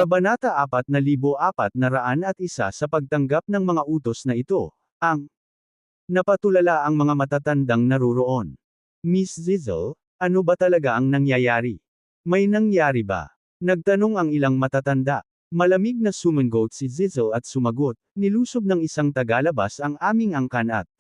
Kabanata 4,401 sa pagtanggap ng mga utos na ito, ang napatulala ang mga matatandang naroroon. Miss Zizzle, ano ba talaga ang nangyayari? May nangyari ba? Nagtanong ang ilang matatanda. Malamig na sumangot si Zizzle at sumagot, nilusob ng isang tagalabas ang aming angkan at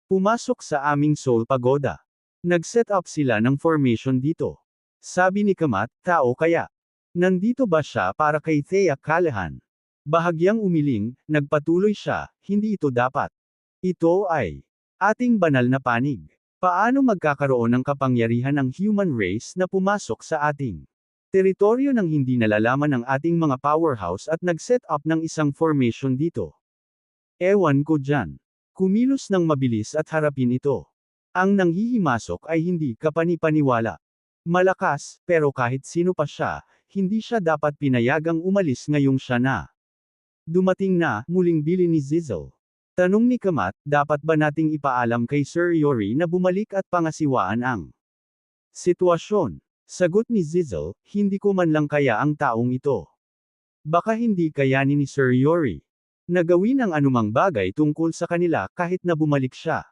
pumasok sa aming soul pagoda. Nag-set up sila ng formation dito. Sabi ni Kamat, tao kaya? Nandito ba siya para kay Thea Callahan? Bahagyang umiling, nagpatuloy siya, hindi ito dapat. Ito ay ating banal na panig. Paano magkakaroon ng kapangyarihan ang human race na pumasok sa ating teritoryo nang hindi nalalaman ng ating mga powerhouse at nag-set up ng isang formation dito? Ewan ko dyan. Kumilos ng mabilis at harapin ito. Ang nanghihimasok ay hindi kapanipaniwala. Malakas, pero kahit sino pa siya, hindi siya dapat pinayagang umalis ngayong siya na. Dumating na, muling bili ni Zizzle. Tanong ni Kamat, dapat ba nating ipaalam kay Sir Yori na bumalik at pangasiwaan ang sitwasyon? Sagot ni Zizzle, hindi ko man lang kaya ang taong ito. Baka hindi kayanin ni Sir Yori na gawin ang anumang bagay tungkol sa kanila kahit na bumalik siya.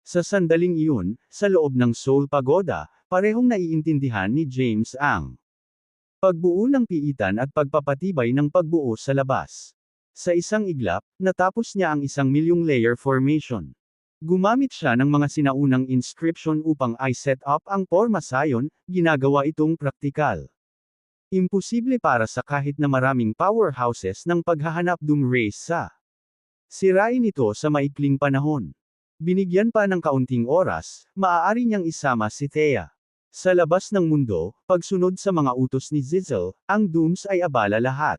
Sa sandaling iyon, sa loob ng Soul Pagoda, parehong naiintindihan ni James ang pagbuo ng piitan at pagpapatibay ng pagbuo sa labas. Sa isang iglap, natapos niya ang 1,000,000 layer formation. Gumamit siya ng mga sinaunang inscription upang i-set up ang porma sayon, ginagawa itong praktikal. Imposible para sa kahit na maraming powerhouses ng paghahanap doom race sa sirain ito sa maikling panahon. Binigyan pa ng kaunting oras, maaari niyang isama si Thea. Sa labas ng mundo, pagsunod sa mga utos ni Zizzle, ang Dooms ay abala lahat.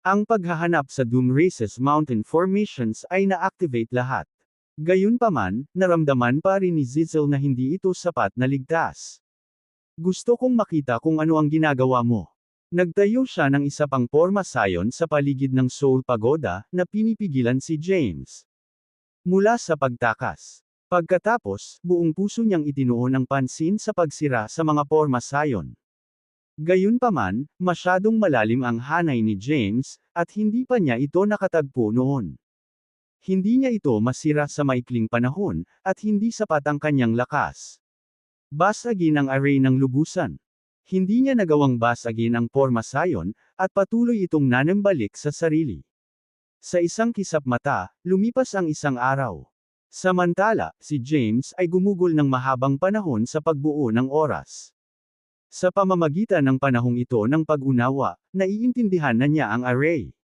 Ang paghahanap sa Doom Race's mountain formations ay na-activate lahat. Gayunpaman, naramdaman pa rin ni Zizzle na hindi ito sapat na ligtas. Gusto kong makita kung ano ang ginagawa mo. Nagtayo siya ng isa pang porma sayon sa paligid ng Soul Pagoda, na pinipigilan si James mula sa pagtakas. Pagkatapos, buong puso niyang itinuon ang pansin sa pagsira sa mga porma sayon. Gayunpaman, masyadong malalim ang hanay ni James, at hindi pa niya ito nakatagpo noon. Hindi niya ito masira sa maikling panahon, at hindi sapat ang kanyang lakas. Basagin ang array ng lubusan. Hindi niya nagawang basagin ang porma sayon, at patuloy itong nanambalik sa sarili. Sa isang kisap mata, lumipas ang isang araw. Samantala, si James ay gumugol ng mahabang panahon sa pagbuo ng oras. Sa pamamagitan ng panahong ito ng pag-unawa, naiintindihan na niya ang array.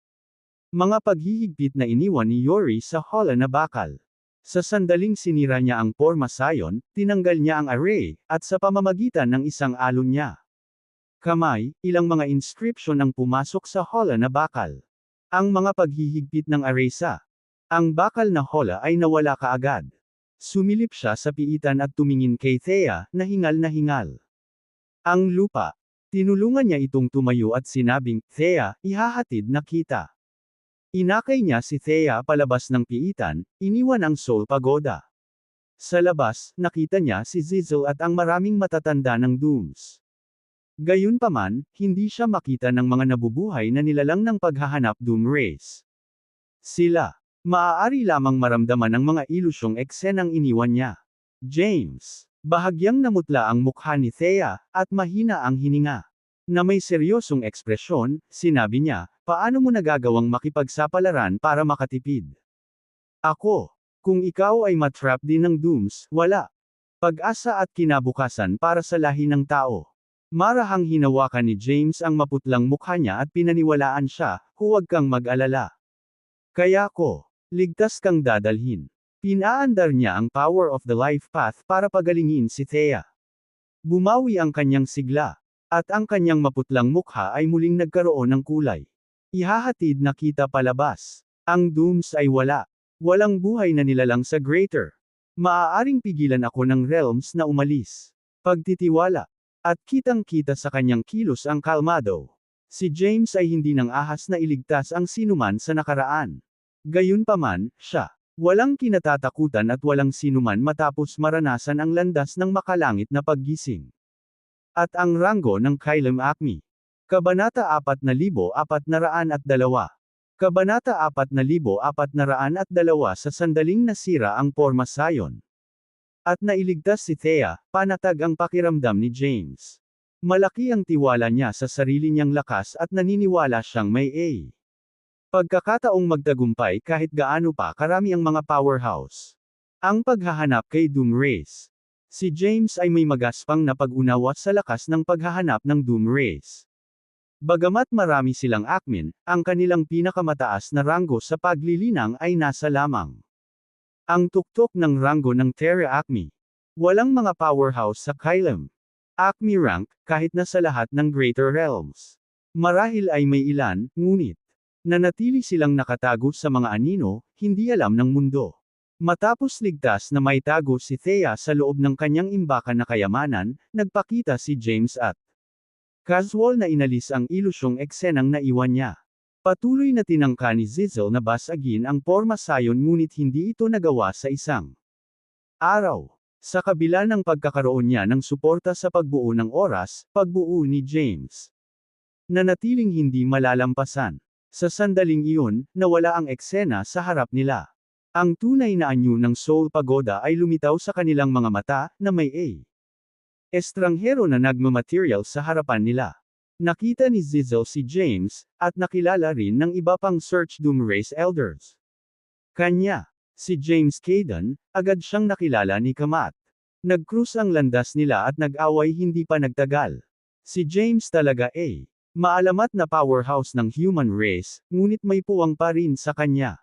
Mga paghihigpit na iniwan ni Yori sa hola na bakal. Sa sandaling sinira niya ang porma sayon, tinanggal niya ang array, at sa pamamagitan ng isang alon niya kamay, ilang mga inscription ang pumasok sa hola na bakal. Ang mga paghihigpit ng array sa ang bakal na hola ay nawala kaagad. Sumilip siya sa piitan at tumingin kay Thea, na hingal na hingal. Ang lupa. Tinulungan niya itong tumayo at sinabing, Thea, ihahatid na kita. Inakay niya si Thea palabas ng piitan, iniwan ang Soul Pagoda. Sa labas, nakita niya si Zizzle at ang maraming matatanda ng Dooms. Gayunpaman, hindi siya makita ng mga nabubuhay na nilalang ng paghahanap Doom Race. Sila. Maaari lamang maramdaman ng mga ilusyong eksenang iniwan niya. James. Bahagyang namutla ang mukha ni Thea, at mahina ang hininga. Na may seryosong ekspresyon, sinabi niya, paano mo nagagawang makipagsapalaran para makatipid? Ako. Kung ikaw ay matrap din ng Dooms, wala. Pag-asa at kinabukasan para sa lahi ng tao. Marahang hinawakan ni James ang maputlang mukha niya at pinaniwalaan siya, huwag kang mag-alala. Kaya ko. Ligtas kang dadalhin. Pinaandar niya ang power of the life path para pagalingin si Thea. Bumawi ang kanyang sigla. At ang kanyang maputlang mukha ay muling nagkaroon ng kulay. Ihahatid na kita palabas. Ang Dooms ay wala. Walang buhay na nilalang sa Greater. Maaaring pigilan ako ng realms na umalis. Pagtitiwala. At kitang-kita sa kanyang kilos ang kalmado. Si James ay hindi nang ahas na iligtas ang sinuman sa nakaraan. Gayunpaman, siya, walang kinatatakutan at walang sinuman matapos maranasan ang landas ng makalangit na paggising. At ang ranggo ng Kylem Acme. Kabanata 4,402. Kabanata 4,402 sa sandaling nasira ang Porma Sion. At nailigtas si Thea, panatag ang pakiramdam ni James. Malaki ang tiwala niya sa sarili niyang lakas at naniniwala siyang may pagkakataong magtagumpay kahit gaano pa karami ang mga powerhouse. Ang paghahanap kay Doom Race. Si James ay may magaspang na pag-unawa sa lakas ng paghahanap ng Doom Race. Bagamat marami silang Acmin, ang kanilang pinakamataas na ranggo sa paglilinang ay nasa lamang ang tuktok ng ranggo ng Terra Acme. Walang mga powerhouse sa Kylem Acme rank, kahit na sa lahat ng Greater Realms. Marahil ay may ilan, ngunit nanatili silang nakatago sa mga anino, hindi alam ng mundo. Matapos ligtas na maitago si Thea sa loob ng kanyang imbakan na kayamanan, nagpakita si James at casual na inalis ang ilusyong eksenang naiwan niya. Patuloy na tinangka ni Zizzle na basagin ang Porma Sion ngunit hindi ito nagawa sa isang araw. Sa kabila ng pagkakaroon niya ng suporta sa pagbuo ng oras, pagbuo ni James nanatiling hindi malalampasan. Sa sandaling iyon, nawala ang eksena sa harap nila. Ang tunay na anyo ng Soul Pagoda ay lumitaw sa kanilang mga mata, na may estranghero na nagmamaterial sa harapan nila. Nakita ni Zizzle si James, at nakilala rin ng iba pang Search Doom Race Elders. Kanya, si James Caden, agad siyang nakilala ni Kamat. Nag-cruise ang landas nila at nag-away hindi pa nagtagal. Si James talaga maalamat na powerhouse ng human race, ngunit may puwang pa rin sa kanya.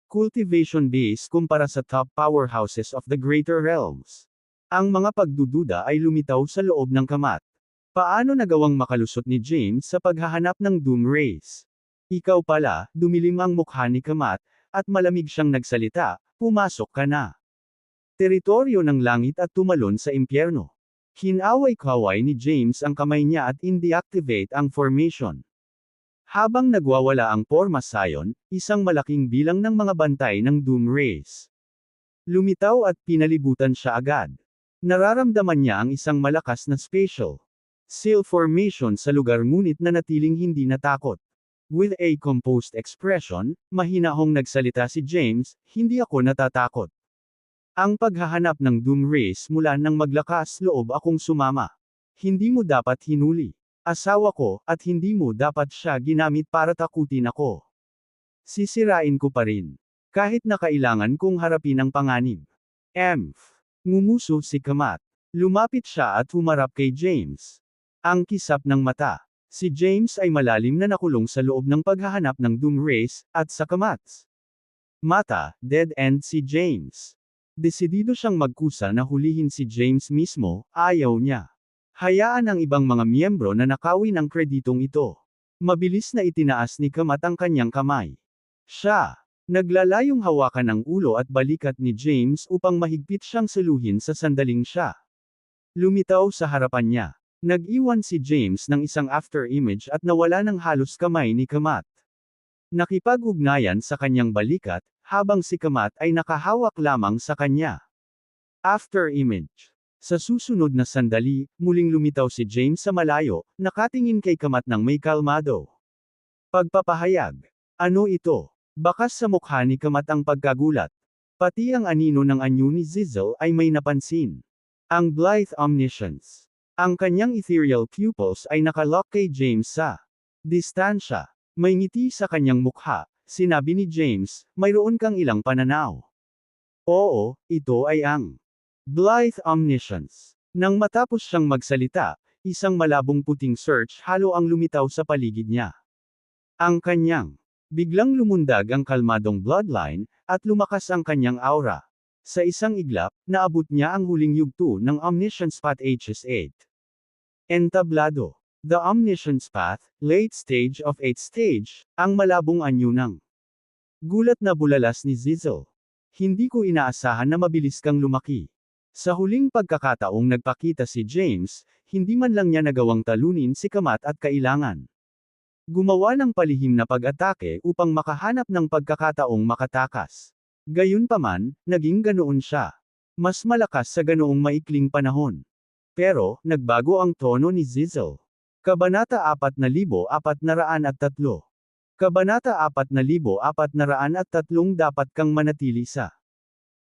Cultivation base kumpara sa top powerhouses of the Greater Realms. Ang mga pagdududa ay lumitaw sa loob ng Kamat. Paano nagawang makalusot ni James sa paghahanap ng Doom Race? Ikaw pala, dumilim ang mukha ni Kamat, at malamig siyang nagsalita, pumasok ka na. Teritoryo ng langit at tumalon sa impyerno. Hinaway-kaway ni James ang kamay niya at in-deactivate ang formation. Habang nagwawala ang Porma Sion, isang malaking bilang ng mga bantay ng Doom Race lumitaw at pinalibutan siya agad. Nararamdaman niya ang isang malakas na spatial seal formation sa lugar ngunit nanatiling hindi natakot. With a composed expression, mahinahong nagsalita si James, hindi ako natatakot. Ang paghahanap ng Doom Race mula nang maglakas loob akong sumama. Hindi mo dapat hinuli. Asawa ko, at hindi mo dapat siya ginamit para takutin ako. Sisirain ko pa rin. Kahit na kailangan kong harapin ang panganib. Ngumuso si Kamat. Lumapit siya at humarap kay James. Ang kisap ng mata. Si James ay malalim na nakulong sa loob ng paghahanap ng Doom Race, at sa Kamat's mata, dead end si James. Desidido siyang magkusa na hulihin si James mismo, ayaw niya. Hayaan ang ibang mga miyembro na nakawin ang kreditong ito. Mabilis na itinaas ni Kamat ang kanyang kamay. Siya, naglalayong hawakan ang ulo at balikat ni James upang mahigpit siyang saluhin sa sandaling siya lumitaw sa harapan niya. Nag-iwan si James ng isang after-image at nawala ng halos kamay ni Kamat. Nakipag-ugnayan sa kanyang balikat, habang si Kamat ay nakahawak lamang sa kanya. After-image. Sa susunod na sandali, muling lumitaw si James sa malayo, nakatingin kay Kamat ng may kalmado. Pagpapahayag. Ano ito? Bakas sa mukha ni Kamat ang pagkagulat. Pati ang anino ng anyo ni Zizzle ay may napansin. Ang Blithe Omniscience. Ang kanyang ethereal pupils ay nakalock kay James sa distansya. May ngiti sa kanyang mukha, sinabi ni James, mayroon kang ilang pananaw. Oo, ito ay ang Blithe Omniscience. Nang matapos siyang magsalita, isang malabong puting search halo ang lumitaw sa paligid niya. Ang kanyang biglang lumundag ang kalmadong bloodline, at lumakas ang kanyang aura. Sa isang iglap, naabot niya ang huling yugto ng Omniscience Path Hs8. Entablado. The Omniscience Path, Late Stage of 8th Stage, ang malabong anyo ng gulat na bulalas ni Zizzle. Hindi ko inaasahan na mabilis kang lumaki. Sa huling pagkakataong nagpakita si James, hindi man lang niya nagawang talunin si Kamat at kailangan Gumawa ng palihim na pag-atake upang makahanap ng pagkakataong makatakas. Gayunpaman, naging ganoon siya. Mas malakas sa ganoong maikling panahon. Pero, nagbago ang tono ni Zizel. Kabanata 4,403. Kabanata 4,403 Dapat kang manatili sa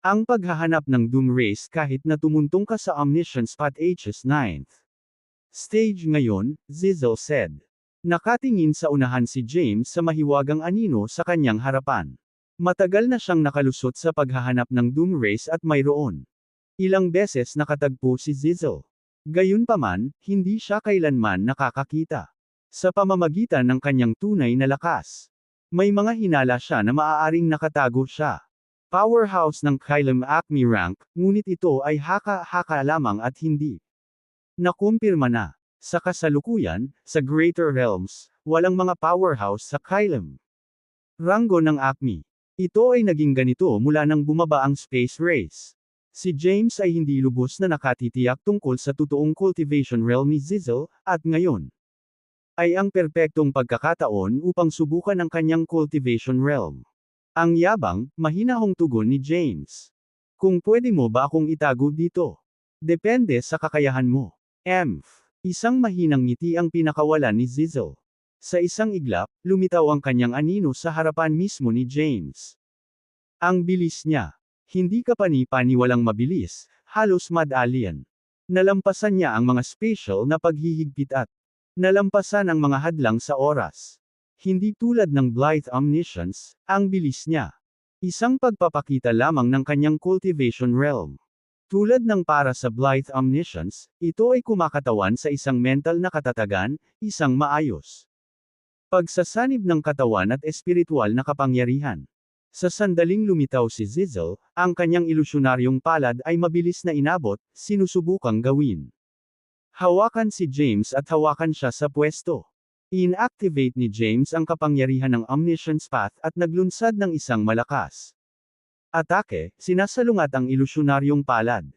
ang paghahanap ng Doom Race kahit na tumuntong ka sa Omniscience Path H's 9th stage ngayon, Zizel said. Nakatingin sa unahan si James sa mahiwagang anino sa kanyang harapan. Matagal na siyang nakalusot sa paghahanap ng Doom Race at mayroon. Ilang beses nakatagpo si Zizel. Gayunpaman, hindi siya kailanman nakakakita. Sa pamamagitan ng kanyang tunay na lakas. May mga hinala siya na maaaring nakatago siya. Powerhouse ng Kylem Acme rank, ngunit ito ay haka-haka lamang at hindi nakumpirma na. Sa kasalukuyan, sa Greater Realms, walang mga powerhouse sa Kylem Rango ng Acme. Ito ay naging ganito mula nang bumaba ang space race. Si James ay hindi lubos na nakatitiyak tungkol sa totoong cultivation realm ni Zizel, at ngayon ay ang perpektong pagkakataon upang subukan ang kanyang cultivation realm. Ang yabang, mahinahong tugon ni James. Kung pwede mo ba akong itago dito? Depende sa kakayahan mo. Isang mahinang ngiti ang pinakawalan ni Zizel. Sa isang iglap, lumitaw ang kanyang anino sa harapan mismo ni James. Ang bilis niya. Hindi ka pani-paniwalang mabilis, halos mad alien. Nalampasan niya ang mga spatial na paghihigpit at nalampasan ang mga hadlang sa oras. Hindi tulad ng Blythe Omniscience, ang bilis niya. Isang pagpapakita lamang ng kanyang cultivation realm. Tulad ng para sa Blythe Omniscience, ito ay kumakatawan sa isang mental na katatagan, isang maayos pagsasanib ng katawan at espiritual na kapangyarihan. Sa sandaling lumitaw si Zizel, ang kanyang ilusyonaryong palad ay mabilis na inabot, sinusubukang gawin. Hawakan si James at hawakan siya sa pwesto. Inactivate ni James ang kapangyarihan ng Omniscience Path at naglunsad ng isang malakas atake, sinasalungat ang ilusyonaryong palad.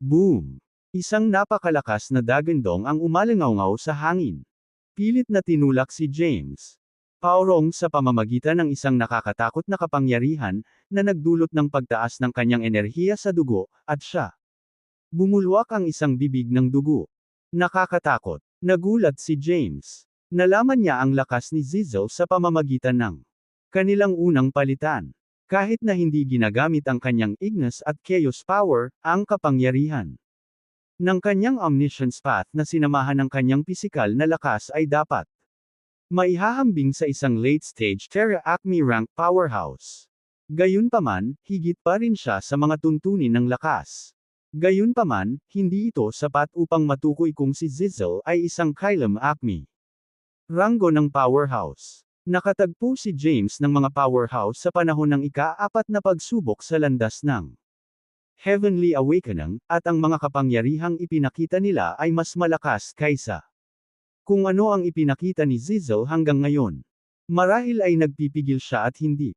Boom! Isang napakalakas na dagandong ang umalingaw sa hangin. Pilit na tinulak si James. Paurong sa pamamagitan ng isang nakakatakot na kapangyarihan, na nagdulot ng pagtaas ng kanyang enerhiya sa dugo, at siya. Bumulwak ang isang bibig ng dugo. Nakakatakot. Nagulat si James. Nalaman niya ang lakas ni Zizel sa pamamagitan ng kanilang unang palitan. Kahit na hindi ginagamit ang kanyang Ignis at Chaos Power, ang kapangyarihan ng kanyang Omniscience Path na sinamahan ng kanyang pisikal na lakas ay dapat maihahambing sa isang late-stage Terra Acme rank powerhouse. Gayunpaman, higit pa rin siya sa mga tuntunin ng lakas. Gayunpaman, hindi ito sapat upang matukoy kung si Zizel ay isang Kylem Acme rango ng powerhouse. Nakatagpo si James ng mga powerhouse sa panahon ng ika-4 na pagsubok sa landas ng Heavenly Awakening, at ang mga kapangyarihang ipinakita nila ay mas malakas kaysa kung ano ang ipinakita ni Zizel hanggang ngayon. Marahil ay nagpipigil siya at hindi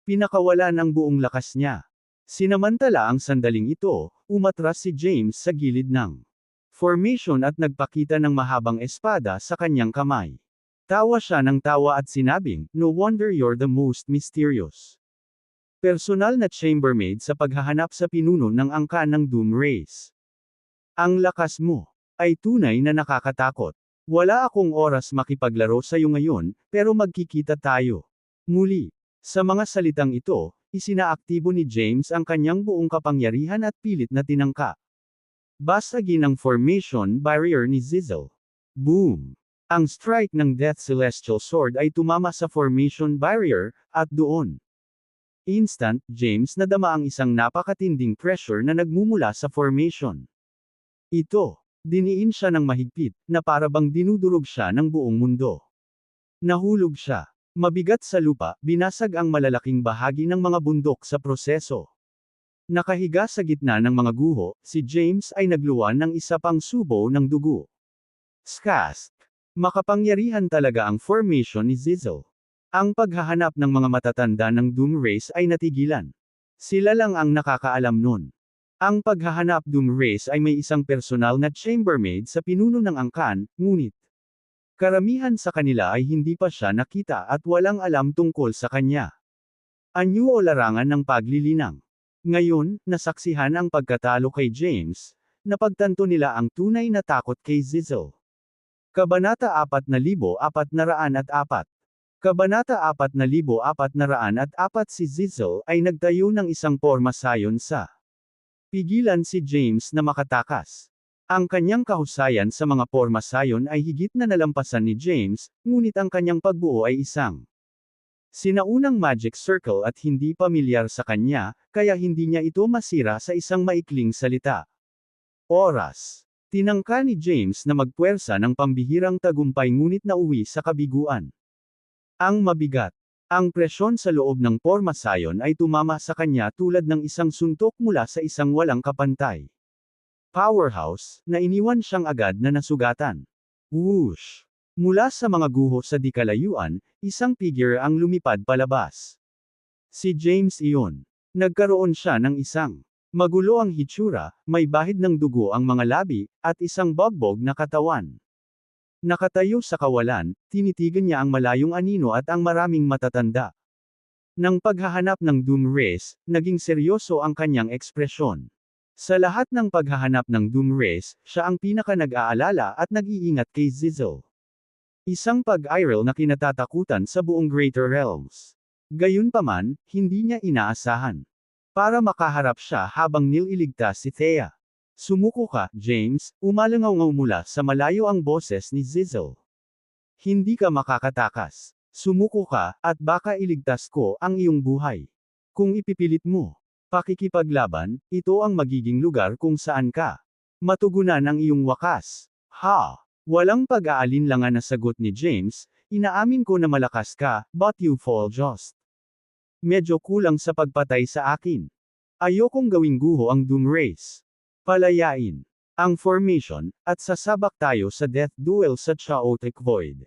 pinakawalan ang buong lakas niya. Sinamantala ang sandaling ito, umatras si James sa gilid ng formation at nagpakita ng mahabang espada sa kanyang kamay. Tawa siya ng tawa at sinabing, "No wonder you're the most mysterious personal na chambermaid sa paghahanap sa pinuno ng angkan ng Doom Race. Ang lakas mo ay tunay na nakakatakot. Wala akong oras makipaglaro sa iyo ngayon, pero magkikita tayo muli." Sa mga salitang ito, isinaaktibo ni James ang kanyang buong kapangyarihan at pilit na tinangka basagin ang formation barrier ni Zizel. Boom! Ang strike ng Death Celestial Sword ay tumama sa formation barrier, at doon. Instant, James nadama ang isang napakatinding pressure na nagmumula sa formation. Ito, diniin siya ng mahigpit, na parabang dinudurog siya ng buong mundo. Nahulog siya. Mabigat sa lupa, binasag ang malalaking bahagi ng mga bundok sa proseso. Nakahiga sa gitna ng mga guho, si James ay nagluwan ng isa pang subo ng dugo. Skask! Makapangyarihan talaga ang formation ni Zizel. Ang paghahanap ng mga matatanda ng Doom Race ay natigilan. Sila lang ang nakakaalam nun. Ang paghahanap Doom Race ay may isang personal na chambermaid sa pinuno ng angkan, ngunit Karamihan sa kanila ay hindi pa siya nakita at walang alam tungkol sa kanya. Anyo o larangan ng paglilinang. Ngayon, nasaksihan ang pagkatalo kay James, napagtanto nila ang tunay na takot kay Zizzle. Kabanata 4404. Kabanata 4404. Si Zizzle ay nagtayo ng isang pormasayon sa pigilan si James na makatakas. Ang kanyang kahusayan sa mga pormasayon ay higit na nalampasan ni James, ngunit ang kanyang pagbuo ay isang sinaunang magic circle at hindi pamilyar sa kanya, kaya hindi niya ito masira sa isang maikling salita. Oras. Tinangka ni James na magpuwersa ng pambihirang tagumpay ngunit nauwi sa kabiguan. Ang mabigat. Ang presyon sa loob ng pormasayon ay tumama sa kanya tulad ng isang suntok mula sa isang walang kapantay. Powerhouse, na iniwan siyang agad na nasugatan. Whoosh! Mula sa mga guho sa di kalayuan, isang figure ang lumipad palabas. Si James iyon. Nagkaroon siya ng isang magulo ang hitsura, may bahid ng dugo ang mga labi, at isang bogbog na katawan. Nakatayo sa kawalan, tinitigan niya ang malayong anino at ang maraming matatanda. Nang paghahanap ng Doom Race, naging seryoso ang kanyang ekspresyon. Sa lahat ng paghahanap ng Doom Race, siya ang pinaka nag-aalala at nag-iingat kay Zizzle. Isang pag-iral na kinatatakutan sa buong Greater Realms. Gayunpaman, hindi niya inaasahan. Para makaharap siya habang nililigtas si Thea. Sumuko ka, James, umalangaw-ngaw mula sa malayo ang boses ni Zizzle. Hindi ka makakatakas. Sumuko ka, at baka iligtas ko ang iyong buhay. Kung ipipilit mo pakikipaglaban, ito ang magiging lugar kung saan ka matugunan ang iyong wakas. Ha! Walang pag-aalinlangan na sagot ni James, inaamin ko na malakas ka, but you fall just. Medyo kulang sa pagpatay sa akin. Ayokong gawing guho ang Doom Race. Palayain ang formation, at sasabak tayo sa death duel sa Chaotic Void.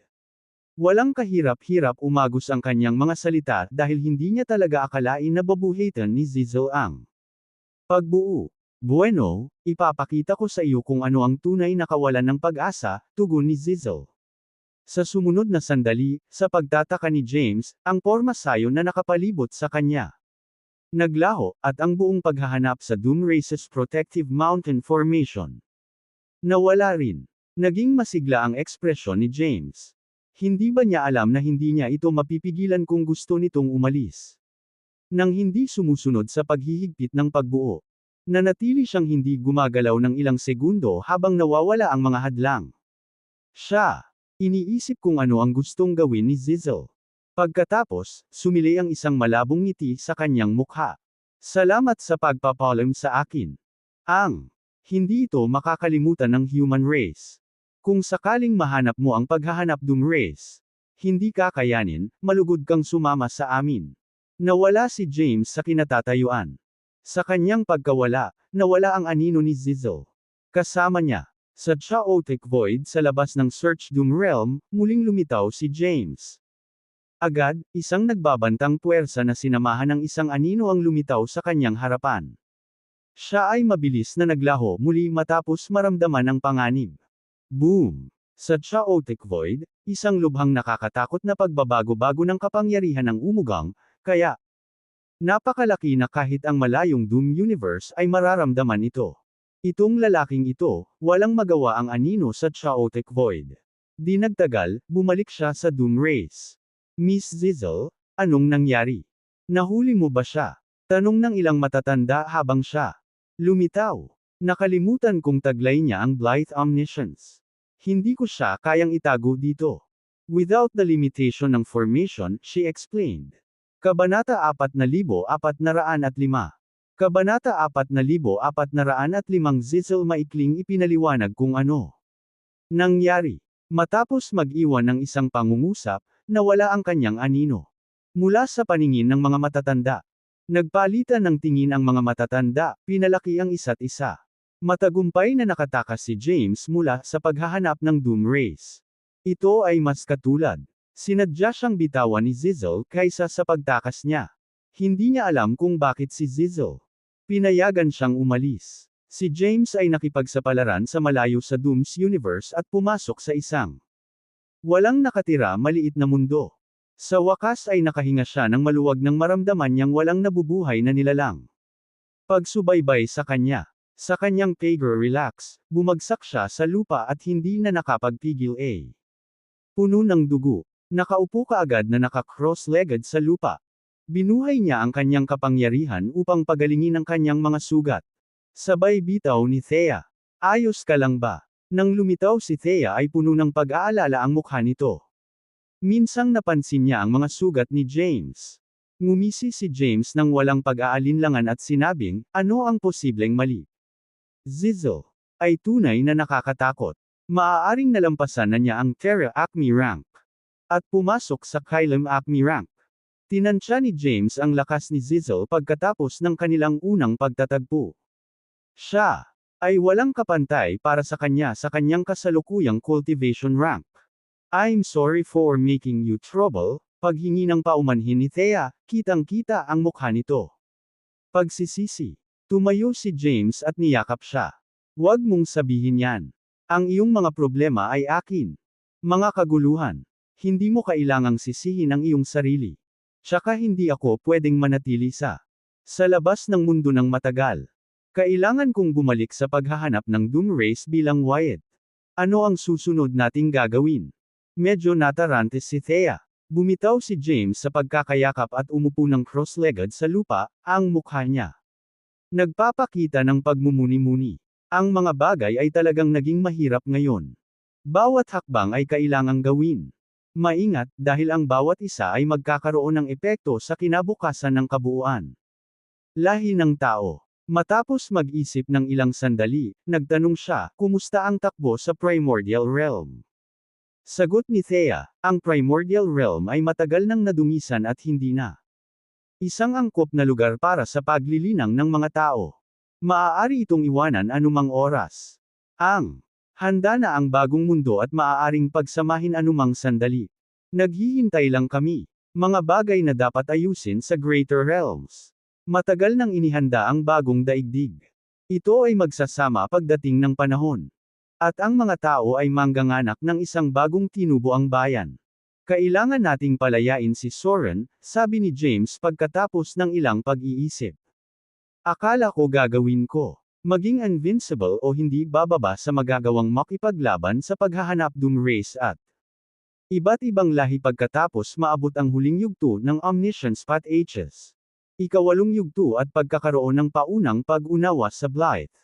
Walang kahirap-hirap umagos ang kanyang mga salita dahil hindi niya talaga akalain na babuhitan ni Zizzle ang pagbuo. Bueno, ipapakita ko sa iyo kung ano ang tunay na kawalan ng pag-asa, tugon ni Zizzle. Sa sumunod na sandali, sa pagtataka ni James, ang pormasayon na nakapalibot sa kanya naglaho, at ang buong paghahanap sa Doom Race's Protective Mountain Formation nawala rin. Naging masigla ang ekspresyon ni James. Hindi ba niya alam na hindi niya ito mapipigilan kung gusto nitong umalis? Nang hindi sumusunod sa paghihigpit ng pagbuo, nanatili siyang hindi gumagalaw ng ilang segundo habang nawawala ang mga hadlang. Siya iniisip kung ano ang gustong gawin ni Zizzle. Pagkatapos, sumili ang isang malabong ngiti sa kanyang mukha. Salamat sa pagpapalam sa akin. Hindi ito makakalimutan ng human race. Kung sakaling mahanap mo ang paghahanap Doom Race, hindi kakayanin, malugod kang sumama sa amin. Nawala si James sa kinatatayuan. Sa kanyang pagkawala, nawala ang anino ni Zizzle. Kasama niya. Sa Chaotic Void sa labas ng Search Doom Realm, muling lumitaw si James. Agad, isang nagbabantang puwersa na sinamahan ng isang anino ang lumitaw sa kanyang harapan. Siya ay mabilis na naglaho muli matapos maramdaman ang panganib. Boom! Sa Chaotic Void, isang lubhang nakakatakot na pagbabago-bago ng kapangyarihan ng umugang, kaya napakalaki na kahit ang malayong Doom Universe ay mararamdaman ito. Itong lalaking ito, walang magawa ang anino sa Chaotic Void. Di nagtagal, bumalik siya sa Doom Race. Miss Zizzle, anong nangyari? Nahuli mo ba siya? Tanong ng ilang matatanda habang siya lumitaw. Nakalimutan kong taglay niya ang Blithe Omniscience. Hindi ko siya kayang itago dito. Without the limitation ng formation, she explained. Kabanata 4405. Kabanata 4405. Zizzle maikling ipinaliwanag kung ano nangyari. Matapos mag-iwan ng isang pangungusap, nawala ang kanyang anino. Mula sa paningin ng mga matatanda. Nagpalitan ng tingin ang mga matatanda, pinalaki ang isa't isa. Matagumpay na nakatakas si James mula sa paghahanap ng Doom Race. Ito ay mas katulad. Sinadya siyang bitawan ni Zizzle kaysa sa pagtakas niya. Hindi niya alam kung bakit si Zizzle pinayagan siyang umalis. Si James ay nakipagsapalaran sa malayo sa Doom's Universe at pumasok sa isang Walang nakatira, maliit na mundo. Sa wakas ay nakahinga siya ng maluwag nang maramdaman niyang walang nabubuhay na nilalang. Pagsubaybay sa kanya. Sa kanyang pag-relax, bumagsak siya sa lupa at hindi na nakapagpigil. Puno ng dugo. Nakaupo kaagad na naka-cross-legged sa lupa. Binuhay niya ang kanyang kapangyarihan upang pagalingin ang kanyang mga sugat. Sabay bitaw ni Thea. Ayos ka lang ba? Nang lumitaw si Thea ay puno ng pag-aalala ang mukha nito. Minsang napansin niya ang mga sugat ni James. Ngumisi si James nang walang pag-aalinlangan at sinabing, ano ang posibleng mali? Zizzle ay tunay na nakakatakot. Maaaring nalampasan na niya ang Terra Acme rank. At pumasok sa Kylem Acme rank. Tinansya ni James ang lakas ni Zizzle pagkatapos ng kanilang unang pagtatagpo. Siya ay walang kapantay para sa kanyang kasalukuyang cultivation rank. I'm sorry for making you trouble, paghingi ng paumanhin ni Thea, kitang-kita ang mukha nito. Pagsisisi. Tumayo si James at niyakap siya. Huwag mong sabihin yan. Ang iyong mga problema ay akin. Mga kaguluhan. Hindi mo kailangang sisihin ang iyong sarili. Tsaka hindi ako pwedeng manatili sa labas ng mundo ng matagal. Kailangan kong bumalik sa paghahanap ng Doom Race bilang Wyatt. Ano ang susunod nating gagawin? Medyo natarante si Thea. Bumitaw si James sa pagkakayakap at umupo ng cross-legged sa lupa, ang mukha niya. Nagpapakita ng pagmumuni-muni. Ang mga bagay ay talagang naging mahirap ngayon. Bawat hakbang ay kailangang gawin. Maingat, dahil ang bawat isa ay magkakaroon ng epekto sa kinabukasan ng kabuuan. Lahi ng tao. Matapos mag-isip ng ilang sandali, nagtanong siya, kumusta ang takbo sa Primordial Realm? Sagot ni Thea, ang Primordial Realm ay matagal nang nadumisan at hindi na isang angkop na lugar para sa paglilinang ng mga tao. Maaari itong iwanan anumang oras. Handa na ang bagong mundo at maaaring pagsamahin anumang sandali. Naghihintay lang kami. Mga bagay na dapat ayusin sa Greater Realms. Matagal nang inihanda ang bagong daigdig. Ito ay magsasama pagdating ng panahon. At ang mga tao ay mangganganak ng isang bagong tinubuang bayan. Kailangan nating palayain si Soren, sabi ni James pagkatapos ng ilang pag-iisip. Akala ko gagawin ko. Maging invincible o hindi bababa sa magagawang makipaglaban sa paghahanap Doom Race at iba't ibang lahi pagkatapos maabot ang huling yugto ng Omniscience Path H's. Ikawalong yugto at pagkakaroon ng paunang pag-unawa sa Blythe.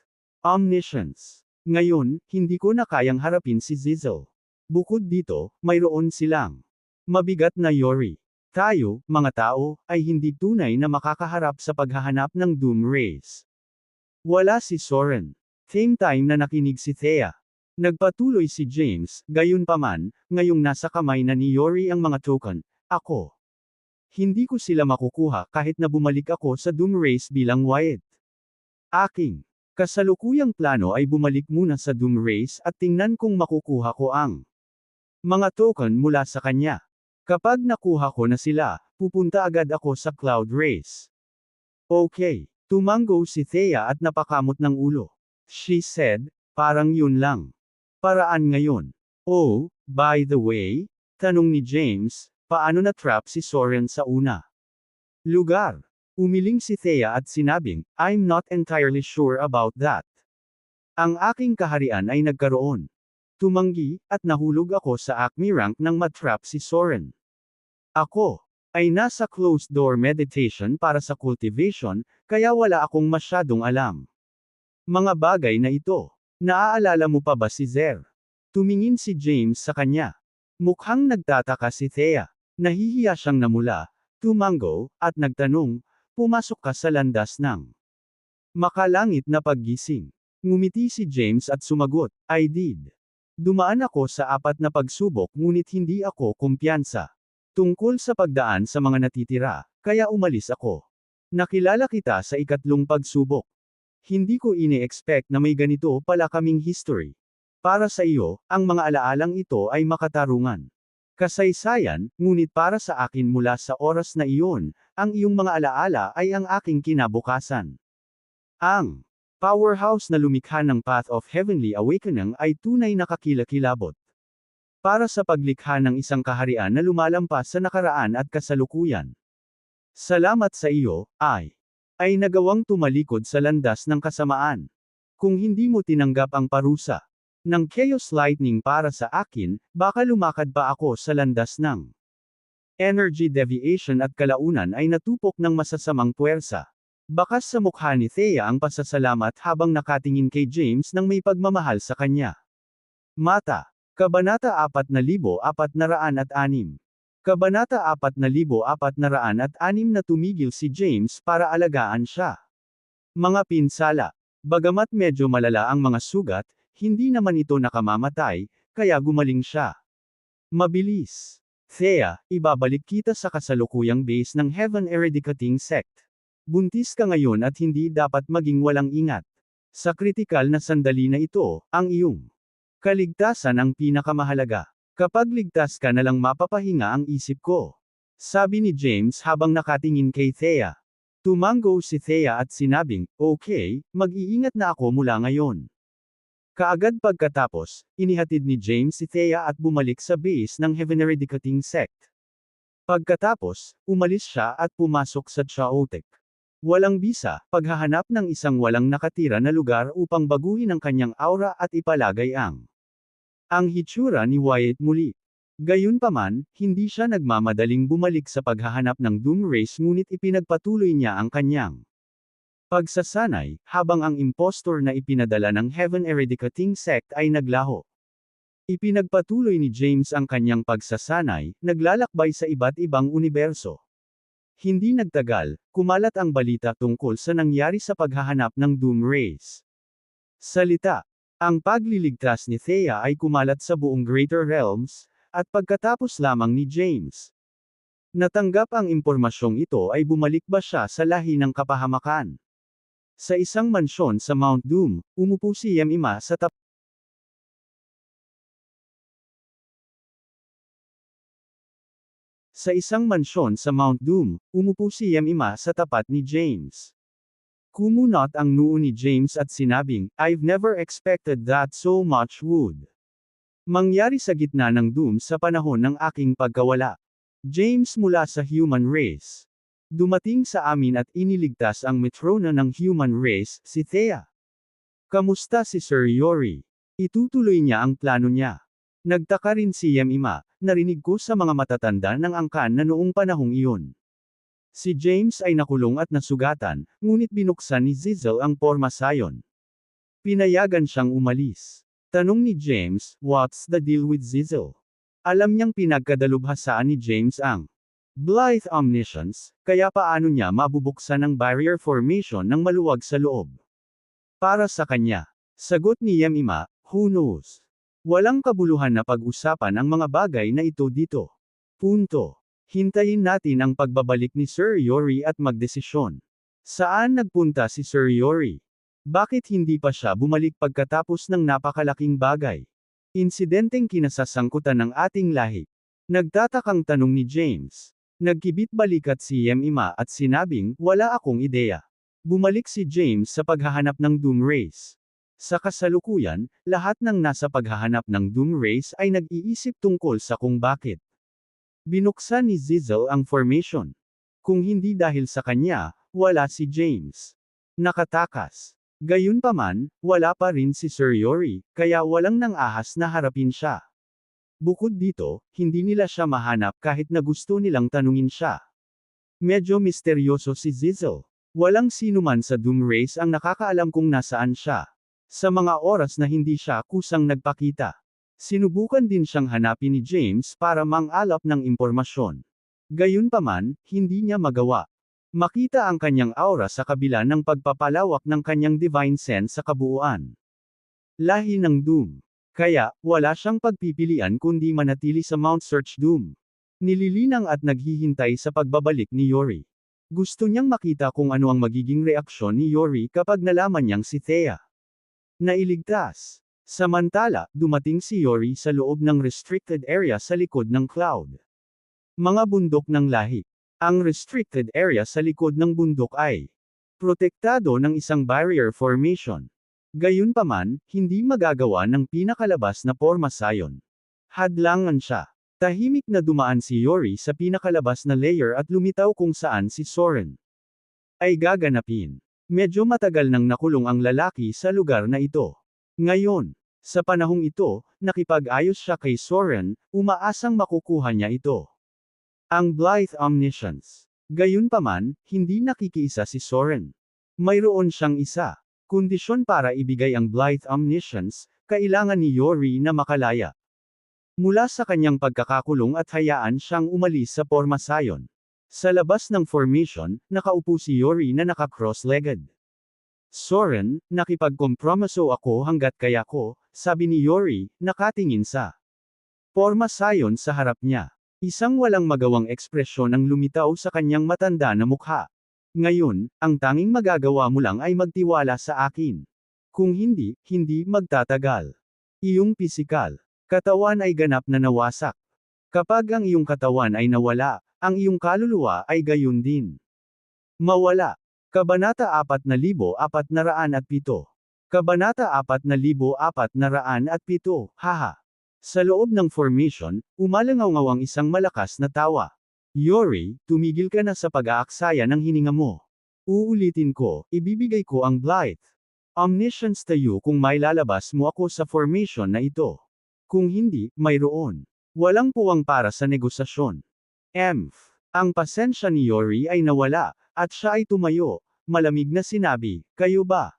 Omniscience. Ngayon, hindi ko na kayang harapin si Zizzle. Bukod dito, mayroon silang mabigat na Yori. Tayo, mga tao, ay hindi tunay na makakaharap sa paghahanap ng Doom Race. Wala si Soren. Same time na nakinig si Thea. Nagpatuloy si James, gayunpaman, ngayong nasa kamay na ni Yori ang mga token, ako. Hindi ko sila makukuha kahit na bumalik ako sa Doom Race bilang Wyatt. Aking kasalukuyang plano ay bumalik muna sa Doom Race at tingnan kung makukuha ko ang mga token mula sa kanya. Kapag nakuha ko na sila, pupunta agad ako sa Cloud Race. Okay. Tumango si Thea at napakamot ng ulo. She said, parang yun lang. Paraan ngayon. Oh, by the way, tanong ni James, paano na-trap si Soren sa una? Lugar. Umiling si Thea at sinabing, I'm not entirely sure about that. Ang aking kaharian ay nagkaroon. Tumanggi, at nahulog ako sa Acme rank nang matrap si Soren. Ako ay nasa closed-door meditation para sa cultivation, kaya wala akong masyadong alam. Mga bagay na ito. Naaalala mo pa ba si Zer? Tumingin si James sa kanya. Mukhang nagtataka si Thea. Nahihiya siyang namula, tumango, at nagtanong, pumasok ka sa landas ng makalangit na paggising. Ngumiti si James at sumagot, I did. Dumaan ako sa 4 na pagsubok ngunit hindi ako kumpiyansa. Tungkol sa pagdaan sa mga natitira, kaya umalis ako. Nakilala kita sa 3 pagsubok. Hindi ko ine-expect na may ganito pala kaming history. Para sa iyo, ang mga alaalang ito ay makatarungan. Kasaysayan, ngunit para sa akin mula sa oras na iyon, ang iyong mga alaala ay ang aking kinabukasan. Ang powerhouse na lumikha ng Path of Heavenly Awakening ay tunay na kakilakilabot. para sa paglikha ng isang kaharian na lumalampas sa nakaraan at kasalukuyan. Salamat sa iyo, ay nagawang tumalikod sa landas ng kasamaan. Kung hindi mo tinanggap ang parusa ng Chaos Lightning para sa akin, baka lumakad pa ako sa landas ng energy deviation at kalaunan ay natupok ng masasamang puwersa. Bakas sa mukha ni Thea ang pasasalamat habang nakatingin kay James ng may pagmamahal sa kanya. Mata. Kabanata 4406. Kabanata 4406 na tumigil si James para alagaan siya. Mga pinsala. Bagamat medyo malala ang mga sugat, hindi naman ito nakamamatay, kaya gumaling siya. Mabilis. Thea, ibabalik kita sa kasalukuyang base ng Heaven Eradicating Sect. Buntis ka ngayon at hindi dapat maging walang ingat. Sa kritikal na sandali na ito, ang iyong kaligtasan ang pinakamahalaga. Kapag ligtas ka na lang mapapahinga ang isip ko. Sabi ni James habang nakatingin kay Thea. Tumango si Thea at sinabing, okay, mag-iingat na ako mula ngayon. Kaagad pagkatapos, inihatid ni James si Thea at bumalik sa base ng Heaven Eradicating Sect. Pagkatapos, umalis siya at pumasok sa Chaotic. Walang bisa, paghahanap ng isang walang nakatira na lugar upang baguhin ang kanyang aura at ipalagay ang hitsura ni Wyatt muli. Gayunpaman, hindi siya nagmamadaling bumalik sa paghahanap ng Doom Race ngunit ipinagpatuloy niya ang kanyang pagsasanay, habang ang impostor na ipinadala ng Heaven Eradicating Sect ay naglaho. Ipinagpatuloy ni James ang kanyang pagsasanay, naglalakbay sa iba't ibang universo. Hindi nagtagal, kumalat ang balita tungkol sa nangyari sa paghahanap ng Doom Race. Salita. Ang pagliligtas ni Thea ay kumalat sa buong Greater Realms, at pagkatapos lamang ni James natanggap ang impormasyong ito ay bumalik ba siya sa lahi ng kapahamakan. Sa isang mansyon sa Mount Doom, umupo si Yemima sa Sa isang mansyon sa Mount Doom, umupo si Yemima sa tapat ni James. Kumunot ang noo ni James at sinabing, I've never expected that so much would mangyari sa gitna ng Doom sa panahon ng aking pagkawala. James mula sa human race. Dumating sa amin at iniligtas ang metrona ng human race, si Thea. Kamusta si Sir Yori? Itutuloy niya ang plano niya. Nagtaka rin si Yemima, narinig ko sa mga matatanda ng angkan na noong panahong iyon. Si James ay nakulong at nasugatan, ngunit binuksan ni Zizzle ang porma sayon. Pinayagan siyang umalis. Tanong ni James, what's the deal with Zizzle? Alam niyang pinagkadalubhasaan ni James ang Blythe Omniscience, kaya paano niya mabubuksan ang barrier formation ng maluwag sa loob? Para sa kanya. Sagot ni Yemima, who knows? Walang kabuluhan na pag-usapan ang mga bagay na ito dito. Punto. Hintayin natin ang pagbabalik ni Sir Yori at magdesisyon. Saan nagpunta si Sir Yori? Bakit hindi pa siya bumalik pagkatapos ng napakalaking bagay? Insidenteng kinasasangkutan ng ating lahi. Nagtatakang tanong ni James. Nagkibit balikat si Yemima at sinabing, wala akong ideya. Bumalik si James sa paghahanap ng Doom Race. Sa kasalukuyan, lahat ng nasa paghahanap ng Doom Race ay nag-iisip tungkol sa kung bakit binuksan ni Zizzle ang formation. Kung hindi dahil sa kanya, wala si James. Nakatakas. Gayunpaman, wala pa rin si Sir Yori, kaya walang nang-ahas na harapin siya. Bukod dito, hindi nila siya mahanap kahit na gusto nilang tanungin siya. Medyo misteryoso si Zizzle. Walang sinuman sa Doom Race ang nakakaalam kung nasaan siya. Sa mga oras na hindi siya kusang nagpakita. Sinubukan din siyang hanapin ni James para mang-alap ng impormasyon. Gayunpaman, hindi niya magawa. Makita ang kanyang aura sa kabila ng pagpapalawak ng kanyang divine sense sa kabuuan. Lahi ng Doom. Kaya, wala siyang pagpipilian kundi manatili sa Mount Search Doom. Nililinang at naghihintay sa pagbabalik ni Yori. Gusto niyang makita kung ano ang magiging reaksyon ni Yori kapag nalaman niyang si Thea nailigtas. Samantala, dumating si Yori sa loob ng restricted area sa likod ng cloud. Mga bundok ng lahi. Ang restricted area sa likod ng bundok ay protektado ng isang barrier formation. Gayunpaman, hindi magagawa ng pinakalabas na porma sayon. Hadlangan siya. Tahimik na dumaan si Yori sa pinakalabas na layer at lumitaw kung saan si Soren ay gaganapin. Medyo matagal nang nakulong ang lalaki sa lugar na ito. Ngayon, sa panahong ito, nakipag-ayos siya kay Soren, umaasang makukuha niya ito. Ang Blythe Omniscience. Gayunpaman, hindi nakikiisa si Soren. Mayroon siyang isa. Kondisyon para ibigay ang Blythe Omniscience, kailangan ni Yori na makalaya mula sa kanyang pagkakakulong at hayaan siyang umalis sa pormasayon. Sa labas ng formation, nakaupo si Yori na naka-cross-legged. Soren, nakipagkompromiso ako hanggat kaya ko, sabi ni Yori, nakatingin sa pormasayon sa harap niya. Isang walang magawang ekspresyon ang lumitaw sa kanyang matanda na mukha. Ngayon, ang tanging magagawa mo lang ay magtiwala sa akin. Kung hindi, hindi magtatagal. Iyong pisikal katawan ay ganap na nawasak. Kapag ang iyong katawan ay nawala, ang iyong kaluluwa ay gayon din. Mawala. Kabanata 4,407. Kabanata 4,407, haha. Sa loob ng formation, umalangaw ang isang malakas na tawa. Yori, tumigil ka na sa pag-aaksaya ng hininga mo. Uulitin ko, ibibigay ko ang Blythe Omniscience tayo kung may lalabas mo ako sa formation na ito. Kung hindi, mayroon walang puwang para sa negosasyon. Ang pasensya ni Yori ay nawala, at siya ay tumayo, malamig na sinabi, kayo ba?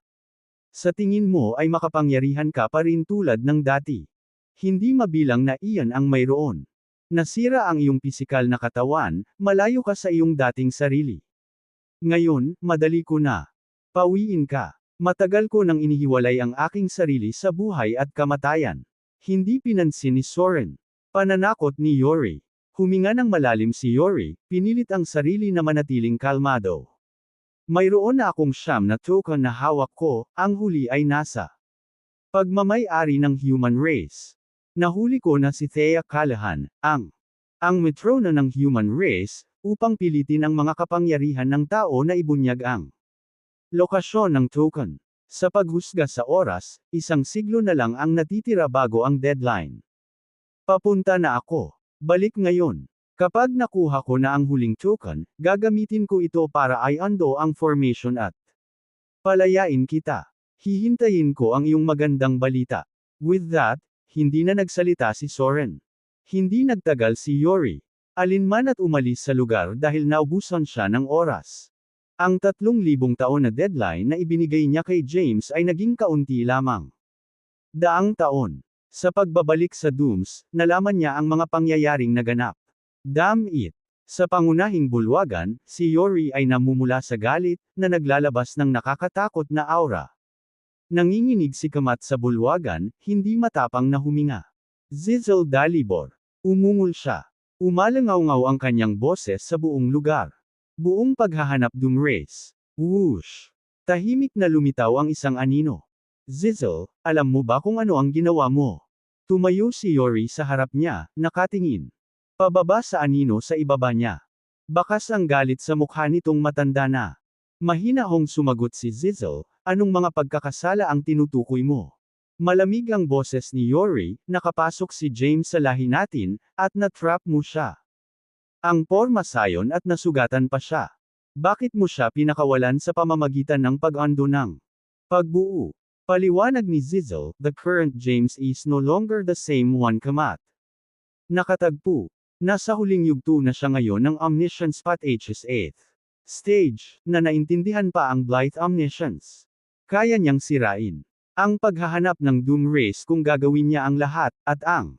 Sa tingin mo ay makapangyarihan ka pa rin tulad ng dati. Hindi mabilang na iyan ang mayroon. Nasira ang iyong pisikal na katawan, malayo ka sa iyong dating sarili. Ngayon, madali ko na. Pawiin ka. Matagal ko nang inihiwalay ang aking sarili sa buhay at kamatayan. Hindi pinansin ni Soren. Pananakot ni Yori. Huminga ng malalim si Yori, pinilit ang sarili na manatiling kalmado. Mayroon na akong 9 na token na hawak ko, ang huli ay nasa pagmamay-ari ng human race. Nahuli ko na si Thea Callahan, ang metrona ng human race, upang pilitin ang mga kapangyarihan ng tao na ibunyag ang lokasyon ng token. Sa paghusga sa oras, 1 siglo na lang ang natitira bago ang deadline. Papunta na ako. Balik ngayon. Kapag nakuha ko na ang huling token, gagamitin ko ito para i-undo ang formation at palayain kita. Hihintayin ko ang iyong magandang balita. With that, hindi na nagsalita si Soren. Hindi nagtagal si Yori. Alinman at umalis sa lugar dahil naubusan siya ng oras. Ang 3,000 taon na deadline na ibinigay niya kay James ay naging kaunti lamang. Daang taon. Sa pagbabalik sa Dooms, nalaman niya ang mga pangyayaring naganap. Damn it! Sa pangunahing bulwagan, si Yori ay namumula sa galit, na naglalabas ng nakakatakot na aura. Nanginginig si Kamat sa bulwagan, hindi matapang na huminga. Zizzle Dalibor. Umungol siya. Umalangaw ang kanyang boses sa buong lugar. Buong paghahanap Doom Race. Whoosh! Tahimik na lumitaw ang isang anino. Zizzle, alam mo ba kung ano ang ginawa mo? Tumayo si Yori sa harap niya, nakatingin pababa sa anino sa ibaba niya. Bakas ang galit sa mukha nitong matanda na. Mahinahong sumagot si Zizzle, anong mga pagkakasala ang tinutukoy mo? Malamig ang boses ni Yori, nakapasok si James sa lahi natin, at na-trap mo siya. Ang pormasayon at nasugatan pa siya. Bakit mo siya pinakawalan sa pamamagitan ng pag-undo ng pagbuo? Paliwanag ni Zizzle, the current James is no longer the same one Kamat. Nakatagpo. Nasa huling yugto na siya ngayon ng Omniscience Path's 8th stage, na naintindihan pa ang Blythe Omniscience. Kaya niyang sirain ang paghahanap ng Doom Race kung gagawin niya ang lahat, at ang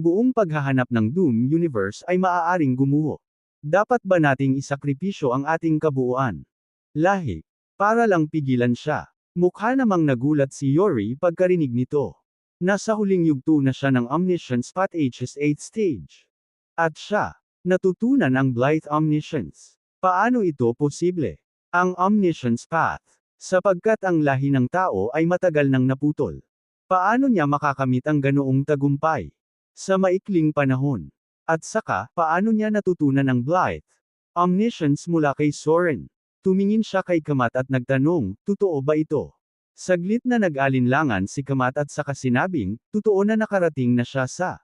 buong paghahanap ng Doom Universe ay maaaring gumuho. Dapat ba nating isakripisyo ang ating kabuuan? Lahi. Para lang pigilan siya. Mukha namang nagulat si Yori pagkarinig nito. Nasa huling yugto na siya ng Omniscience Path's 8th stage. At siya, natutunan ang Blythe Omniscience. Paano ito posible? Ang Omniscience Path. Sapagkat ang lahi ng tao ay matagal nang naputol. Paano niya makakamit ang ganoong tagumpay? Sa maikling panahon. At saka, paano niya natutunan ang Blythe Omniscience mula kay Soren? Tumingin siya kay Kamat at nagtanong, totoo ba ito? Saglit na nag-alinlangan si Kamat at saka sinabing, totoo na nakarating na siya sa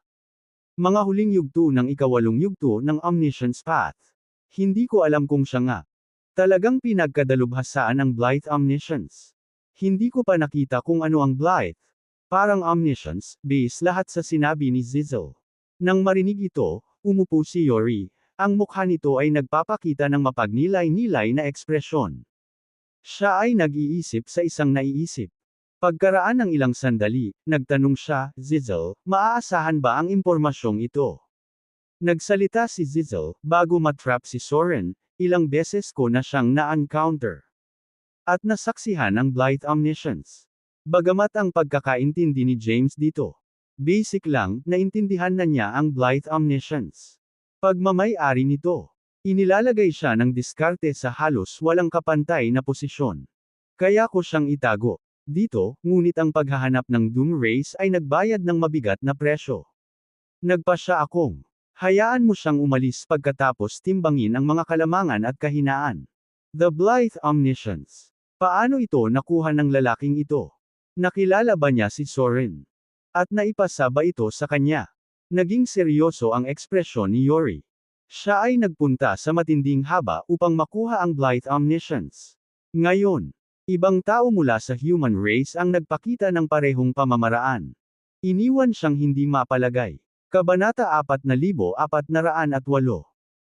mga huling yugto ng ikawalong yugto ng Omniscience Path. Hindi ko alam kung siya nga. Talagang pinagkadalubhasaan ang Blight Omniscience. Hindi ko pa nakita kung ano ang Blight. Parang Omniscience, base lahat sa sinabi ni Zizzle. Nang marinig ito, umupo si Yori. Ang mukha nito ay nagpapakita ng mapagnilay-nilay na ekspresyon. Siya ay nag-iisip sa isang naiisip. Pagkaraan ng ilang sandali, nagtanong siya, Zizzle, maaasahan ba ang impormasyong ito? Nagsalita si Zizzle, bago matrap si Soren, ilang beses ko na siyang na-encounter. At nasaksihan ang Blight Omniscience. Bagamat ang pagkakaintindi ni James dito. Basic lang, naintindihan na niya ang Blight Omniscience. Pagmamay-ari nito. Inilalagay siya ng diskarte sa halos walang kapantay na posisyon. Kaya ko siyang itago. Dito, ngunit ang paghahanap ng Doom Race ay nagbayad ng mabigat na presyo. Nagpa siya akong. Hayaan mo siyang umalis pagkatapos timbangin ang mga kalamangan at kahinaan. The Blight Omniscience. Paano ito nakuha ng lalaking ito? Nakilala ba niya si Soren? At naipasa ba ito sa kanya? Naging seryoso ang ekspresyon ni Yori. Siya ay nagpunta sa matinding haba upang makuha ang Blight Omniscience. Ngayon, ibang tao mula sa human race ang nagpakita ng parehong pamamaraan. Iniwan siyang hindi mapalagay. Kabanata 4,408.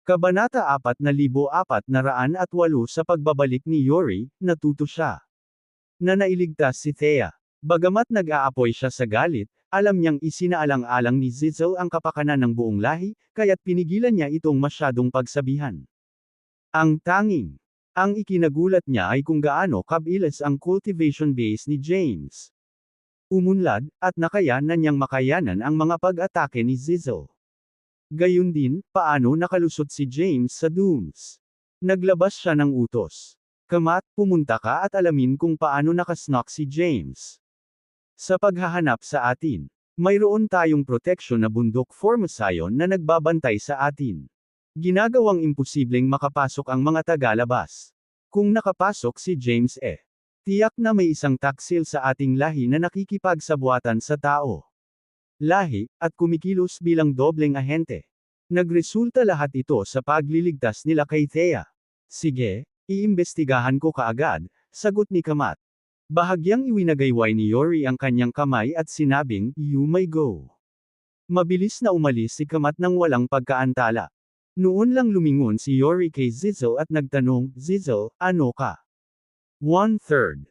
Kabanata 4,408 sa pagbabalik ni Yori, natuto siya. Na nailigtas si Thea. Bagamat nag-aapoy siya sa galit, alam niyang isinaalang-alang ni Zizzle ang kapakanan ng buong lahi, kaya't pinigilan niya itong masyadong pagsabihan. Ang ikinagulat niya ay kung gaano kabilis ang cultivation base ni James. Umunlad, at nakayanan niyang makayanan ang mga pag-atake ni Zizzle. Gayun din, paano nakalusot si James sa Dooms. Naglabas siya ng utos. Kamat, pumunta ka at alamin kung paano nakasnock si James. Sa paghahanap sa atin, mayroon tayong proteksyon na bundok Formosayon na nagbabantay sa atin. Ginagawang imposibleng makapasok ang mga tagalabas. Kung nakapasok si James tiyak na may isang taksil sa ating lahi na nakikipagsabuatan sa tao. Lahi, at kumikilos bilang dobleng ahente. Nagresulta lahat ito sa pagliligtas nila kay Thea. Sige, iimbestigahan ko kaagad, sagot ni Kamat. Bahagyang iwinagayway ni Yori ang kanyang kamay at sinabing, you may go. Mabilis na umalis si Kamat nang walang pagkaantala. Noon lang lumingon si Yori kay Zizzle at nagtanong, Zizzle, ano ka? 1/3.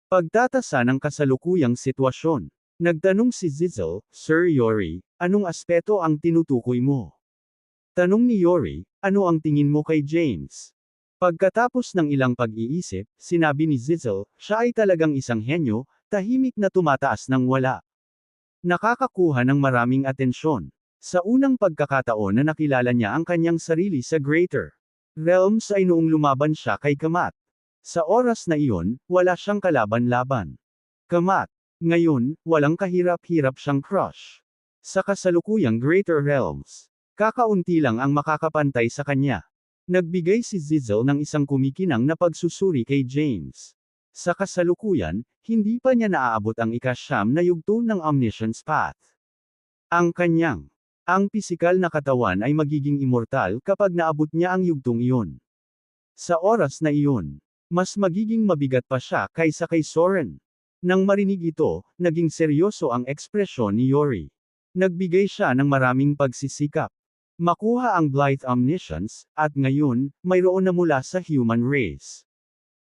Pagtatasa ng kasalukuyang sitwasyon. Nagtanong si Zizzle, Sir Yori, anong aspeto ang tinutukoy mo? Tanong ni Yori, ano ang tingin mo kay James? Pagkatapos ng ilang pag-iisip, sinabi ni Zizzle, siya ay talagang isang henyo, tahimik na tumataas ng wala. Nakakakuha ng maraming atensyon. Sa unang pagkakataon na nakilala niya ang kanyang sarili sa Greater Realms ay noong lumaban siya kay Kamat. Sa oras na iyon, wala siyang kalaban-laban. Kamat. Ngayon, walang kahirap-hirap siyang crush. Sa kasalukuyang Greater Realms, kakaunti lang ang makakapantay sa kanya. Nagbigay si Zizzle ng isang kumikinang na pagsusuri kay James. Sa kasalukuyan, hindi pa niya naaabot ang ika-9 na yugto ng Omniscience Path. Ang pisikal na katawan ay magiging immortal kapag naabot niya ang yugtong iyon. Sa oras na iyon, mas magiging mabigat pa siya kaysa kay Soren. Nang marinig ito, naging seryoso ang ekspresyon ni Yori. Nagbigay siya ng maraming pagsisikap. Makuha ang Blight Omniscience, at ngayon, mayroon na mula sa human race.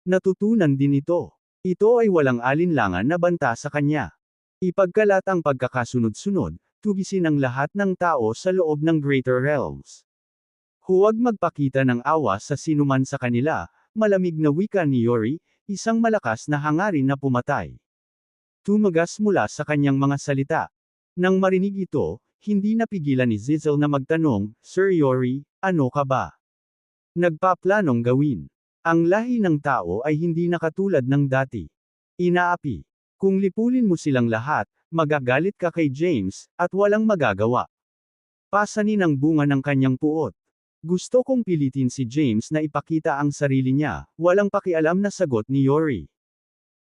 Natutunan din ito. Ito ay walang alinlangan na banta sa kanya. Ipagkalat ang pagkakasunod-sunod, tugisin ang lahat ng tao sa loob ng Greater Realms. Huwag magpakita ng awa sa sinuman sa kanila, malamig na wika ni Yori, isang malakas na hangarin na pumatay. Tumagas mula sa kanyang mga salita. Nang marinig ito, hindi napigilan ni Zizzle na magtanong, Sir Yori, ano ka ba? Nagpaplanong gawin. Ang lahi ng tao ay hindi nakatulad ng dati. Inaapi. Kung lipulin mo silang lahat, magagalit ka kay James, at walang magagawa. Pasanin ang bunga ng kanyang puot. Gusto kong pilitin si James na ipakita ang sarili niya, walang pakialam na sagot ni Yori.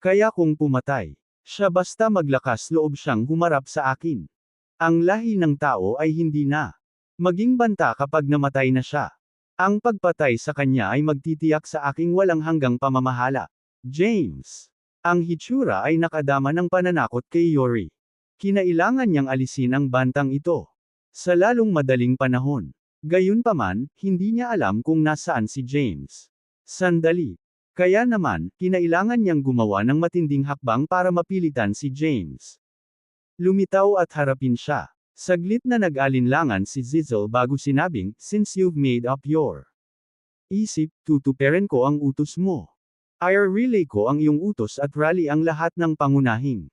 Kaya kung pumatay siya basta maglakas loob siyang humarap sa akin. Ang lahi ng tao ay hindi na maging banta kapag namatay na siya. Ang pagpatay sa kanya ay magtitiyak sa aking walang hanggang pamamahala. James. Ang hitsura ay nakadama ng pananakot kay Yori. Kinailangan niyang alisin ang bantang ito sa lalong madaling panahon. Gayunpaman, hindi niya alam kung nasaan si James. Sandali. Kaya naman, kinailangan niyang gumawa ng matinding hakbang para mapilitan si James. Lumitaw at harapin siya. Saglit na nag-alinlangan si Zizzle bago sinabing, "Since you've made up your isip, tutuperin ko ang utos mo. I-relay ko ang iyong utos at rally ang lahat ng pangunahing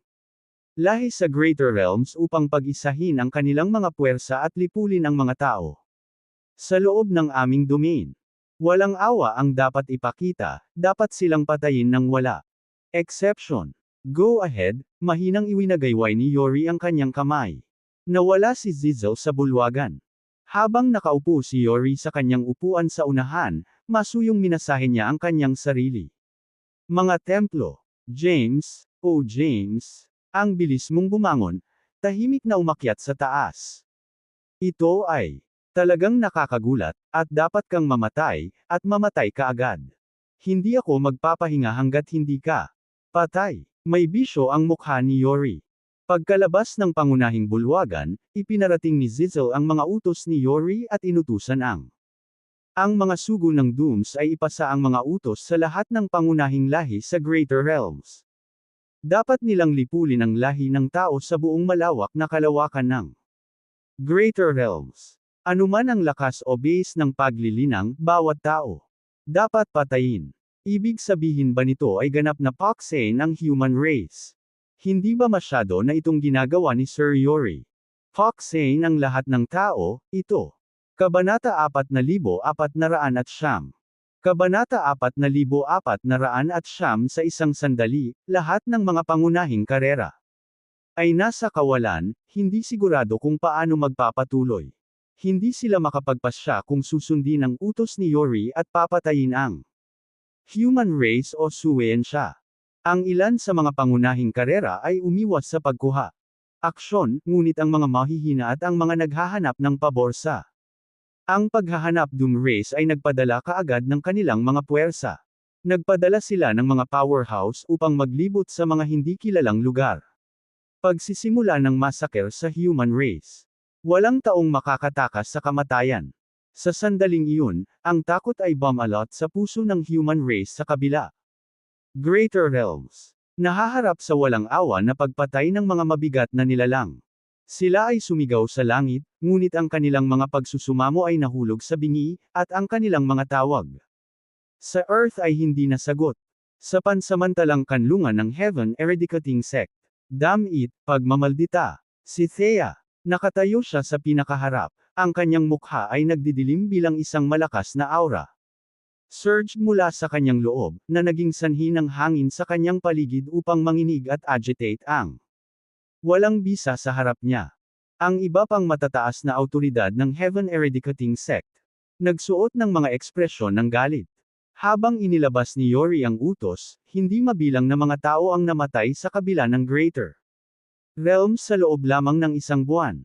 lahi sa Greater Realms upang pag-isahin ang kanilang mga puwersa at lipulin ang mga tao sa loob ng aming domain. Walang awa ang dapat ipakita, dapat silang patayin ng wala exception. Go ahead." Mahinang iwinagayway ni Yori ang kanyang kamay. Nawala si Zizzle sa bulwagan. Habang nakaupo si Yori sa kanyang upuan sa unahan, masuyong minasahe niya ang kanyang sarili. Mga templo. James, oh James, ang bilis mong bumangon, tahimik na umakyat sa taas. Ito ay talagang nakakagulat, at dapat kang mamatay, at mamatay ka agad. Hindi ako magpapahinga hanggat hindi ka patay. May bisyo ang mukha ni Yori. Pagkalabas ng pangunahing bulwagan, ipinarating ni Zizzle ang mga utos ni Yori at inutusan ang mga sugo ng Dooms ay ipasa ang mga utos sa lahat ng pangunahing lahi sa Greater Realms. Dapat nilang lipulin ang lahi ng tao sa buong malawak na kalawakan ng Greater Realms. Anuman ang lakas o base ng paglilinang, bawat tao dapat patayin. Ibig sabihin ba nito ay ganap na paksain ang human race? Hindi ba masyado na itong ginagawa ni Sir Yori? Paksain ang lahat ng tao, ito. Kabanata 4,409. Kabanata 4,409 sa isang sandali, lahat ng mga pangunahing karera ay nasa kawalan, hindi sigurado kung paano magpapatuloy. Hindi sila makapagpasya kung susundin ang utos ni Yori at papatayin ang human race o suwayan siya. Ang ilan sa mga pangunahing karera ay umiwas sa pagkuha aksyon, ngunit ang mga mahihina at ang mga naghahanap ng pabor sa ang paghahanap Doom race ay nagpadala kaagad ng kanilang mga puwersa. Nagpadala sila ng mga powerhouse upang maglibot sa mga hindi kilalang lugar. Pagsisimula ng massacre sa human race. Walang taong makakatakas sa kamatayan. Sa sandaling iyon, ang takot ay bumalot sa puso ng human race sa kabila Greater Realms. Nahaharap sa walang awa na pagpatay ng mga mabigat na nilalang. Sila ay sumigaw sa langit, ngunit ang kanilang mga pagsusumamo ay nahulog sa bingi, at ang kanilang mga tawag sa Earth ay hindi nasagot. Sa pansamantalang kanlungan ng Heaven Eradicating Sect. Damit, pagmamaldita. Si Thea. Nakatayo siya sa pinakaharap. Ang kanyang mukha ay nagdidilim bilang isang malakas na aura. Surge mula sa kanyang loob, na naging sanhi ng hangin sa kanyang paligid upang manginig at agitate ang walang bisa sa harap niya. Ang iba pang matataas na awtoridad ng Heaven Eradicating Sect. Nagsuot ng mga ekspresyon ng galit. Habang inilabas ni Yori ang utos, hindi mabilang na mga tao ang namatay sa kabila ng Greater Realms sa loob lamang ng isang buwan.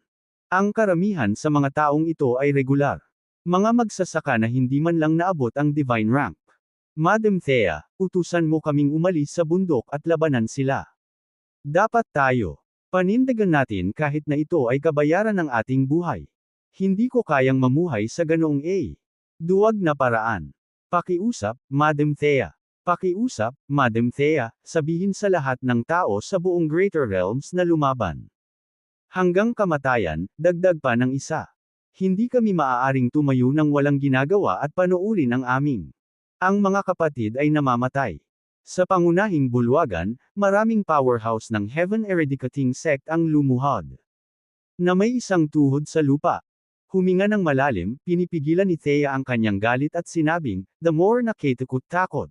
Ang karamihan sa mga taong ito ay regular. Mga magsasaka na hindi man lang naabot ang divine rank. Madam Thea, utusan mo kaming umalis sa bundok at labanan sila. Dapat tayo panindigan natin kahit na ito ay kabayaran ng ating buhay. Hindi ko kayang mamuhay sa ganoong duwag na paraan. Pakiusap, Madam Thea. Pakiusap, Madam Thea, sabihin sa lahat ng tao sa buong Greater Realms na lumaban. Hanggang kamatayan, dagdag pa ng isa. Hindi kami maaaring tumayo ng walang ginagawa at panoorin ang aming ang mga kapatid ay namamatay. Sa pangunahing bulwagan, maraming powerhouse ng Heaven Eradicating Sect ang lumuhod na may isang tuhod sa lupa. Huminga ng malalim, pinipigilan ni Thea ang kanyang galit at sinabing, "The more nakakatakot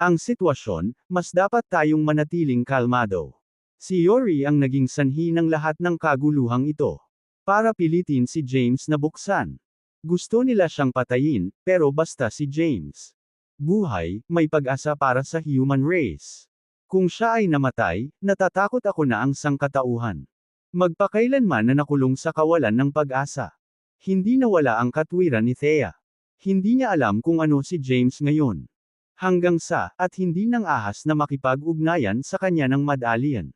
ang sitwasyon, mas dapat tayong manatiling kalmado." Si Yori ang naging sanhi ng lahat ng kaguluhang ito. Para pilitin si James na buksan. Gusto nila siyang patayin, pero basta si James buhay, may pag-asa para sa human race. Kung siya ay namatay, natatakot ako na ang sangkatauhan. Magpakailanman na nakulong sa kawalan ng pag-asa. Hindi nawala ang katwiran ni Thea. Hindi niya alam kung ano si James ngayon. Hanggang at hindi nang ahas na makipag-ugnayan sa kanya ng Mad-Alien.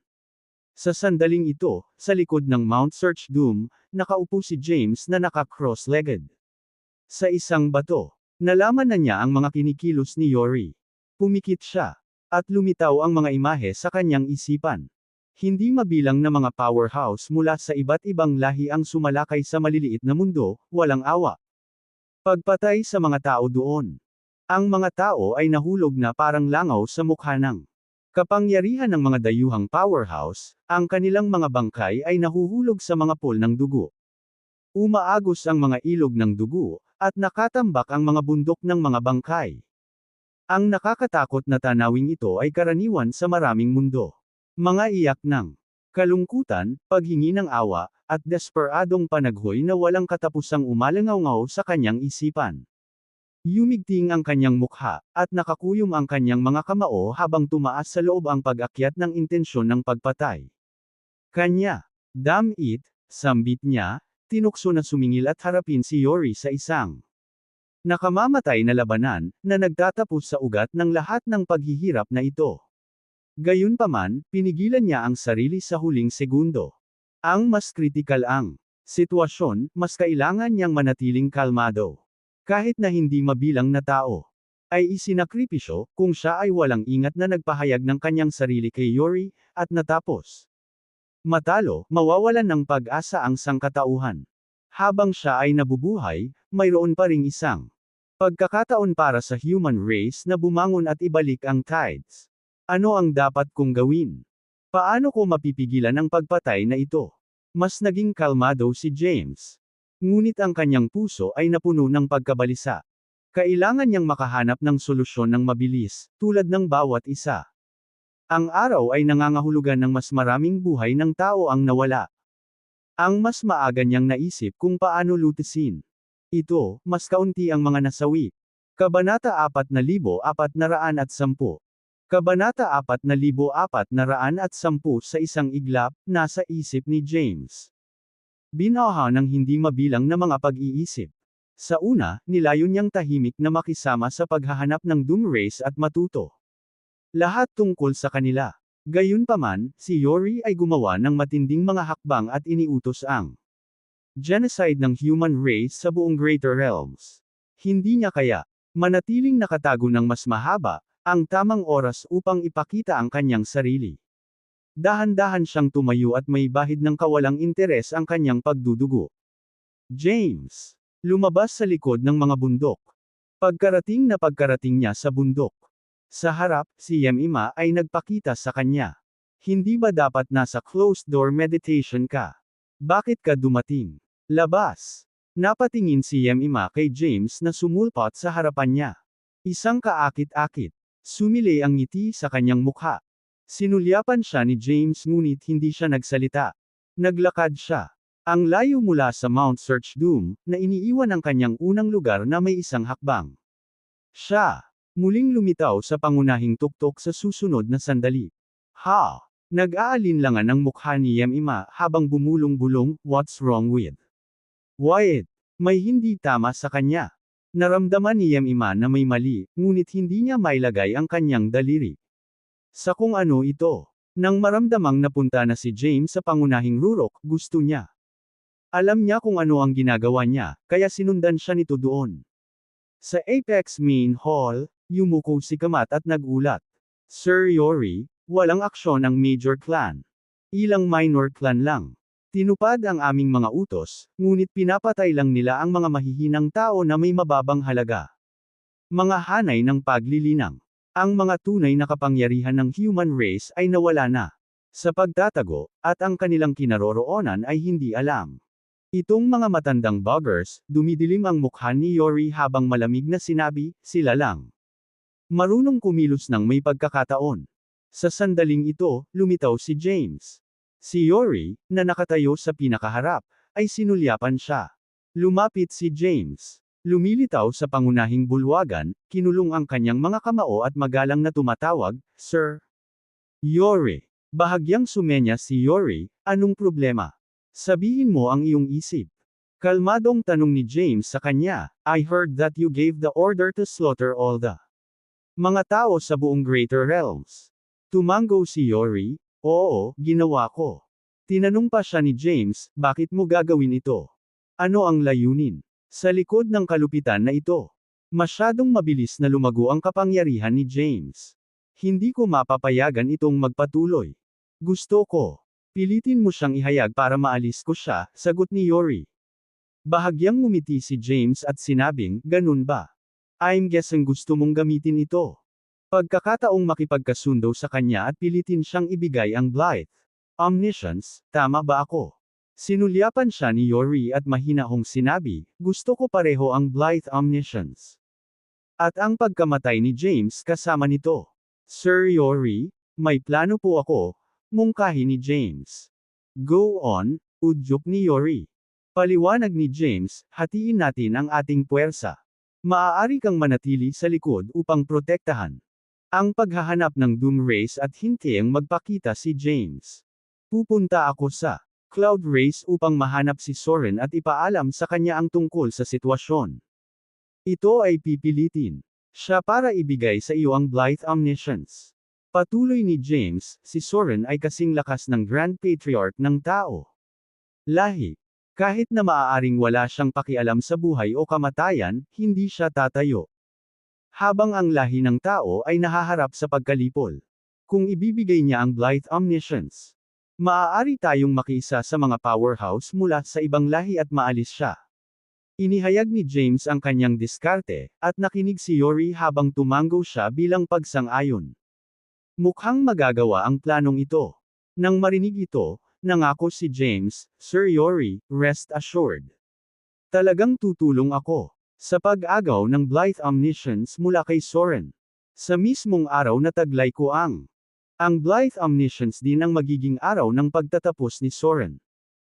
Sa sandaling ito, sa likod ng Mount Search Doom, nakaupo si James na naka-cross-legged. Sa isang bato, nalaman na niya ang mga kinikilos ni Yori. Pumikit siya, at lumitaw ang mga imahe sa kanyang isipan. Hindi mabilang na mga powerhouse mula sa iba't ibang lahi ang sumalakay sa maliliit na mundo, walang awa. Pagpatay sa mga tao doon. Ang mga tao ay nahulog na parang langaw sa mukha ng kapangyarihan ng mga dayuhang powerhouse, ang kanilang mga bangkay ay nahuhulog sa mga pool ng dugo. Umaagos ang mga ilog ng dugo, at nakatambak ang mga bundok ng mga bangkay. Ang nakakatakot na tanawing ito ay karaniwan sa maraming mundo. Mga iyak ng kalungkutan, paghingi ng awa, at desperadong panaghoy na walang katapusang umalangaw-ngaw sa kanyang isipan. Yumigting ang kanyang mukha, at nakakuyom ang kanyang mga kamao habang tumaas sa loob ang pag-akyat ng intensyon ng pagpatay. Kanya, damn it, sambit niya, tinukso na sumingil at harapin si Yori sa isang nakamamatay na labanan, na nagtatapos sa ugat ng lahat ng paghihirap na ito. Gayunpaman, pinigilan niya ang sarili sa huling segundo. Ang mas kritikal ang sitwasyon, mas kailangan niyang manatiling kalmado. Kahit na hindi mabilang na tao, ay isinakripisyo, kung siya ay walang ingat na nagpahayag ng kanyang sarili kay Yori, at natapos matalo, mawawalan ng pag-asa ang sangkatauhan. Habang siya ay nabubuhay, mayroon pa ring isang pagkakataon para sa human race na bumangon at ibalik ang tides. Ano ang dapat kong gawin? Paano ko mapipigilan ang pagpatay na ito? Mas naging kalmado si James. Ngunit ang kanyang puso ay napuno ng pagkabalisa. Kailangan niyang makahanap ng solusyon ng mabilis, tulad ng bawat isa. Ang araw ay nangangahulugan ng mas maraming buhay ng tao ang nawala. Ang mas maaga niyang naisip kung paano lutasin ito, mas kaunti ang mga nasawi. Kabanata 4410. Kabanata 4410 sa isang iglap, nasa isip ni James. Binaha ng hindi mabilang na mga pag-iisip. Sa una, nilayo niyang tahimik na makisama sa paghahanap ng Doom Race at matuto. Lahat tungkol sa kanila. Gayunpaman, si Yori ay gumawa ng matinding mga hakbang at iniutos ang genocide ng human race sa buong Greater Realms. Hindi niya kaya manatiling nakatago ng mas mahaba, ang tamang oras upang ipakita ang kanyang sarili. Dahan-dahan siyang tumayo at may bahid ng kawalang interes ang kanyang pagdudugo. James. Lumabas sa likod ng mga bundok. Pagkarating niya sa bundok. Sa harap, si Yemima ay nagpakita sa kanya. Hindi ba dapat nasa closed-door meditation ka? Bakit ka dumating? Labas. Napatingin si Yemima kay James na sumulpot sa harapan niya. Isang kaakit-akit. Sumilay ang ngiti sa kanyang mukha. Sinulyapan siya ni James ngunit hindi siya nagsalita. Naglakad siya. Ang layo mula sa Mount Search Doom, na iniiwan ang kanyang unang lugar na may isang hakbang. Siya muling lumitaw sa pangunahing tuktok sa susunod na sandali. Ha! Nag-aalinlangan ang mukha ni Yemima habang bumulong-bulong, "What's wrong with Wyatt?" May hindi tama sa kanya. Naramdaman ni Yemima na may mali, ngunit hindi niya mailagay ang kanyang daliri sa kung ano ito. Nang maramdamang napunta na si James sa pangunahing rurok, gusto niya. Alam niya kung ano ang ginagawa niya, kaya sinundan siya nito doon. Sa Apex Main Hall, yumuko si Kamat at nagulat. Sir Yori, walang aksyon ang Major Clan. Ilang minor clan lang. Tinupad ang aming mga utos, ngunit pinapatay lang nila ang mga mahihinang tao na may mababang halaga. Mga hanay ng paglilinang. Ang mga tunay na kapangyarihan ng human race ay nawala na sa pagtatago, at ang kanilang kinaroroonan ay hindi alam. Itong mga matandang buggers, dumidilim ang mukha ni Yori habang malamig na sinabi, sila lang marunong kumilos ng may pagkakataon. Sa sandaling ito, lumitaw si James. Si Yori, na nakatayo sa pinakaharap, ay sinulyapan siya. Lumapit si James. Lumilitaw sa pangunahing bulwagan, kinulong ang kanyang mga kamao at magalang na tumatawag, "Sir." Yori. Bahagyang sumenya si Yori, anong problema? Sabihin mo ang iyong isip. Kalmadong tanong ni James sa kanya, I heard that you gave the order to slaughter all the mga tao sa buong Greater Realms. Tumango si Yori, oo, ginawa ko. Tinanong pa siya ni James, bakit mo gagawin ito? Ano ang layunin? Sa likod ng kalupitan na ito. Masyadong mabilis na lumago ang kapangyarihan ni James. Hindi ko mapapayagan itong magpatuloy. Gusto ko. Pilitin mo siyang ihayag para maalis ko siya, sagot ni Yori. Bahagyang ngumiti si James at sinabing, ganun ba? I'm guessing gusto mong gamitin ito. Pagkakataong makipagkasundo sa kanya at pilitin siyang ibigay ang Blythe Omniscience, tama ba ako? Sinulyapan siya ni Yori at mahinahong sinabi, gusto ko pareho ang Blythe Omniscience. At ang pagkamatay ni James kasama nito. Sir Yori, may plano po ako, mungkahi ni James. Go on, udyok ni Yori. Paliwanag ni James, hatiin natin ang ating puwersa. Maaari kang manatili sa likod upang protektahan ang paghahanap ng Doom Race at hintiyang magpakita si James. Pupunta ako sa Cloud Race upang mahanap si Soren at ipaalam sa kanya ang tungkol sa sitwasyon. Ito ay pipilitin siya para ibigay sa iyo ang Blythe Omniscience. Patuloy ni James, si Soren ay kasing lakas ng Grand Patriarch ng tao. Lahi. Kahit na maaaring wala siyang pakialam sa buhay o kamatayan, hindi siya tatayo. Habang ang lahi ng tao ay nahaharap sa pagkalipol. Kung ibibigay niya ang Blythe Omniscience, maaari tayong makiisa sa mga powerhouse mula sa ibang lahi at maalis siya. Inihayag ni James ang kanyang diskarte, at nakinig si Yori habang tumango siya bilang pagsang-ayon. Mukhang magagawa ang planong ito. Nang marinig ito, nangako si James, Sir Yori, rest assured. Talagang tutulong ako sa pag-agaw ng Blythe Omniscience mula kay Soren. Sa mismong araw na taglay ko ang Blythe Omniscience din ang magiging araw ng pagtatapos ni Soren.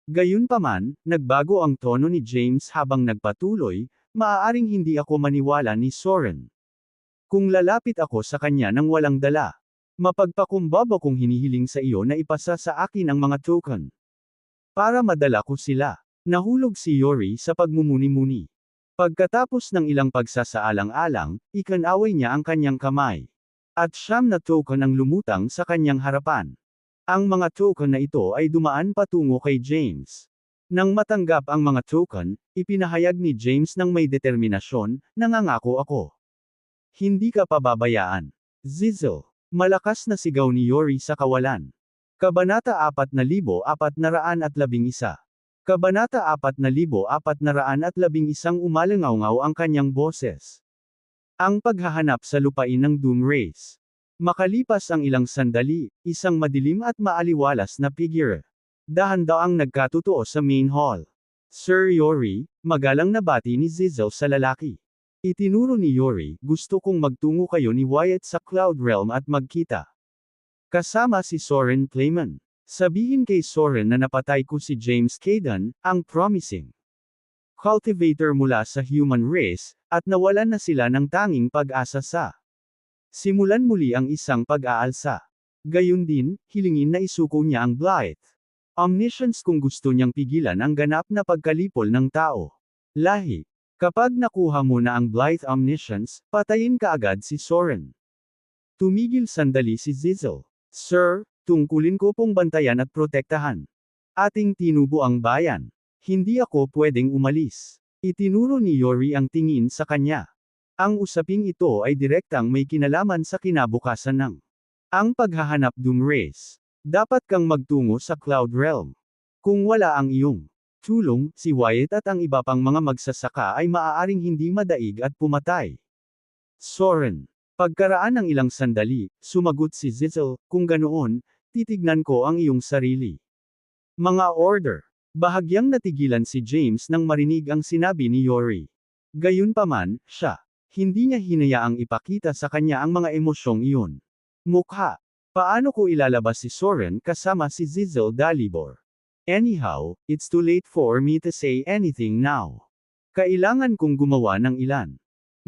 Gayunpaman, nagbago ang tono ni James habang nagpatuloy, maaaring hindi ako maniwala ni Soren. Kung lalapit ako sa kanya nang walang dala, mapagpakumbaba kong hinihiling sa iyo na ipasa sa akin ang mga token. Para madala ko sila. Nahulog si Yori sa pagmumuni-muni. Pagkatapos ng ilang pagsasaalang-alang, ikanaway niya ang kanyang kamay. At 9 na token ang lumutang sa kanyang harapan. Ang mga token na ito ay dumaan patungo kay James. Nang matanggap ang mga token, ipinahayag ni James ng may determinasyon, nangangako ako. Hindi ka pababayaan. Zizzle. Malakas na sigaw ni Yori sa kawalan. Kabanata 4,411. Kabanata 4,411 umalangaw ang kanyang boses. Ang paghahanap sa lupain ng Doom Race. Makalipas ang ilang sandali, isang madilim at maaliwalas na figure. Dahan-daang nagkatutuo sa main hall. Sir Yori, magalang na bati ni Zizzle sa lalaki. Itinuro ni Yori, gusto kong magtungo kayo ni Wyatt sa Cloud Realm at magkita. Kasama si Soren Clayman. Sabihin kay Soren na napatay ko si James Caden, ang promising cultivator mula sa human race, at nawalan na sila ng tanging pag-asa sa simulan muli ang isang pag-aalsa. Gayun din, hilingin na isuko niya ang Blythe Omniscience kung gusto niyang pigilan ang ganap na pagkalipol ng tao. Lahi. Kapag nakuha mo na ang Blythe Omniscience, patayin ka agad si Soren. Tumigil sandali si Zizzle. Sir, tungkulin ko pong bantayan at protektahan ating tinubo ang bayan. Hindi ako pwedeng umalis. Itinuro ni Yori ang tingin sa kanya. Ang usaping ito ay direktang may kinalaman sa kinabukasan ng ang paghahanap Doom Race. Dapat kang magtungo sa Cloud Realm. Kung wala ang iyong tulong, si Wyatt at ang iba pang mga magsasaka ay maaaring hindi madaig at pumatay. Soren. Pagkaraan ng ilang sandali, sumagot si Zizzle, kung ganoon, titignan ko ang iyong sarili. Mga order. Bahagyang natigilan si James nang marinig ang sinabi ni Yori. Gayunpaman, siya. Hindi niya hinayaang ipakita sa kanya ang mga emosyong iyon. Mukha. Paano ko ilalabas si Soren kasama si Zizzle Dalibor? Anyhow, it's too late for me to say anything now. Kailangan kong gumawa ng ilan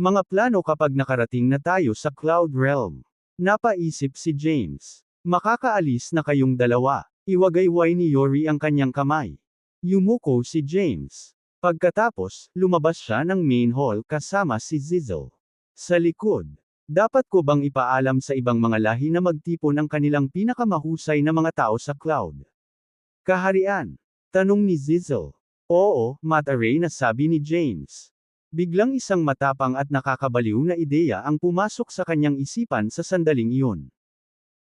mga plano kapag nakarating na tayo sa Cloud Realm. Napaisip si James. Makakaalis na kayong dalawa. Iwagayway ni Yori ang kanyang kamay. Yumuko si James. Pagkatapos, lumabas siya ng main hall kasama si Zizzle. Sa likod, dapat ko bang ipaalam sa ibang mga lahi na magtipon ang kanilang pinakamahusay na mga tao sa Cloud Kaharian? Tanong ni Zizzle. Oo, Mataray na sabi ni James. Biglang isang matapang at nakakabaliw na ideya ang pumasok sa kanyang isipan sa sandaling iyon.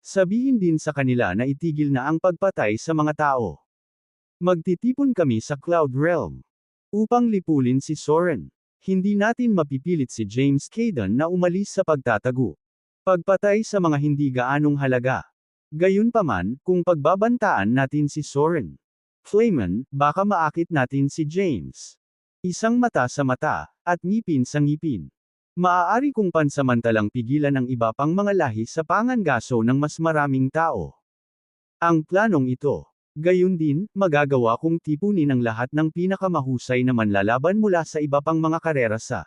Sabihin din sa kanila na itigil na ang pagpatay sa mga tao. Magtitipon kami sa Cloud Realm upang lipulin si Soren. Hindi natin mapipilit si James Caden na umalis sa pagtatago. Pagpatay sa mga hindi gaanong halaga. Gayunpaman, kung pagbabantaan natin si Soren Flamen, baka maakit natin si James. Isang mata sa mata, at ngipin sa ngipin. Maaari kong pansamantalang pigilan ang iba pang mga lahi sa pangangaso ng mas maraming tao. Ang planong ito, gayon din, magagawa kong tipunin ang lahat ng pinakamahusay na manlalaban mula sa iba pang mga karera sa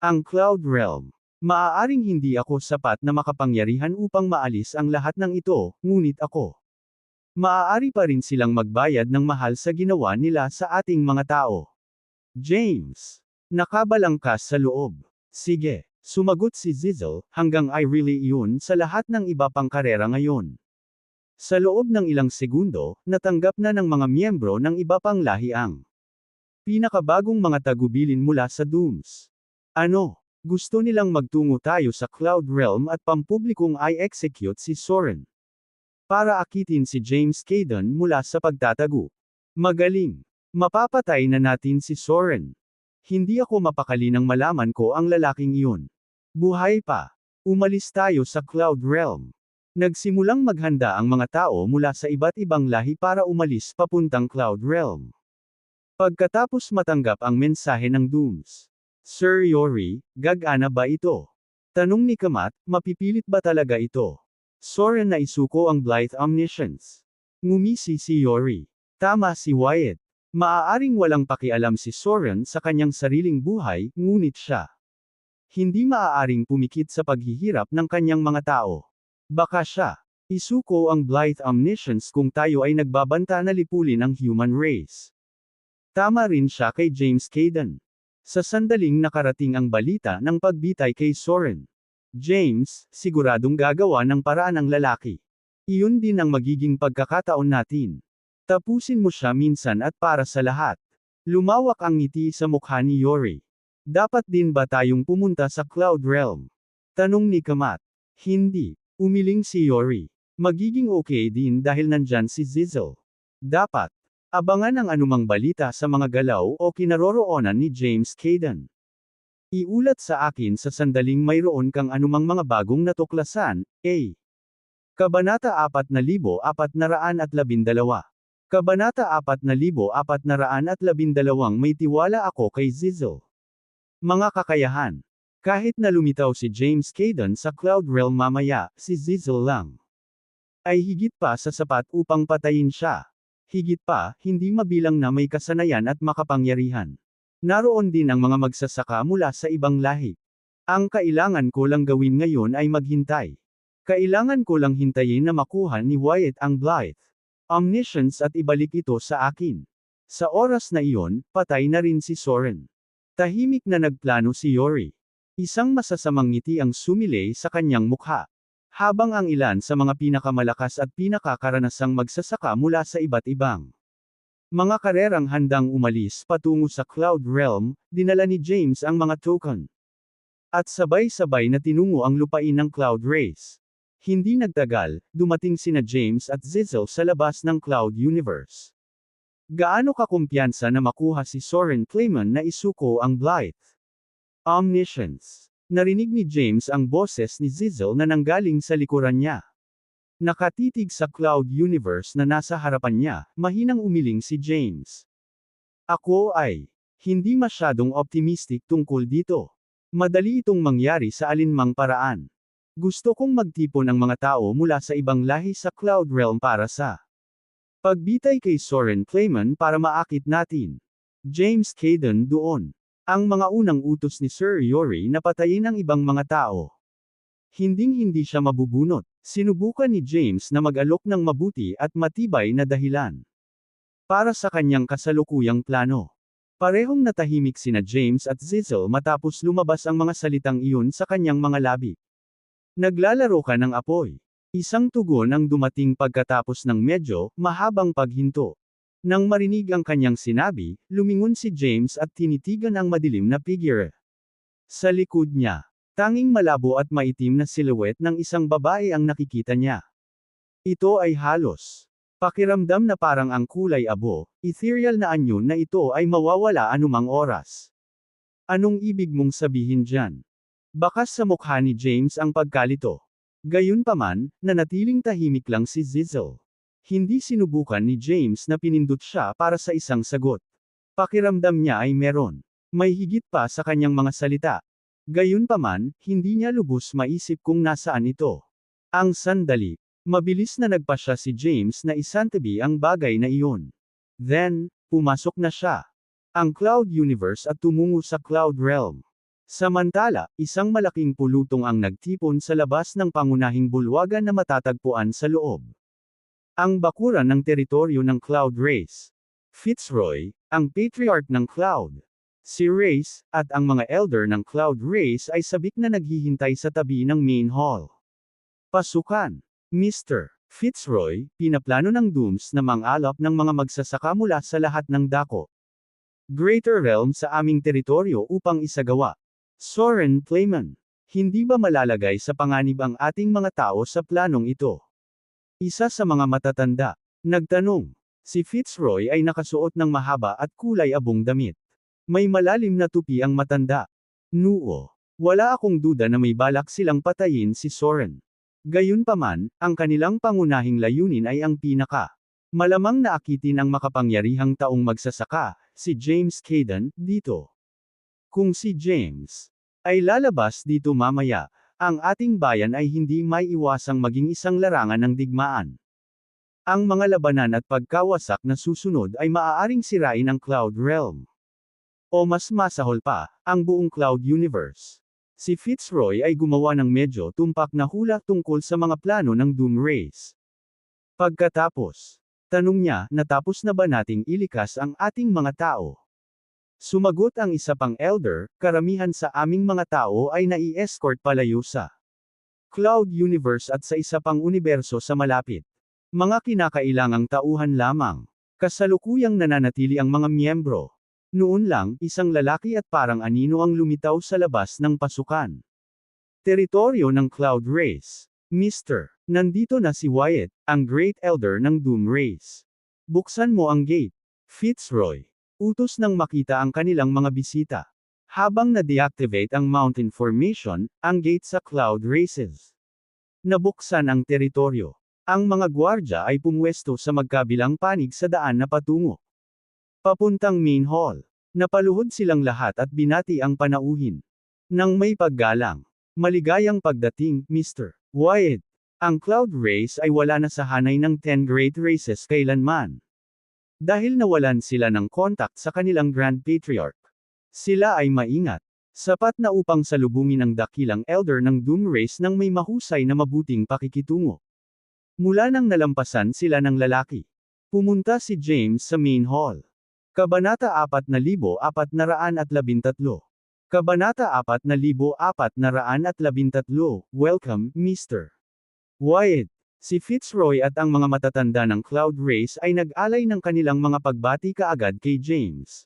ang Cloud Realm. Maaaring hindi ako sapat na makapangyarihan upang maalis ang lahat ng ito, ngunit ako. Maaari pa rin silang magbayad ng mahal sa ginawa nila sa ating mga tao. James. Nakabalangkas sa loob. Sige, sumagot si Zizzle, hanggang I really iyon sa lahat ng iba pang karera ngayon. Sa loob ng ilang segundo, natanggap na ng mga miyembro ng iba pang lahi ang pinakabagong mga tagubilin mula sa Dooms. Ano? Gusto nilang magtungo tayo sa Cloud Realm at pampublikong i-execute si Soren. Para akitin si James Caden mula sa pagtatago. Magaling. Mapapatay na natin si Soren. Hindi ako mapakali nang malaman ko ang lalaking iyon. Buhay pa. Umalis tayo sa Cloud Realm. Nagsimulang maghanda ang mga tao mula sa iba't ibang lahi para umalis papuntang Cloud Realm. Pagkatapos matanggap ang mensahe ng Dooms. Sir Yori, gagana ba ito? Tanong ni Kamat, mapipilit ba talaga ito? Soren na isuko ang Blythe Omniscience. Ngumisi si Yori. Tama si Wyatt. Maaaring walang pakialam si Soren sa kanyang sariling buhay, ngunit siya hindi maaaring pumikit sa paghihirap ng kanyang mga tao. Baka siya isuko ang Blythe Omniscience kung tayo ay nagbabanta na lipulin ang human race. Tama rin siya kay James Caden. Sa sandaling nakarating ang balita ng pagbitay kay Soren. James, siguradong gagawa ng paraan ang lalaki. Iyon din ang magiging pagkakataon natin. Tapusin mo siya minsan at para sa lahat. Lumawak ang ngiti sa mukha ni Yori. Dapat din ba tayong pumunta sa Cloud Realm? Tanong ni Kamat. Hindi. Umiling si Yori. Magiging okay din dahil nandyan si Zizzle. Dapat. Abangan ang anumang balita sa mga galaw o kinaroroonan ni James Caden. Iulat sa akin sa sandaling mayroon kang anumang mga bagong natuklasan, A. Kabanata 4412. Kabanata 4412 May tiwala ako kay Zizzle. Mga kakayahan. Kahit na lumitaw si James Caden sa Cloud Realm mamaya, si Zizzle lang ay higit pa sa sapat upang patayin siya. Higit pa, hindi mabilang na may kasanayan at makapangyarihan. Naroon din ang mga magsasaka mula sa ibang lahi. Ang kailangan ko lang gawin ngayon ay maghintay. Kailangan ko lang hintayin na makuha ni Wyatt ang Blythe Omniscience at ibalik ito sa akin. Sa oras na iyon, patay na rin si Soren. Tahimik na nagplano si Yori. Isang masasamang ngiti ang sumilay sa kanyang mukha. Habang ang ilan sa mga pinakamalakas at pinakakaranasang magsasaka mula sa iba't ibang mga karerang handang umalis patungo sa Cloud Realm, dinala ni James ang mga token. At sabay-sabay na tinungo ang lupain ng Cloud Race. Hindi nagtagal, dumating sina James at Zizzle sa labas ng Cloud Universe. Gaano kakumpiyansa na makuha si Soren Clayman na isuko ang Blythe Omniscience? Narinig ni James ang boses ni Zizzle na nanggaling sa likuran niya. Nakatitig sa Cloud Universe na nasa harapan niya, mahinang umiling si James. Ako ay hindi masyadong optimistic tungkol dito. Madali itong mangyari sa alinmang paraan. Gusto kong magtipon ang mga tao mula sa ibang lahi sa Cloud Realm para sa pagbitay kay Soren Clayman para maakit natin. James Caden doon. Ang mga unang utos ni Sir Yori na patayin ang ibang mga tao. Hinding-hindi siya mabubunot. Sinubukan ni James na mag-alok ng mabuti at matibay na dahilan para sa kanyang kasalukuyang plano. Parehong natahimik sina James at Zizzle matapos lumabas ang mga salitang iyon sa kanyang mga labi. Naglalaro ka ng apoy. Isang tugon ang dumating pagkatapos ng medyo mahabang paghinto. Nang marinig ang kanyang sinabi, lumingon si James at tinitigan ang madilim na figure. Sa likod niya, tanging malabo at maitim na silhouette ng isang babae ang nakikita niya. Ito ay halos pakiramdam na parang ang kulay abo, ethereal na anyo na ito ay mawawala anumang oras. Anong ibig mong sabihin diyan? Bakas sa mukha ni James ang pagkalito. Gayunpaman, nanatiling tahimik lang si Zizzle. Hindi sinubukan ni James na pinindot siya para sa isang sagot. Pakiramdam niya ay meron. May higit pa sa kanyang mga salita. Gayunpaman, hindi niya lubos maisip kung nasaan ito. Ang sandali. Mabilis na nagpasya si James na isantabi ang bagay na iyon. Then, pumasok na siya. Ang Cloud Universe at tumungo sa Cloud Realm. Samantala, isang malaking pulutong ang nagtipon sa labas ng pangunahing bulwagan na matatagpuan sa loob. Ang bakuran ng teritoryo ng Cloud Race. Fitzroy, ang Patriarch ng Cloud. Si Race, at ang mga Elder ng Cloud Race ay sabik na naghihintay sa tabi ng main hall. Pasukan. Mr. Fitzroy, pinaplano ng Dooms na mang-alap ng mga magsasaka mula sa lahat ng dako. Greater Realm sa aming teritoryo upang isagawa. Soren Playman. Hindi ba malalagay sa panganib ang ating mga tao sa planong ito? Isa sa mga matatanda. Nagtanong. Si Fitzroy ay nakasuot ng mahaba at kulay abong damit. May malalim na tupi ang matanda. Nuo. Wala akong duda na may balak silang patayin si Soren. Gayunpaman, ang kanilang pangunahing layunin ay ang malamang na akitin ang makapangyarihang taong magsasaka, si James Caden, dito. Kung si James ay lalabas dito mamaya, ang ating bayan ay hindi may iwasang maging isang larangan ng digmaan. Ang mga labanan at pagkawasak na susunod ay maaaring sirain ang Cloud Realm. O mas masahol pa, ang buong Cloud Universe. Si Fitzroy ay gumawa ng medyo tumpak na hula tungkol sa mga plano ng Doom Race. Pagkatapos, tanong niya, natapos na ba nating ilikas ang ating mga tao? Sumagot ang isa pang elder, karamihan sa aming mga tao ay nai-escort palayo sa Cloud Universe at sa isa pang universo sa malapit. Mga kinakailangang tauhan lamang. Kasalukuyang nananatili ang mga miyembro. Noon lang, isang lalaki at parang anino ang lumitaw sa labas ng pasukan. Teritoryo ng Cloud Race. Mr. Nandito na si Wyatt, ang Great Elder ng Doom Race. Buksan mo ang gate. Fitzroy. Utos nang makita ang kanilang mga bisita. Habang na-deactivate ang mountain formation, ang gate sa Cloud Races. Nabuksan ang teritoryo. Ang mga gwardya ay pumwesto sa magkabilang panig sa daan na patungo papuntang main hall. Napaluhod silang lahat at binati ang panauhin. Nang may paggalang. Maligayang pagdating, Mr. Wyatt. Ang Cloud Race ay wala na sa hanay ng 10 Great Races kailanman. Dahil nawalan sila ng contact sa kanilang Grand Patriarch. Sila ay maingat. Sapat na upang salubungin ang dakilang elder ng Doom Race nang may mahusay na mabuting pakikitungo. Mula nang nalampasan sila ng lalaki. Pumunta si James sa main hall. Kabanata 4413. Kabanata 4413. Welcome, Mr. Wyatt. Si Fitzroy at ang mga matatanda ng Cloud Race ay nag-alay ng kanilang mga pagbati kaagad kay James.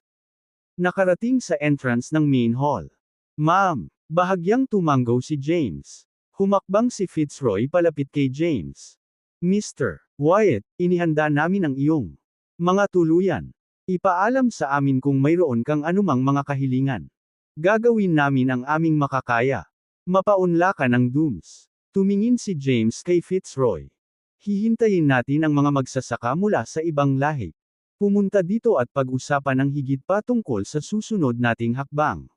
Nakarating sa entrance ng main hall. Ma'am, bahagyang tumanggaw si James. Humakbang si Fitzroy palapit kay James. Mr. Wyatt, inihanda namin ang iyong mga tuluyan. Ipaalam sa amin kung mayroon kang anumang mga kahilingan. Gagawin namin ang aming makakaya. Mapaunlakan ang Dooms. Tumingin si James kay Fitzroy. Hihintayin natin ang mga magsasaka mula sa ibang lahi. Pumunta dito at pag-usapan ang higit pa tungkol sa susunod nating hakbang.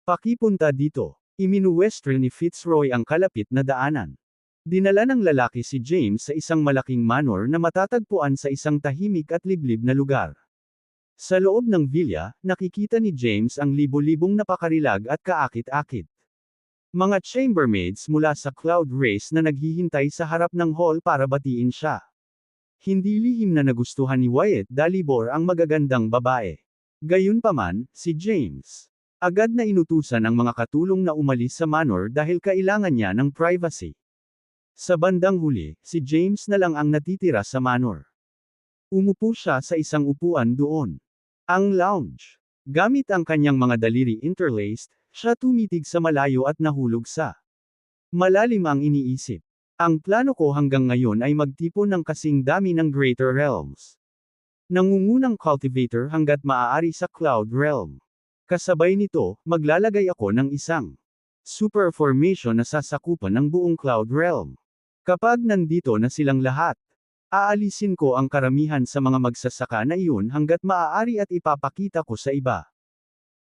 Pakipunta dito. Iminuwestro ni Fitzroy ang kalapit na daanan. Dinala ng lalaki si James sa isang malaking manor na matatagpuan sa isang tahimik at liblib na lugar. Sa loob ng villa, nakikita ni James ang libo-libong napakarilag at kaakit-akit. Mga chambermaids mula sa Cloud Race na naghihintay sa harap ng hall para batiin siya. Hindi lihim na nagustuhan ni Wyatt Dalibor ang magagandang babae. Gayunpaman, si James agad na inutusan ang mga katulong na umalis sa manor dahil kailangan niya ng privacy. Sa bandang huli, si James na lang ang natitira sa manor. Umupo siya sa isang upuan doon. Ang lounge. Gamit ang kanyang mga daliri interlaced, siya tumitig sa malayo at nahulog sa malalim ang iniisip. Ang plano ko hanggang ngayon ay magtipon ng kasing dami ng Greater Realms. Nangungunang cultivator hanggat maaari sa Cloud Realm. Kasabay nito, maglalagay ako ng isang super formation na sasakupan ng buong Cloud Realm. Kapag nandito na silang lahat, aalisin ko ang karamihan sa mga magsasaka na iyon hanggat maaari at ipapakita ko sa iba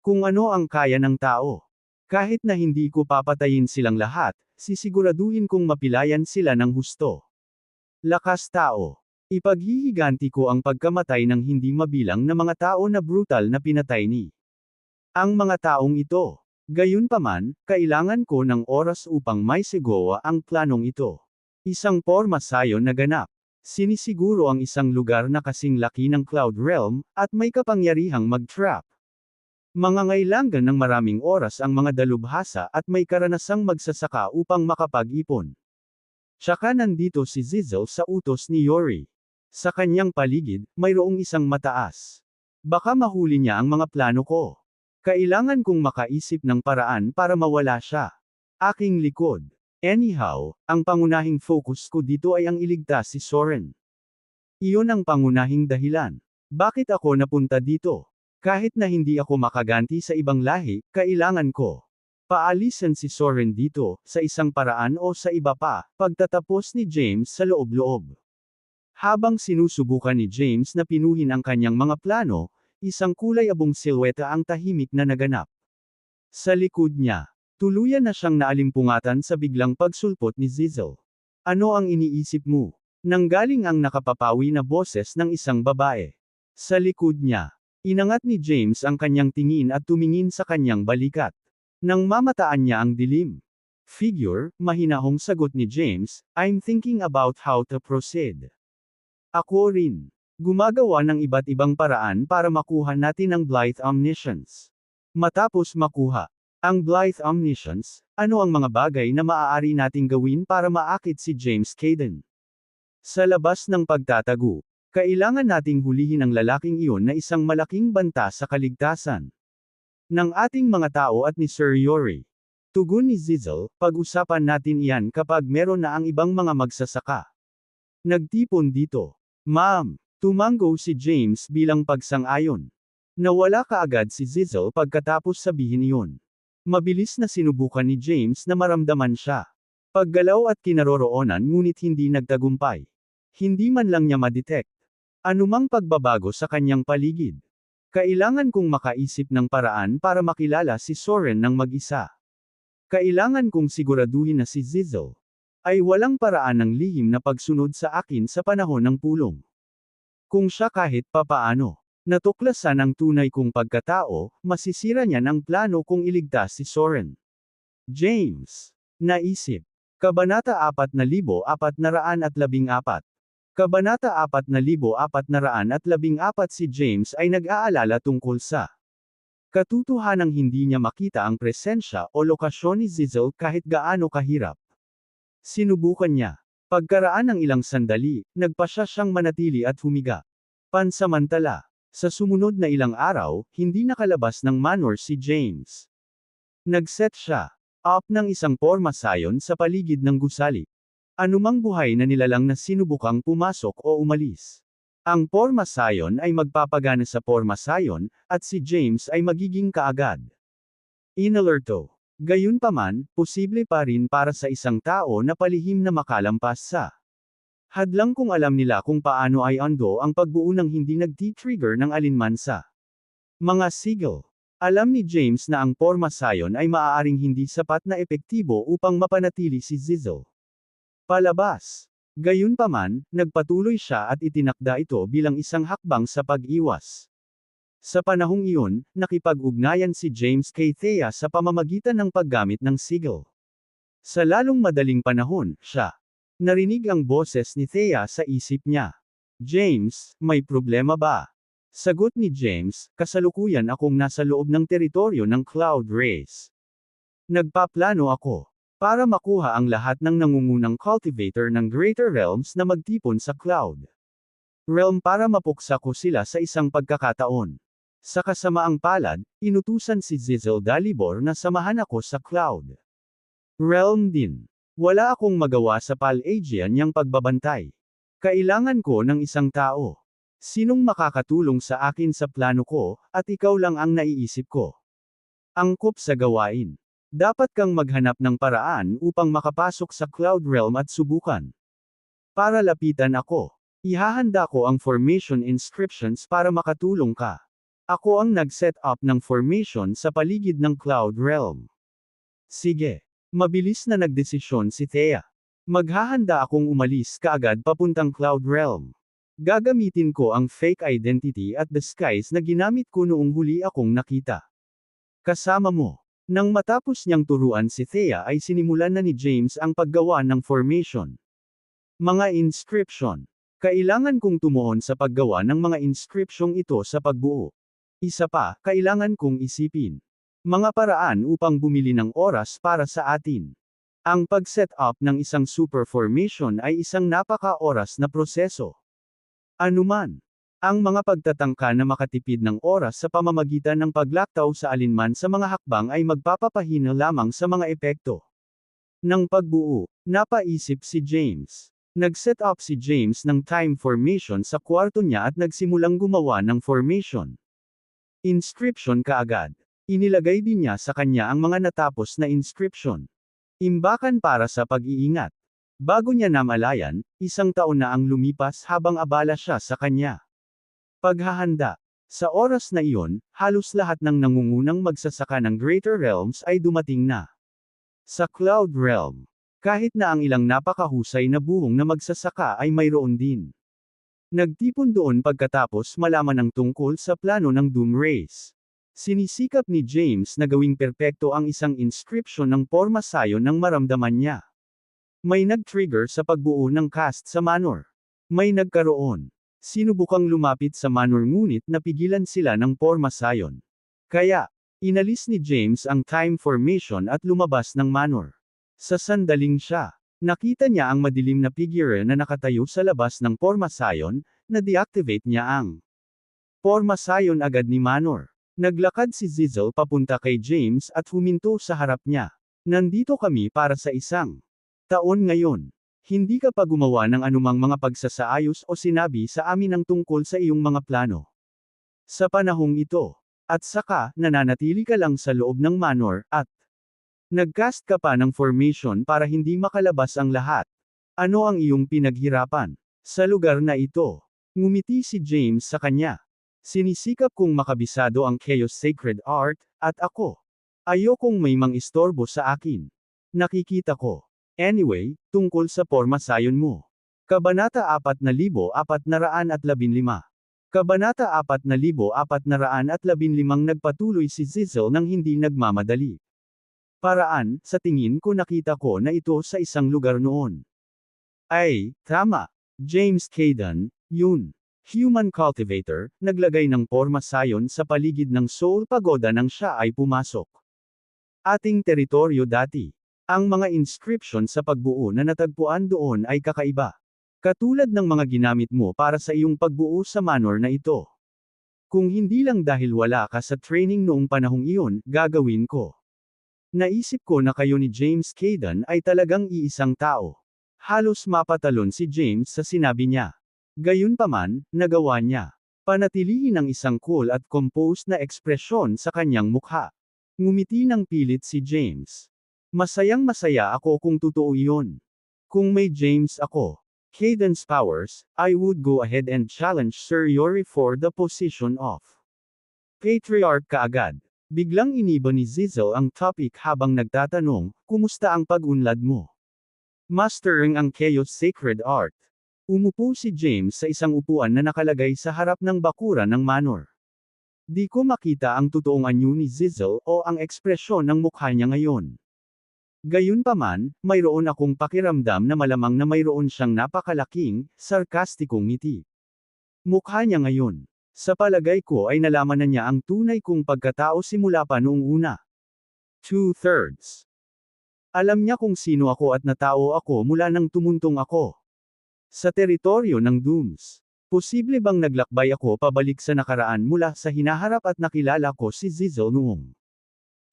kung ano ang kaya ng tao. Kahit na hindi ko papatayin silang lahat, sisiguraduhin kong mapilayan sila ng husto. Lakas tao. Ipaghihiganti ko ang pagkamatay ng hindi mabilang na mga tao na brutal na pinatay ni ang mga taong ito. Gayunpaman, kailangan ko ng oras upang maisegawa ang planong ito. Isang porma sayon na ganap. Sinisiguro ang isang lugar na kasing laki ng Cloud Realm, at may kapangyarihang mag-trap. Mangangailangan ng maraming oras ang mga dalubhasa at may karanasang magsasaka upang makapag-ipon. Tsaka nandito si Zizel sa utos ni Yori. Sa kanyang paligid, mayroong isang mataas. Baka mahuli niya ang mga plano ko. Kailangan kong makaisip ng paraan para mawala siya. Aking likod. Anyhow, ang pangunahing focus ko dito ay ang iligtas si Soren. Iyon ang pangunahing dahilan. Bakit ako napunta dito? Kahit na hindi ako makaganti sa ibang lahi, kailangan ko paalisan si Soren dito, sa isang paraan o sa iba pa, pagtatapos ni James sa loob-loob. Habang sinusubukan ni James na pinuhin ang kanyang mga plano, isang kulay abong silweta ang tahimik na naganap sa likod niya. Tuluyan na siyang naalimpungatan sa biglang pagsulpot ni Zizel. Ano ang iniisip mo? Nanggaling ang nakapapawi na boses ng isang babae. Sa likod niya, inangat ni James ang kanyang tingin at tumingin sa kanyang balikat. Nang mamataan niya ang dilim. Figure, mahinahong sagot ni James, I'm thinking about how to proceed. Ako rin. Gumagawa ng iba't ibang paraan para makuha natin ang Blythe Omniscience. Matapos makuha ang Blythe Omniscience, ano ang mga bagay na maaari nating gawin para maakit si James Cayden? Sa labas ng pagtatago, kailangan nating hulihin ang lalaking iyon na isang malaking banta sa kaligtasan ng ating mga tao at ni Sir Yori. Tugon ni Zizel, pag-usapan natin iyan kapag meron na ang ibang mga magsasaka. Nagtipon dito. Ma'am. Tumango si James bilang pagsang-ayon. Nawala kaagad si Zizel pagkatapos sabihin iyon. Mabilis na sinubukan ni James na maramdaman siya. Paggalaw at kinaroroonan ngunit hindi nagtagumpay. Hindi man lang niya madetect anumang pagbabago sa kanyang paligid. Kailangan kong makaisip ng paraan para makilala si Soren ng mag-isa. Kailangan kong siguraduhin na si Zizel ay walang paraan ng lihim na pagsunod sa akin sa panahon ng pulong. Kung siya kahit papaano natuklasan ang tunay kong pagkatao, masisira niya ng plano kong iligtas si Soren. James. Naisip. Kabanata 4,414. Kabanata 4,414 si James ay nag-aalala tungkol sa katotohanang hindi niya makita ang presensya o lokasyon ni Zizel kahit gaano kahirap. Sinubukan niya. Pagkaraan ng ilang sandali, nagpasya siyang manatili at humiga. Pansamantala, sa sumunod na ilang araw, hindi nakalabas ng manor si James. Nagset siya up ng isang porma sayon sa paligid ng gusali. Anumang buhay na nilalang na sinubukang pumasok o umalis. Ang porma sayon ay magpapagana sa porma sayon, at si James ay magiging kaagad inalerto. Gayunpaman, posible pa rin para sa isang tao na palihim na makalampas sa hadlang kung alam nila kung paano ay undo ang pagbuo ng hindi nagti-trigger ng alinman sa mga sigil. Alam ni James na ang porma sayon ay maaaring hindi sapat na epektibo upang mapanatili si Zizel palabas. Gayunpaman, nagpatuloy siya at itinakda ito bilang isang hakbang sa pag-iwas. Sa panahong iyon, nakipag-ugnayan si James kay Thea sa pamamagitan ng paggamit ng sigil. Sa lalong madaling panahon, siya. Narinig ang boses ni Thea sa isip niya. James, may problema ba? Sagot ni James, kasalukuyan akong nasa loob ng teritoryo ng Cloud Race. Nagpaplano ako para makuha ang lahat ng nangungunang cultivator ng Greater Realms na magtipon sa Cloud Realm para mapuksa ko sila sa isang pagkakataon. Sa kasamaang palad, inutusan si Zizel Dalibor na samahan ako sa Cloud Realm din. Wala akong magawa sa Pal-Aegean niyang pagbabantay. Kailangan ko ng isang tao. Sinong makakatulong sa akin sa plano ko, at ikaw lang ang naiisip ko. Angkop sa gawain. Dapat kang maghanap ng paraan upang makapasok sa Cloud Realm at subukan. Para lapitan ako. Ihahanda ko ang formation inscriptions para makatulong ka. Ako ang nag-set up ng formation sa paligid ng Cloud Realm. Sige. Mabilis na nagdesisyon si Thea. Maghahanda akong umalis kaagad papuntang Cloud Realm. Gagamitin ko ang fake identity at disguise na ginamit ko noong huli akong nakita. Kasama mo. Nang matapos niyang turuan si Thea ay sinimulan na ni James ang paggawa ng formation. Mga inscription. Kailangan kong tumuon sa paggawa ng mga inscripsyong ito sa pagbuo. Isa pa, kailangan kong isipin mga paraan upang bumili ng oras para sa atin. Ang pag-set up ng isang super formation ay isang napaka-oras na proseso. Anuman. Ang mga pagtatangka na makatipid ng oras sa pamamagitan ng paglaktaw sa alinman sa mga hakbang ay magpapapahina lamang sa mga epekto ng pagbuo. Napaisip si James. Nag-set up si James ng time formation sa kwarto niya at nagsimulang gumawa ng formation inscription kaagad. Inilagay din niya sa kanya ang mga natapos na inscription. Imbakan para sa pag-iingat. Bago niya namalayan, isang taon na ang lumipas habang abala siya sa kanya. Paghahanda. Sa oras na iyon, halos lahat ng nangungunang magsasaka ng Greater Realms ay dumating na sa Cloud Realm. Kahit na ang ilang napakahusay na buhong na magsasaka ay mayroon din. Nagtipon doon pagkatapos malaman ng tungkol sa plano ng Doom Race. Sinisikap ni James na gawing perpekto ang isang inscription ng porma sayon nang maramdaman niya. May nag-trigger sa pagbuo ng cast sa Manor. May nagkaroon. Sinubukang lumapit sa Manor ngunit napigilan sila ng porma sayon. Kaya, inalis ni James ang time formation at lumabas ng Manor. Sa sandaling siya, nakita niya ang madilim na figure na nakatayo sa labas ng porma sayon, na deactivate niya ang porma sayon agad ni Manor. Naglakad si Zizel papunta kay James at huminto sa harap niya. Nandito kami para sa isang taon ngayon. Hindi ka pa gumawa ng anumang mga pagsasaayos o sinabi sa amin ang tungkol sa iyong mga plano. Sa panahong ito. At saka, nananatili ka lang sa loob ng Manor, at nagcast ka pa ng formation para hindi makalabas ang lahat. Ano ang iyong pinaghirapan? Sa lugar na ito. Ngumiti si James sa kanya. Sinisikap kong makabisado ang Chaos Sacred Art, at ako. Ayokong may mang-istorbo sa akin. Nakikita ko. Anyway, tungkol sa porma sayon mo. Kabanata 4415. Kabanata 4415 nagpatuloy si Zizel nang hindi nagmamadali. Paraan, sa tingin ko nakita ko na ito sa isang lugar noon. Ay, tama. James Caden, yun. Human cultivator, naglagay ng porma sayon sa paligid ng Soul Pagoda nang siya ay pumasok. Ating teritoryo dati. Ang mga inscription sa pagbuo na natagpuan doon ay kakaiba. Katulad ng mga ginamit mo para sa iyong pagbuo sa Manor na ito. Kung hindi lang dahil wala ka sa training noong panahong iyon, gagawin ko. Naisip ko na kayo ni James Caden ay talagang iisang tao. Halos mapatalon si James sa sinabi niya. Gayunpaman, nagawa niya. Panatilihin ang isang cool at composed na ekspresyon sa kanyang mukha. Ngumiti ng pilit si James. Masayang masaya ako kung totoo iyon. Kung may James ako, Caden's powers, I would go ahead and challenge Sir Yori for the position of Patriarch kaagad. Biglang iniba ni Zizel ang topic habang nagtatanong, kumusta ang pag-unlad mo? Mastering ang Chaos Sacred Art. Umupo si James sa isang upuan na nakalagay sa harap ng bakuran ng Manor. Di ko makita ang totoong anyo ni Zizel o ang ekspresyon ng mukha niya ngayon. Gayunpaman, mayroon akong pakiramdam na malamang na mayroon siyang napakalaking, sarkastikong ngiti. Mukha niya ngayon. Sa palagay ko ay nalaman na niya ang tunay kong pagkatao simula pa noong una. 2/3. Alam niya kung sino ako at natao ako mula nang tumuntong ako sa teritoryo ng Dooms. Posible bang naglakbay ako pabalik sa nakaraan mula sa hinaharap at nakilala ko si Zizzle noong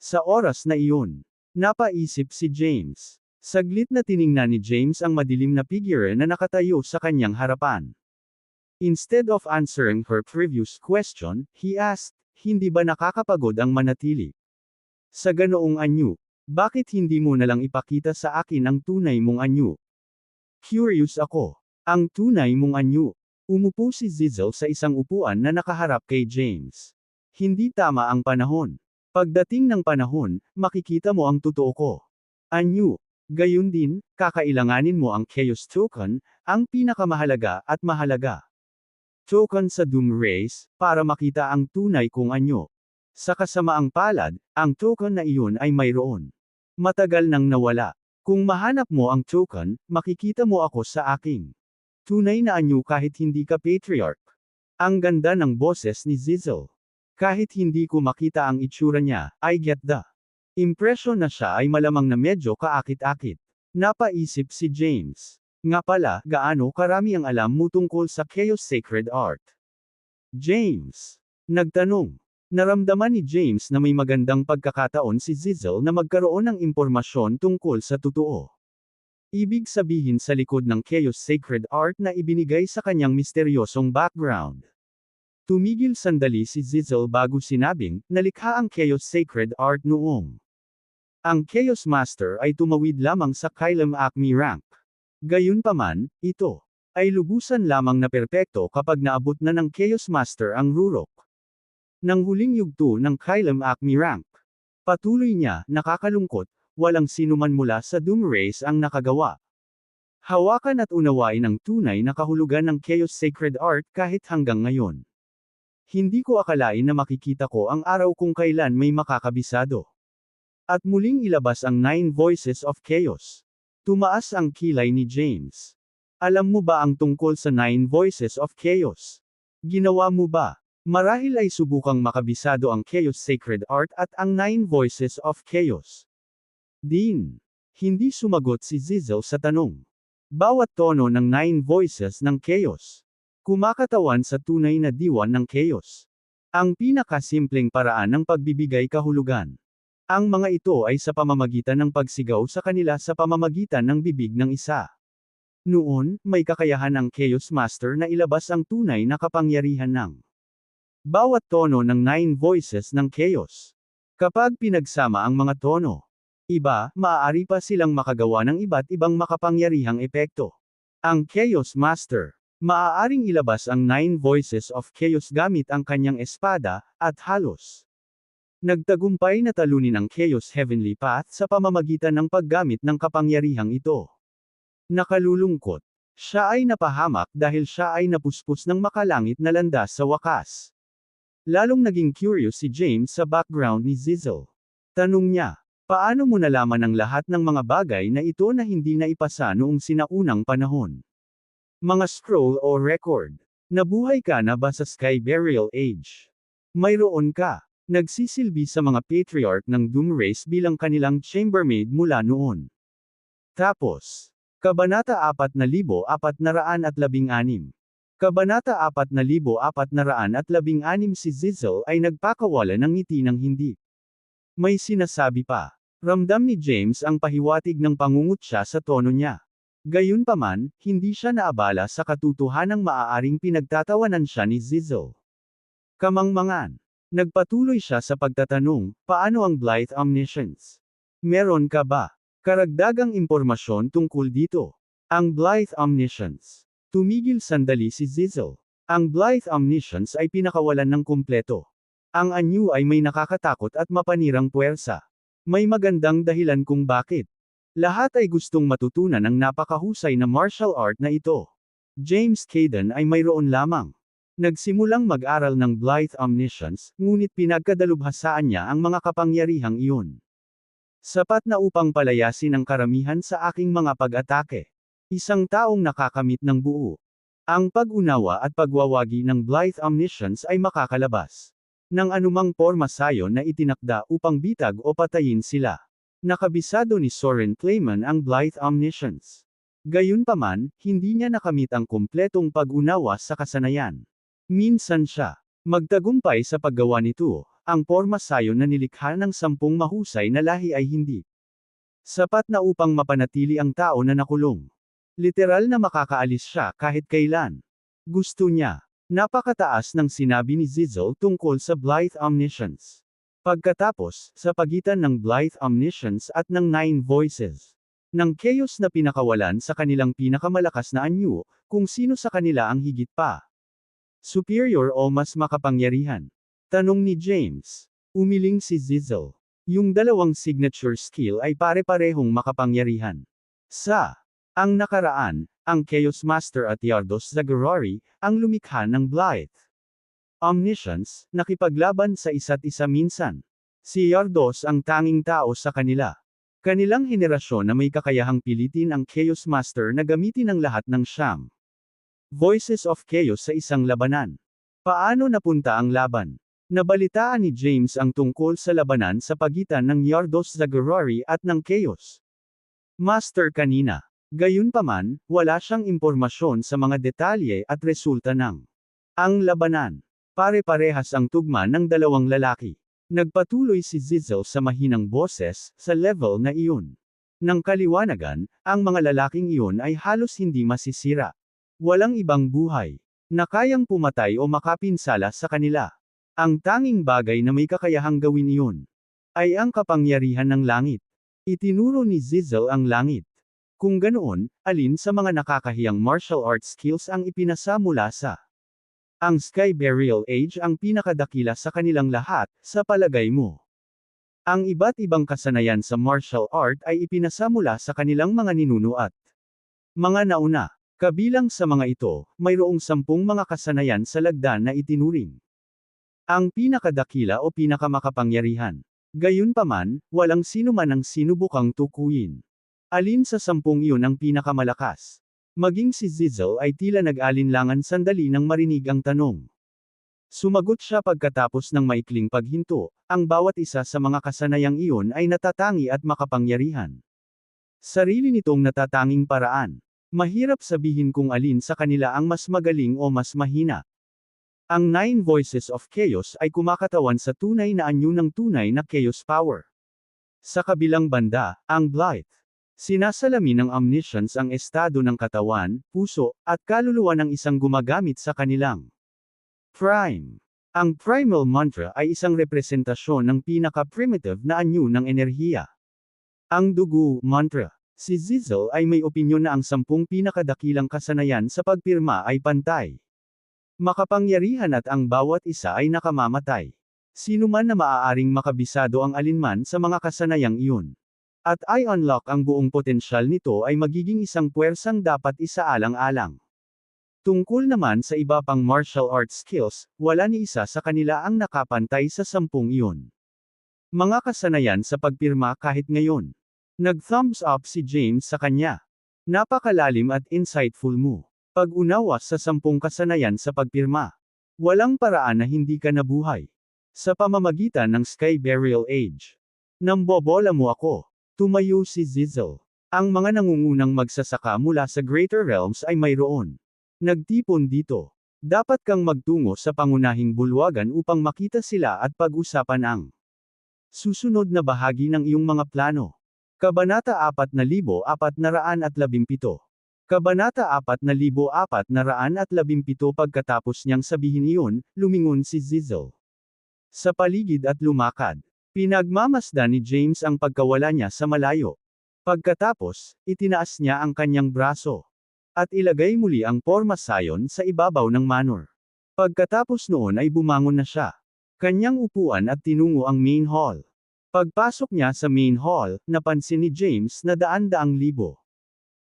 sa oras na iyon? Napaisip si James. Saglit na tiningnan ni James ang madilim na figure na nakatayo sa kanyang harapan. Instead of answering her previous question, he asked, hindi ba nakakapagod ang manatili sa ganoong anyo? Bakit hindi mo nalang ipakita sa akin ang tunay mong anyo? Curious ako. Ang tunay mong anyo. Umupo si Zizzle sa isang upuan na nakaharap kay James. Hindi tama ang panahon. Pagdating ng panahon, makikita mo ang totoo ko. Anyo. Gayun din, kakailanganin mo ang Chaos Token, ang pinakamahalaga at mahalaga token sa Doom Race, para makita ang tunay kong anyo. Sa kasamaang palad, ang token na iyon ay mayroon. Matagal nang nawala. Kung mahanap mo ang token, makikita mo ako sa aking tunay na anyo kahit hindi ka patriarch. Ang ganda ng boses ni Zizzle. Kahit hindi ko makita ang itsura niya, I get the impression na siya ay malamang na medyo kaakit-akit. Napaisip si James. Nga pala, gaano karami ang alam mo tungkol sa Chaos Sacred Art? James nagtanong. Naramdaman ni James na may magandang pagkakataon si Zizzle na magkaroon ng impormasyon tungkol sa totoo. Ibig sabihin sa likod ng Chaos Sacred Art na ibinigay sa kanyang misteryosong background. Tumigil sandali si Zizzle bago sinabing, nalikha ang Chaos Sacred Art noong ang Chaos Master ay tumawid lamang sa Kylem Acme rank. Gayunpaman, ito ay lubusan lamang na perpekto kapag naabot na ng Chaos Master ang Rurok ng huling yugto ng Kylem Acme rank. Patuloy niya, nakakalungkot, walang sinuman mula sa Doom Race ang nakagawa. Hawakan at unawain ang tunay na kahulugan ng Chaos Sacred Art kahit hanggang ngayon. Hindi ko akalain na makikita ko ang araw kung kailan may makakabisado. At muling ilabas ang 9 Voices of Chaos. Tumaas ang kilay ni James. Alam mo ba ang tungkol sa 9 Voices of Chaos? Ginawa mo ba? Marahil ay subukang makabisado ang Chaos Sacred Art at ang 9 Voices of Chaos. Din. Hindi sumagot si Zizzle sa tanong. Bawat tono ng 9 Voices ng Chaos kumakatawan sa tunay na diwan ng Chaos. Ang pinakasimpleng paraan ng pagbibigay kahulugan. Ang mga ito ay sa pamamagitan ng pagsigaw sa kanila sa pamamagitan ng bibig ng isa. Noon, may kakayahan ang Chaos Master na ilabas ang tunay na kapangyarihan ng bawat tono ng 9 Voices ng Chaos. Kapag pinagsama ang mga tono, maaari pa silang makagawa ng iba't ibang makapangyarihang epekto. Ang Chaos Master maaaring ilabas ang 9 Voices of Chaos gamit ang kanyang espada, at halos nagtagumpay na talunin ang Chaos Heavenly Path sa pamamagitan ng paggamit ng kapangyarihang ito. Nakalulungkot. Siya ay napahamak dahil siya ay napuspos ng makalangit na landas sa wakas. Lalong naging curious si James sa background ni Zizzle. Tanong niya, paano mo nalaman ang lahat ng mga bagay na ito na hindi naipasa noong sinaunang panahon? Mga scroll o record. Nabuhay ka na ba sa Sky Burial Age? Mayroon ka. Nagsisilbi sa mga patriarch ng Doom Race bilang kanilang chambermaid mula noon. Tapos, Kabanata 4,416. Kabanata 4,416 si Zizzle ay nagpakawala ng ngiti ng hindi. May sinasabi pa. Ramdam ni James ang pahiwatig ng pangungutya sa tono niya. Gayunpaman, hindi siya naabala sa katotohanang maaaring pinagtatawanan siya ni Zizzle. Kamangmangan. Nagpatuloy siya sa pagtatanong, paano ang Blythe Omniscience? Meron ka ba karagdagang impormasyon tungkol dito? Ang Blythe Omniscience. Tumigil sandali si Zizzle. Ang Blythe Omniscience ay pinakawalan ng kumpleto. Ang anyo ay may nakakatakot at mapanirang puwersa. May magandang dahilan kung bakit. Lahat ay gustong matutunan ang napakahusay na martial art na ito. James Caden ay mayroon lamang. Nagsimulang mag-aral ng Blythe Omniscience, ngunit pinagkadalubhasaan niya ang mga kapangyarihang iyon. Sapat na upang palayasin ang karamihan sa aking mga pag-atake. Isang taong nakakamit ng buo. Ang pag-unawa at pagwawagi ng Blythe Omniscience ay makakalabas ng anumang porma sayon na itinakda upang bitag o patayin sila. Nakabisado ni Soren Clayman ang Blythe Omniscience. Gayunpaman, hindi niya nakamit ang kumpletong pag-unawa sa kasanayan. Minsan siya magtagumpay sa paggawa nito. Ang porma sayon na nilikha ng 10 mahusay na lahi ay hindi sapat na upang mapanatili ang tao na nakulong. Literal na makakaalis siya kahit kailan gusto niya. Napakataas ng sinabi ni Zizzle tungkol sa Blythe Omniscience. Pagkatapos, sa pagitan ng Blythe Omniscience at ng 9 Voices ng Chaos na pinakawalan sa kanilang pinakamalakas na anyo, kung sino sa kanila ang higit pa superior o mas makapangyarihan. Tanong ni James. Umiling si Zizzle. Yung dalawang signature skill ay pare-parehong makapangyarihan. Sa ang nakaraan, ang Chaos Master at Yardos Zagorari, ang lumikha ng Blythe Omniscience, nakipaglaban sa isa't isa minsan. Si Yardos ang tanging tao sa kanila. Kanilang henerasyon na may kakayahang pilitin ang Chaos Master na gamitin ang lahat ng siyam Voices of Chaos sa isang labanan. Paano napunta ang laban? Nabalitaan ni James ang tungkol sa labanan sa pagitan ng Yardos Zagorari at ng Chaos Master kanina. Gayunpaman, wala siyang impormasyon sa mga detalye at resulta ng ang labanan. Pare-parehas ang tugma ng dalawang lalaki. Nagpatuloy si Zizzle sa mahinang boses, sa level na iyon. Nang kaliwanagan, ang mga lalaking iyon ay halos hindi masisira. Walang ibang buhay na kayang pumatay o makapinsala sa kanila. Ang tanging bagay na may kakayahang gawin iyon ay ang kapangyarihan ng langit. Itinuro ni Zizzle ang langit. Kung ganoon, alin sa mga nakakahiyang martial arts skills ang ipinasa mula sa ang Sky Burial Age ang pinakadakila sa kanilang lahat, sa palagay mo? Ang iba't ibang kasanayan sa martial art ay ipinasa mula sa kanilang mga ninuno at mga nauna. Kabilang sa mga ito, mayroong 10 mga kasanayan sa lagdan na itinuring ang pinakadakila o pinakamakapangyarihan. Gayunpaman, walang sino man ang sinubukang tukuyin. Alin sa 10 iyon ang pinakamalakas? Maging si Zizzle ay tila nag-alinlangan sandali nang marinig ang tanong. Sumagot siya pagkatapos ng maikling paghinto, ang bawat isa sa mga kasanayang iyon ay natatangi at makapangyarihan. Sarili nitong natatanging paraan. Mahirap sabihin kung alin sa kanila ang mas magaling o mas mahina. Ang 9 Voices of Chaos ay kumakatawan sa tunay na anyo ng tunay na Chaos Power. Sa kabilang banda, ang Blythe sinasalamin ng Omniscience ang estado ng katawan, puso, at kaluluwa ng isang gumagamit sa kanilang Prime. Ang Primal Mantra ay isang representasyon ng pinaka-primitive na anyo ng enerhiya. Ang Dugo Mantra. Si Zizzle ay may opinyon na ang 10 pinakadakilang kasanayan sa pagpirma ay pantay. Makapangyarihan at ang bawat isa ay nakamamatay. Sino man na maaaring makabisado ang alinman sa mga kasanayang iyon. At ay unlock ang buong potensyal nito ay magiging isang puwersang dapat isaalang-alang. Tungkol naman sa iba pang martial arts skills, wala ni isa sa kanila ang nakapantay sa 10 iyon. Mga kasanayan sa pagpirma kahit ngayon. Nag-thumbs up si James sa kanya. Napakalalim at insightful mo. Pag-unawa sa 10 kasanayan sa pagpirma. Walang paraan na hindi ka nabuhay. Sa pamamagitan ng Sky Burial Age. Nambobola mo ako. Tumayo si Zizzle. Ang mga nangungunang magsasaka mula sa Greater Realms ay mayroon. Nagtipon dito. Dapat kang magtungo sa pangunahing bulwagan upang makita sila at pag-usapan ang susunod na bahagi ng iyong mga plano. Kabanata 4417. Kabanata 4417 pagkatapos niyang sabihin iyon, lumingon si Zizzle sa paligid at lumakad. Pinagmamasdan ni James ang pagkawala niya sa malayo. Pagkatapos, itinaas niya ang kanyang braso at ilagay muli ang porma sayon sa ibabaw ng manor. Pagkatapos noon ay bumangon na siya. Kanyang upuan at tinungo ang main hall. Pagpasok niya sa main hall, napansin ni James na daan-daang libo.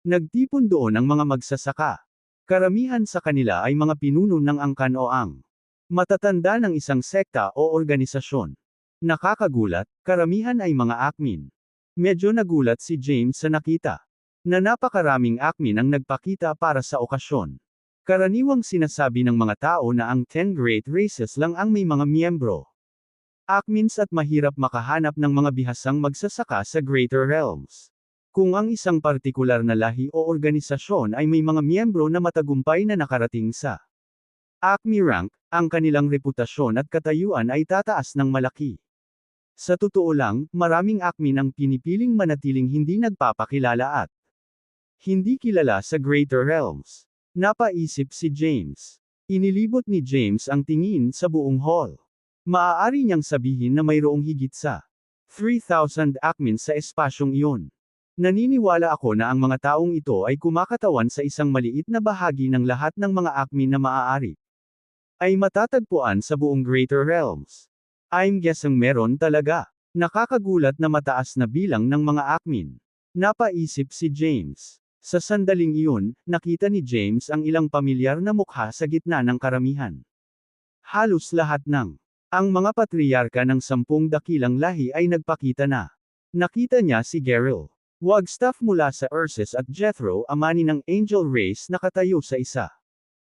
Nagtipon doon ang mga magsasaka. Karamihan sa kanila ay mga pinuno ng angkan o ang matatanda ng isang sekta o organisasyon. Nakakagulat, karamihan ay mga akmin. Medyo nagulat si James sa nakita na napakaraming akmin ang nagpakita para sa okasyon. Karaniwang sinasabi ng mga tao na ang 10 Great Races lang ang may mga miyembro. Akmins at mahirap makahanap ng mga bihasang magsasaka sa Greater Realms. Kung ang isang partikular na lahi o organisasyon ay may mga miyembro na matagumpay na nakarating sa Acme rank, ang kanilang reputasyon at katayuan ay tataas ng malaki. Sa totoo lang, maraming akmin ang pinipiling manatiling hindi nagpapakilala at hindi kilala sa Greater Realms. Napaisip si James. Inilibot ni James ang tingin sa buong hall. Maaari niyang sabihin na mayroong higit sa 3,000 akmin sa espasyong iyon. Naniniwala ako na ang mga taong ito ay kumakatawan sa isang maliit na bahagi ng lahat ng mga akmin na maaari ay matatagpuan sa buong Greater Realms. I'm guessing meron talaga. Nakakagulat na mataas na bilang ng mga akmin. Napaisip si James. Sa sandaling iyon, nakita ni James ang ilang pamilyar na mukha sa gitna ng karamihan. Halos lahat ng ang mga patriyarka ng 10 dakilang lahi ay nagpakita na. Nakita niya si Geralt, Wagstaff mula sa Ursus at Jethro amani ng Angel Race nakatayo sa isa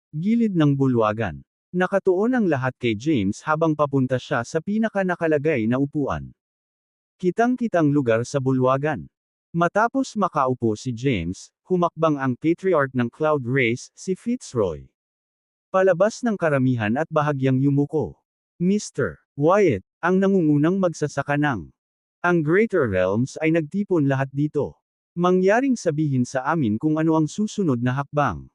gilid ng bulwagan. Nakatuon ang lahat kay James habang papunta siya sa pinaka-nakalagay na upuan. Kitang-kitang lugar sa bulwagan. Matapos makaupo si James, humakbang ang patriarch ng Cloud Race, si Fitzroy. Palabas ng karamihan at bahagyang yumuko. Mr. Wyatt, ang nangungunang magsasaka ng ang Greater Realms ay nagtipon lahat dito. Mangyaring sabihin sa amin kung ano ang susunod na hakbang.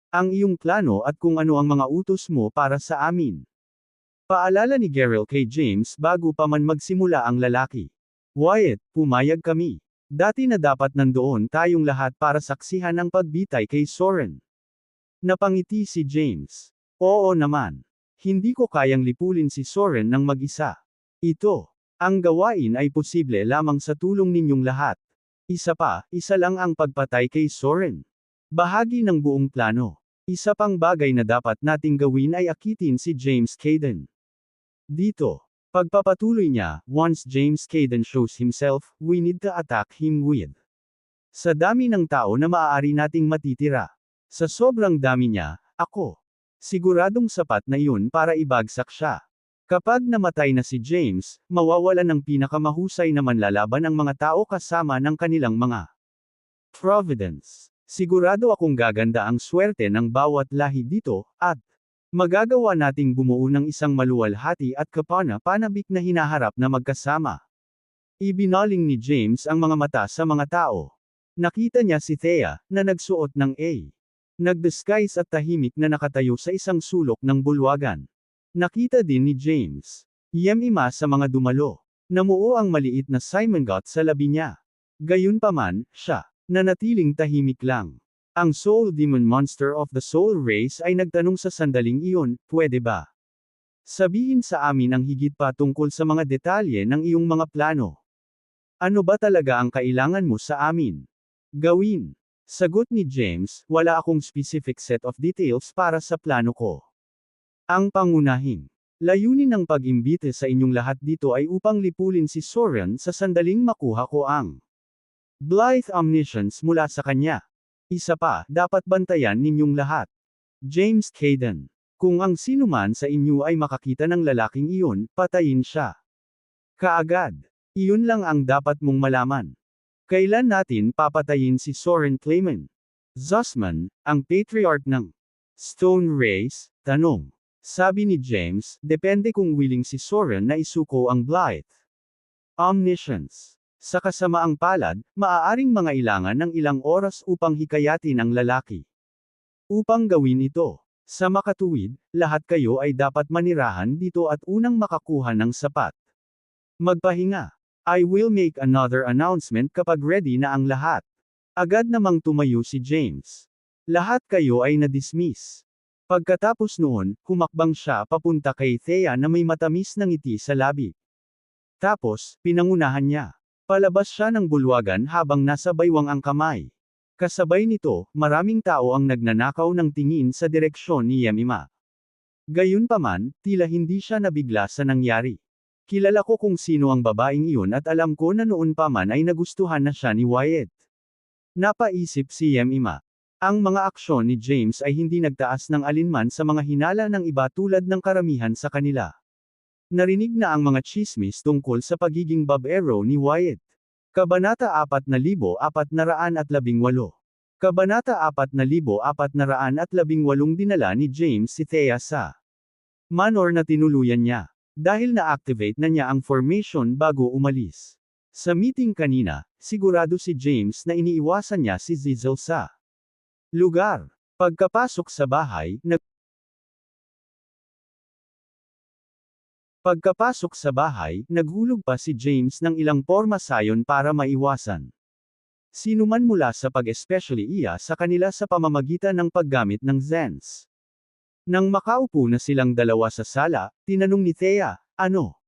Ang iyong plano at kung ano ang mga utos mo para sa amin. Paalala ni Geralt kay James bago pa man magsimula ang lalaki. Wyatt, pumayag kami. Dati na dapat nandoon tayong lahat para saksihan ang pagbitay kay Soren. Napangiti si James. Oo naman. Hindi ko kayang lipulin si Soren ng mag-isa. Ito. Ang gawain ay posible lamang sa tulong ninyong lahat. Isa lang ang pagpatay kay Soren. Bahagi ng buong plano. Isa pang bagay na dapat nating gawin ay akitin si James Cayden. Dito. Pagpapatuloy niya, once James Cayden shows himself, we need to attack him with. Sa dami ng tao na maaari nating matitira. Sa sobrang dami niya, ako. Siguradong sapat na iyon para ibagsak siya. Kapag namatay na si James, mawawalan ng pinakamahusay na manlalaban ang mga tao kasama ng kanilang mga Providence. Sigurado akong gaganda ang swerte ng bawat lahi dito, at magagawa nating bumuo ng isang maluwalhati at kapana-panabik na hinaharap na magkasama. Ibinaling ni James ang mga mata sa mga tao. Nakita niya si Thea, na nagsuot ng A. Nag-disguise at tahimik na nakatayo sa isang sulok ng bulwagan. Nakita din ni James. Yemima sa mga dumalo. Namuo ang maliit na Simongot sa labi niya. Gayunpaman, siya, nanatiling tahimik lang. Ang Soul Demon Monster of the Soul Race ay nagtanong sa sandaling iyon, pwede ba? Sabihin sa amin ang higit pa tungkol sa mga detalye ng iyong mga plano. Ano ba talaga ang kailangan mo sa amin? Gawin. Sagot ni James, wala akong specific set of details para sa plano ko. Ang pangunahing layunin ng pag-imbite sa inyong lahat dito ay upang lipulin si Soren sa sandaling makuha ko ang Blithe Omniscience mula sa kanya. Isa pa, dapat bantayan ninyong lahat. James Cayden. Kung ang sinuman sa inyo ay makakita ng lalaking iyon, patayin siya. Kaagad. Iyon lang ang dapat mong malaman. Kailan natin papatayin si Soren Clayman? Zussman, ang patriarch ng Stone Race, tanong. Sabi ni James, depende kung willing si Soren na isuko ang Blithe Omniscience. Sa kasamaang palad, maaaring mangailangan ng ilang oras upang hikayatin ang lalaki. Upang gawin ito, sa makatuwid, lahat kayo ay dapat manirahan dito at unang makakuha ng sapat. Magpahinga. I will make another announcement kapag ready na ang lahat. Agad namang tumayo si James. Lahat kayo ay na-dismiss. Pagkatapos noon, humakbang siya papunta kay Thea na may matamis na ngiti sa labi. Tapos, pinangunahan niya. Palabas siya ng bulwagan habang nasa baywang ang kamay. Kasabay nito, maraming tao ang nagnanakaw ng tingin sa direksyon ni Yemima. Gayunpaman, tila hindi siya nabigla sa nangyari. Kilala ko kung sino ang babaeng iyon at alam ko na noon pa man ay nagustuhan na siya ni Wyatt. Napaisip si Yemima. Ang mga aksyon ni James ay hindi nagtaas ng alinman sa mga hinala ng iba tulad ng karamihan sa kanila. Narinig na ang mga tsismis tungkol sa pagiging babaero ni Wyatt. Kabanata 4,418. Kabanata 4,418 dinala ni James si Thea sa manor na tinuluyan niya. Dahil na-activate na niya ang formation bago umalis. Sa meeting kanina, sigurado si James na iniiwasan niya si Zizzle sa lugar. Pagkapasok sa bahay, naghulog pa si James ng ilang porma sayon para maiwasan sinuman mula sa pag-especially iya sa kanila sa pamamagitan ng paggamit ng Zens. Nang makaupo na silang dalawa sa sala, tinanong ni Thea, ano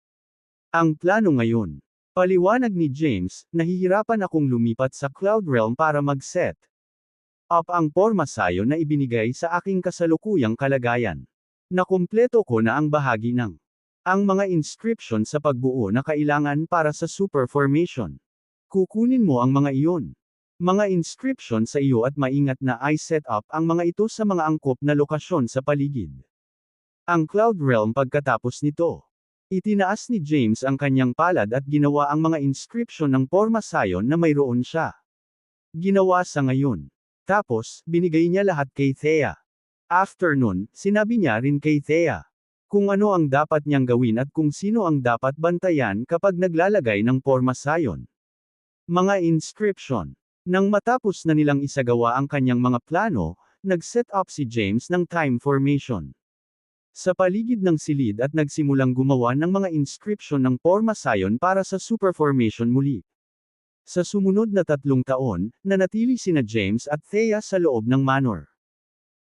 ang plano ngayon? Paliwanag ni James, nahihirapan akong lumipat sa Cloud Realm para mag-set up ang porma sayon na ibinigay sa aking kasalukuyang kalagayan. Nakumpleto ko na ang bahagi ng ang mga inscription sa pagbuo na kailangan para sa super formation. Kukunin mo ang mga iyon. Mga inscription sa iyo at maingat na i-set up ang mga ito sa mga angkop na lokasyon sa paligid. Ang Cloud Realm pagkatapos nito. Itinaas ni James ang kanyang palad at ginawa ang mga inscription ng porma sayon na mayroon siya. Ginawa sa ngayon. Tapos, binigay niya lahat kay Thea. After nun, sinabi niya rin kay Thea kung ano ang dapat niyang gawin at kung sino ang dapat bantayan kapag naglalagay ng porma sayon. Mga inscription. Nang matapos na nilang isagawa ang kanyang mga plano, nag-set up si James ng time formation sa paligid ng silid at nagsimulang gumawa ng mga inscription ng porma sayon para sa super formation muli. Sa sumunod na 3 taon, nanatili sina James at Thea sa loob ng manor.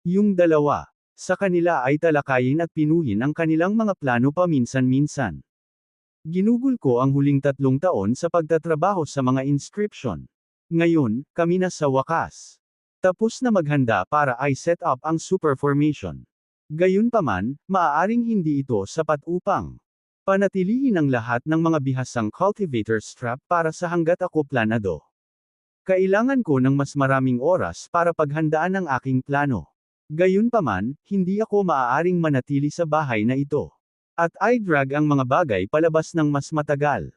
Yung dalawa, sa kanila ay talakayin at pinuhin ang kanilang mga plano paminsan-minsan. Ginugol ko ang huling 3 taon sa pagtatrabaho sa mga inscription. Ngayon, kami na sa wakas. Tapos na maghanda para i-set up ang super formation. Gayunpaman, maaaring hindi ito sapat upang panatilihin ang lahat ng mga bihasang cultivator strap para sa hanggat ako planado. Kailangan ko ng mas maraming oras para paghandaan ang aking plano. Gayunpaman, hindi ako maaaring manatili sa bahay na ito. At i-drag ang mga bagay palabas ng mas matagal.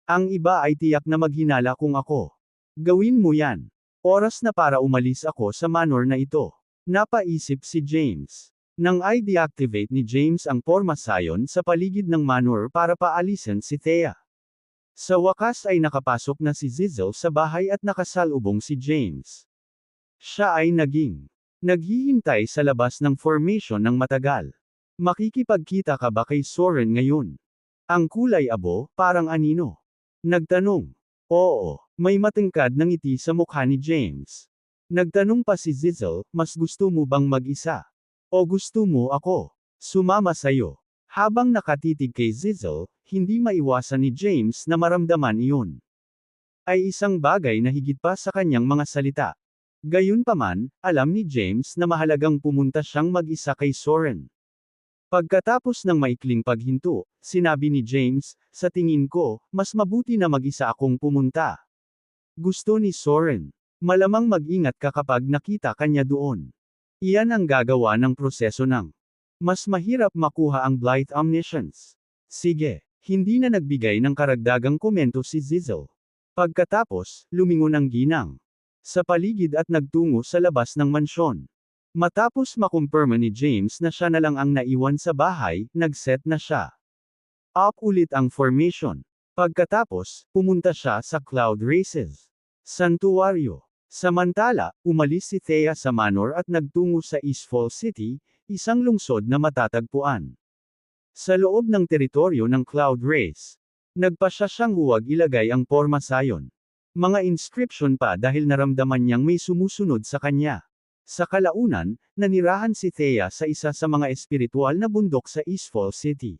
Ang iba ay tiyak na maghinala kung ako. Gawin mo yan. Oras na para umalis ako sa manor na ito. Napaisip si James. Nang i-deactivate ni James ang porma sayon sa paligid ng manor para paalisin si Thea. Sa wakas ay nakapasok na si Zizzle sa bahay at nakasalubong si James. Siya ay naghihintay sa labas ng formation ng matagal. Makikipagkita ka ba kay Soren ngayon? Ang kulay abo, parang anino. Nagtanong. Oo, may matingkad na ngiti sa mukha ni James. Nagtanong pa si Zizzle, mas gusto mo bang mag-isa? O gusto mo ako sumama sayo? Habang nakatitig kay Zizzle, hindi maiwasan ni James na maramdaman iyon. Ay isang bagay na higit pa sa kanyang mga salita. Gayunpaman, alam ni James na mahalagang pumunta siyang mag-isa kay Soren. Pagkatapos ng maikling paghinto, sinabi ni James, sa tingin ko, mas mabuti na mag-isa akong pumunta. Gusto ni Soren. Malamang mag-ingat ka kapag nakita kanya doon. Iyan ang gagawa ng proseso ng mas mahirap makuha ang Blight Omniscience. Sige, hindi na nagbigay ng karagdagang komento si Zizzle. Pagkatapos, lumingon ang ginang sa paligid at nagtungo sa labas ng mansyon. Matapos makumpirma ni James na siya na lang ang naiwan sa bahay, nag-set na siya up ulit ang formation. Pagkatapos, pumunta siya sa Cloud Races Santuario. Samantala, umalis si Thea sa manor at nagtungo sa Eastfall City, isang lungsod na matatagpuan sa loob ng teritoryo ng Cloud Race. Nagpasya siyang huwag ilagay ang porma sayon. Mga inscription pa dahil naramdaman niyang may sumusunod sa kanya. Sa kalaunan, nanirahan si Thea sa isa sa mga espiritual na bundok sa Eastfall City.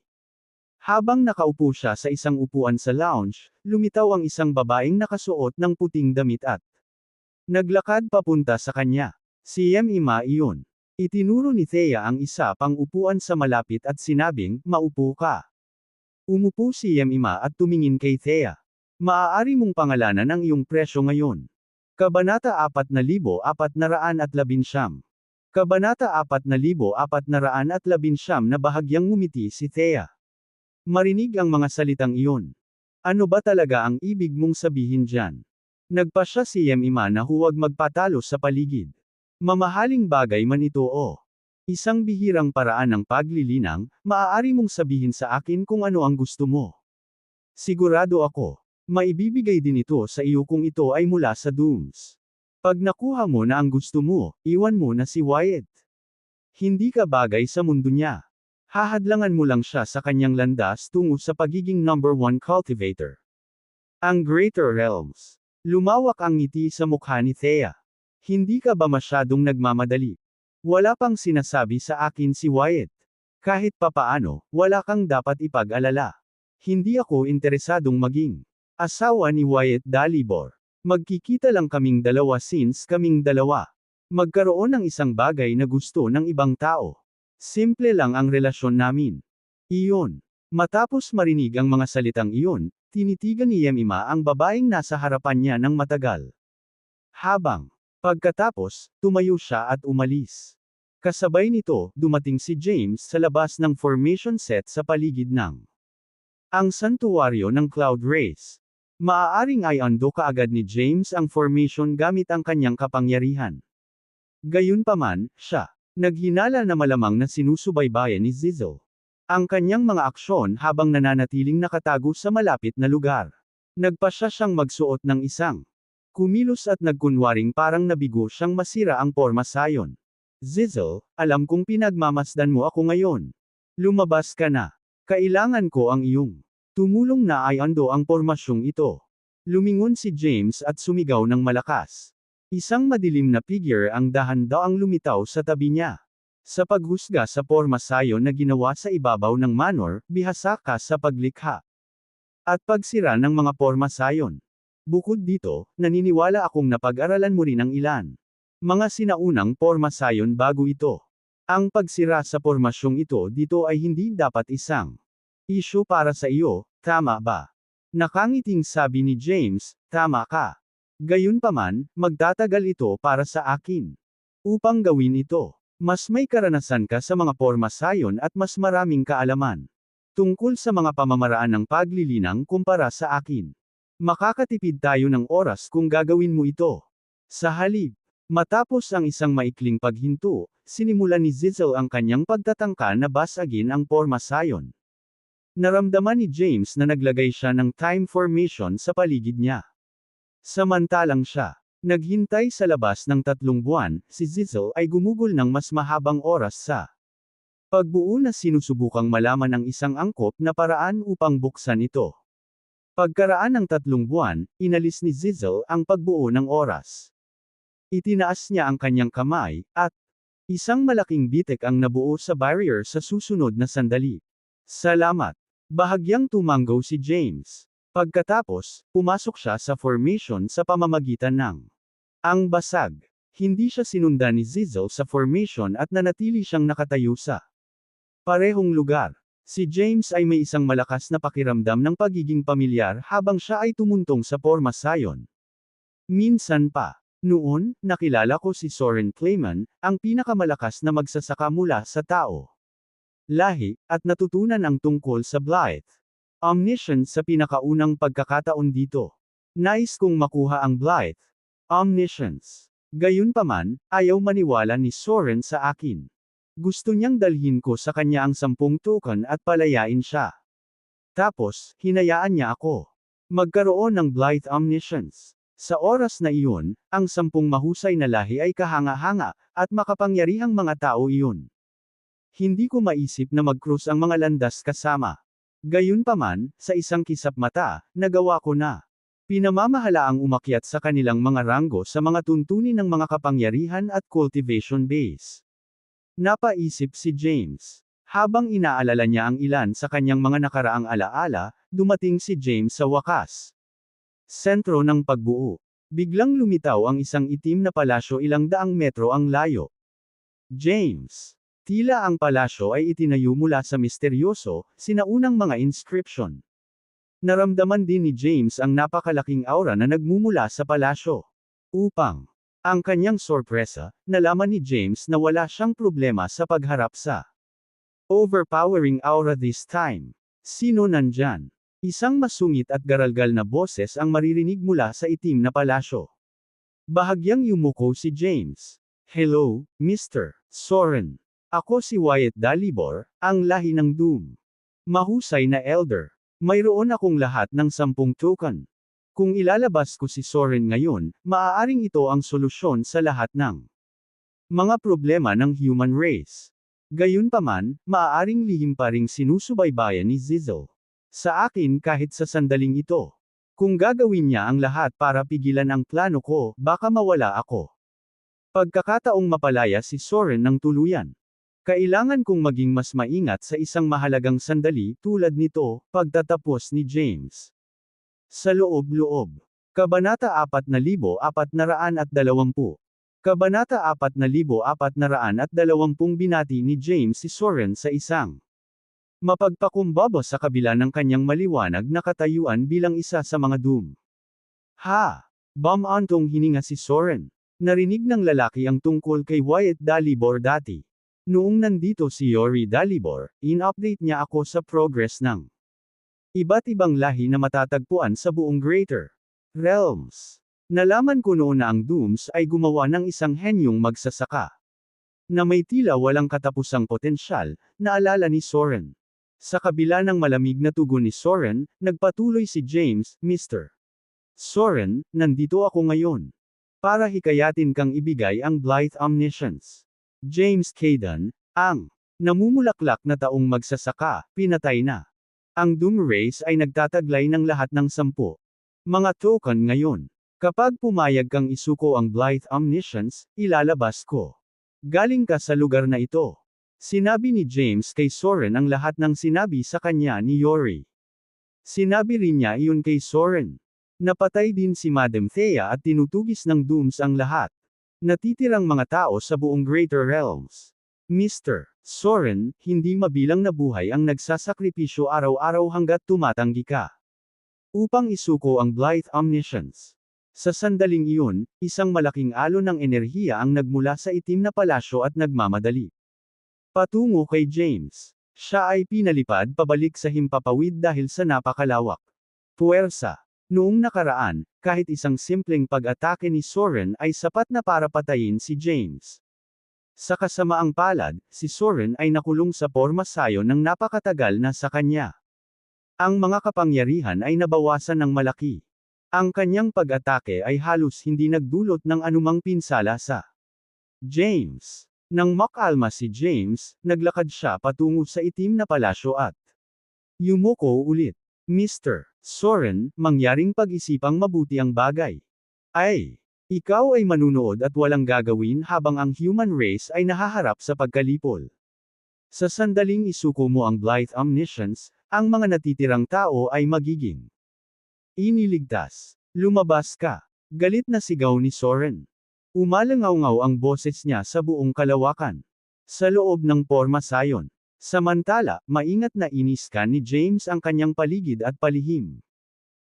Habang nakaupo siya sa isang upuan sa lounge, lumitaw ang isang babaeng nakasuot ng puting damit at naglakad papunta sa kanya. Si Yemima iyon. Itinuro ni Thea ang isa pang upuan sa malapit at sinabing, maupo ka. Umupo si Yemima at tumingin kay Thea. Maaari mong pangalanan ang iyong presyo ngayon. Kabanata 4,419. Kabanata 4,419 na bahagyang ngumiti si Thea. Marinig ang mga salitang iyon. Ano ba talaga ang ibig mong sabihin dyan? Nagpasya si Yemima na huwag magpatalo sa paligid. Mamahaling bagay man ito o isang bihirang paraan ng paglilinang, maaari mong sabihin sa akin kung ano ang gusto mo. Sigurado ako, maibibigay din ito sa iyo kung ito ay mula sa Dooms. Pag nakuha mo na ang gusto mo, iwan mo na si Wyatt. Hindi ka bagay sa mundo niya. Hahadlangan mo lang siya sa kanyang landas tungo sa pagiging number 1 cultivator. Ang Greater Realms. Lumawak ang ngiti sa mukha ni Thea. Hindi ka ba masyadong nagmamadali? Wala pang sinasabi sa akin si Wyatt. Kahit papaano, wala kang dapat ipag-alala. Hindi ako interesadong maging asawa ni Wyatt Dalibor. Magkikita lang kaming dalawa since kaming dalawa. Magkaroon ng isang bagay na gusto ng ibang tao. Simple lang ang relasyon namin. Iyon. Matapos marinig ang mga salitang iyon, tinitigan ni Yemima ang babaeng nasa harapan niya ng matagal. Pagkatapos, tumayo siya at umalis. Kasabay nito, dumating si James sa labas ng formation set sa paligid ng ang santuwaryo ng Cloud Race. Maaaring ay ando kaagad ni James ang formation gamit ang kanyang kapangyarihan. Gayunpaman, siya, naghinala na malamang na sinusubaybayan ni Zizzle ang kanyang mga aksyon habang nananatiling nakatago sa malapit na lugar. Nagpasya siyang magsuot ng isang kumilos at nagkunwaring parang nabigo siyang masira ang porma sayon. Zizzle, alam kong pinagmamasdan mo ako ngayon. Lumabas ka na. Kailangan ko ang iyong tumulong na ay ando ang pormasyong ito. Lumingon si James at sumigaw ng malakas. Isang madilim na figure ang dahan-daang lumitaw sa tabi niya. Sa paghusga sa porma sayon na ginawa sa ibabaw ng manor, bihasa ka sa paglikha at pagsira ng mga porma sayon. Bukod dito, naniniwala akong napag-aralan mo rin ang ilan mga sinaunang porma sayon bago ito. Ang pagsira sa pormasyong ito dito ay hindi dapat isang isyu para sa iyo, tama ba? Nakangiting sabi ni James, tama ka. Gayunpaman, magtatagal ito para sa akin. Upang gawin ito, mas may karanasan ka sa mga porma sayon at mas maraming kaalaman tungkol sa mga pamamaraan ng paglilinang kumpara sa akin. Makakatipid tayo ng oras kung gagawin mo ito. Sa halip, matapos ang isang maikling paghinto, sinimulan ni Zizzle ang kanyang pagtatangka na basagin ang porma sayon. Naramdaman ni James na naglagay siya ng time formation sa paligid niya. Samantalang siya naghintay sa labas ng 3 buwan, si Zizzle ay gumugol ng mas mahabang oras sa pagbuo na sinusubukang malaman ang isang angkop na paraan upang buksan ito. Pagkaraan ng 3 buwan, inalis ni Zizzle ang pagbuo ng oras. Itinaas niya ang kanyang kamay, at isang malaking bitek ang nabuo sa barrier sa susunod na sandali. Salamat. Bahagyang tumanggaw si James. Pagkatapos, pumasok siya sa formation sa pamamagitan ng ang basag. Hindi siya sinundan ni Zizzle sa formation at nanatili siyang nakatayo sa parehong lugar. Si James ay may isang malakas na pakiramdam ng pagiging pamilyar habang siya ay tumuntong sa porma sayon. Minsan pa, noon, nakilala ko si Soren Clayman, ang pinakamalakas na magsasaka mula sa tao. Lahi, at natutunan ang tungkol sa Blythe Omniscience sa pinakaunang pagkakataon dito. Nais kong makuha ang Blythe Omniscience. Gayunpaman, ayaw maniwala ni Soren sa akin. Gusto niyang dalhin ko sa kanya ang 10 token at palayain siya. Tapos, hinayaan niya ako magkaroon ng Blythe Omniscience. Sa oras na iyon, ang 10 mahusay na lahi ay kahanga-hanga, at makapangyarihang mga tao iyon. Hindi ko maisip na mag-cruise ang mga landas kasama. Gayunpaman, sa isang kisap mata, nagawa ko na. Pinamamahalaang umakyat sa kanilang mga ranggo sa mga tuntunin ng mga kapangyarihan at cultivation base. Napaisip si James. Habang inaalala niya ang ilan sa kanyang mga nakaraang alaala, dumating si James sa wakas. Sentro ng pagbuo. Biglang lumitaw ang isang itim na palasyo 200 metro ang layo. James. Tila ang palasyo ay itinayo mula sa misteryoso, sinaunang mga inscription. Naramdaman din ni James ang napakalaking aura na nagmumula sa palasyo. Upang ang kanyang sorpresa, nalaman ni James na wala siyang problema sa pagharap sa overpowering aura this time. Sino nandyan? Isang masungit at garalgal na boses ang maririnig mula sa itim na palasyo. Bahagyang yumuko si James. Hello, Mr. Soren. Ako si Wyatt Dalibor, ang lahi ng Doom. Mahusay na elder. Mayroon akong lahat ng 10 token. Kung ilalabas ko si Soren ngayon, maaaring ito ang solusyon sa lahat ng mga problema ng human race. Gayunpaman, maaaring lihim pa ring sinusubaybayan ni Zizzle sa akin kahit sa sandaling ito. Kung gagawin niya ang lahat para pigilan ang plano ko, baka mawala ako. Pagkakataong mapalaya si Soren ng tuluyan. Kailangan kong maging mas maingat sa isang mahalagang sandali tulad nito, pagtatapos ni James. Sa loob-loob. Kabanata 4420. Kabanata 4420 binati ni James si Soren sa isang mapagpakumbaba sa kabila ng kanyang maliwanag na katayuan bilang isa sa mga Doom. Ha! Bamantong hininga si Soren. Narinig ng lalaki ang tungkol kay Wyatt Dalibor dati. Noong nandito si Yori Dalibor, in-update niya ako sa progress ng iba't ibang lahi na matatagpuan sa buong Greater Realms. Nalaman ko noon na ang Dooms ay gumawa ng isang henyong magsasaka na may tila walang katapusang potensyal, naalala ni Soren. Sa kabila ng malamig na tugon ni Soren, nagpatuloy si James, Mr. Soren, nandito ako ngayon para hikayatin kang ibigay ang Blythe Omniscience. James Caden, ang namumulaklak na taong magsasaka, pinatay na. Ang Doom Race ay nagtataglay ng lahat ng 10 mga token ngayon. Kapag pumayag kang isuko ang Blythe Omniscience, ilalabas ko. Galing ka sa lugar na ito. Sinabi ni James kay Soren ang lahat ng sinabi sa kanya ni Yori. Sinabi rin niya iyon kay Soren. Napatay din si Madam Thea at tinutugis ng Dooms ang lahat. Natitirang mga tao sa buong Greater Realms. Mr. Soren, hindi mabilang na buhay ang nagsasakripisyo araw-araw hanggat tumatanggi ka. Upang isuko ang Blythe Omniscience. Sa sandaling iyon, isang malaking alon ng enerhiya ang nagmula sa itim na palasyo at nagmamadali patungo kay James. Siya ay pinalipad pabalik sa himpapawid dahil sa napakalawak puwersa. Noong nakaraan, kahit isang simpleng pag-atake ni Soren ay sapat na para patayin si James. Sa kasamaang palad, si Soren ay nakulong sa pormasayo ng napakatagal na sa kanya. Ang mga kapangyarihan ay nabawasan ng malaki. Ang kanyang pag-atake ay halos hindi nagdulot ng anumang pinsala sa James. Nang makalma si James, naglakad siya patungo sa itim na palasyo at yumuko ulit. Mr. Soren, mangyaring pag-isipang mabuti ang bagay. Ay, ikaw ay manunood at walang gagawin habang ang human race ay nahaharap sa pagkalipol. Sa sandaling isuko mo ang Blythe Omniscience, ang mga natitirang tao ay magiging iniligtas. Lumabas ka. Galit na sigaw ni Soren. Umalangaw-ngaw ang boses niya sa buong kalawakan. Sa loob ng pormasayon. Samantala, maingat na iniskan ni James ang kanyang paligid at palihim.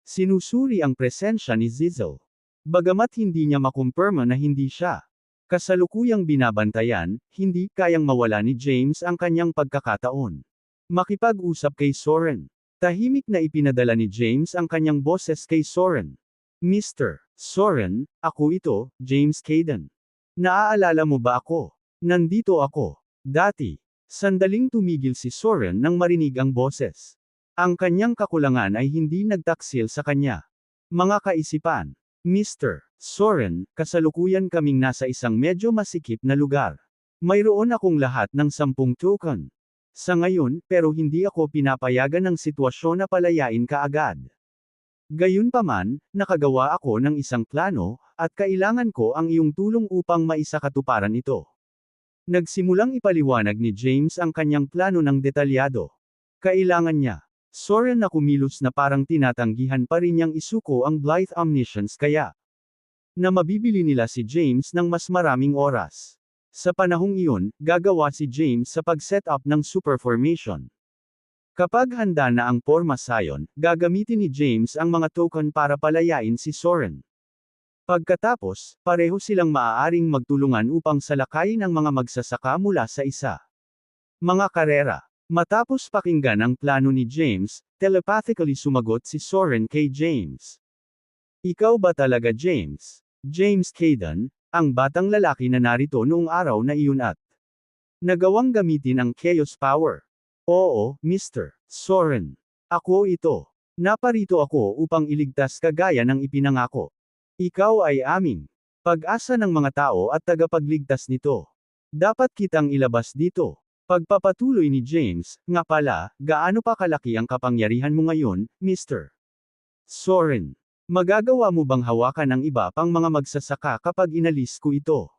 Sinusuri ang presensya ni Zizzle. Bagamat hindi niya makumpirma na hindi siya kasalukuyang binabantayan, hindi kayang mawala ni James ang kanyang pagkakataon. Makipag-usap kay Soren. Tahimik na ipinadala ni James ang kanyang boses kay Soren. Mr. Soren, ako ito, James Caden. Naaalala mo ba ako? Nandito ako. Dati. Sandaling tumigil si Soren nang marinig ang boses. Ang kanyang kakulangan ay hindi nagtaksil sa kanya. Mga kaisipan. Mr. Soren, kasalukuyan kaming nasa isang medyo masikip na lugar. Mayroon akong lahat ng 10 token. Sa ngayon, pero hindi ako pinapayagan ng sitwasyon na palayain ka agad. Gayunpaman, nakagawa ako ng isang plano, at kailangan ko ang iyong tulong upang maisakatuparan ito. Nagsimulang ipaliwanag ni James ang kanyang plano ng detalyado. Kailangan niya. Soren na kumilos na parang tinatanggihan pa rin niyang isuko ang Blythe Omniscience kaya na mabibili nila si James ng mas maraming oras. Sa panahong iyon, gagawa si James sa pag-set up ng super formation. Kapag handa na ang Porma Scion, gagamitin ni James ang mga token para palayain si Soren. Pagkatapos, pareho silang maaaring magtulungan upang salakayin ang mga magsasaka mula sa isa. Mga karera. Matapos pakinggan ang plano ni James, telepathically sumagot si Soren kay James. Ikaw ba talaga James? James Caden, ang batang lalaki na narito noong araw na iyon at nagawang gamitin ang Chaos Power. Oo, Mr. Soren. Ako ito. Naparito ako upang iligtas ka gaya ng ipinangako. Ikaw ay aming pag-asa ng mga tao at tagapagligtas nito. Dapat kitang ilabas dito. Pagpapatuloy ni James, nga pala, gaano pa kalaki ang kapangyarihan mo ngayon, Mr. Soren? Magagawa mo bang hawakan ang iba pang mga magsasaka kapag inalis ko ito?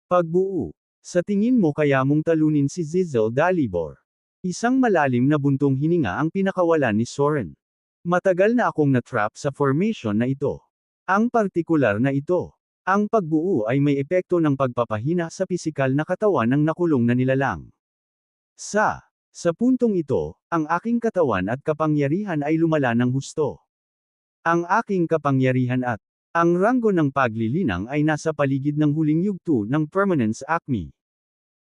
Pagbuo. Sa tingin mo kaya mong talunin si Zizel Dalibor? Isang malalim na buntong hininga ang pinakawalan ni Soren. Matagal na akong na-trap sa formation na ito. Ang partikular na ito. Ang pagbuo ay may epekto ng pagpapahina sa pisikal na katawan ng nakulong na nilalang. Sa puntong ito, ang aking katawan at kapangyarihan ay lumala ng husto. Ang aking kapangyarihan at ang ranggo ng paglilinang ay nasa paligid ng huling yugto ng Permanence Acme.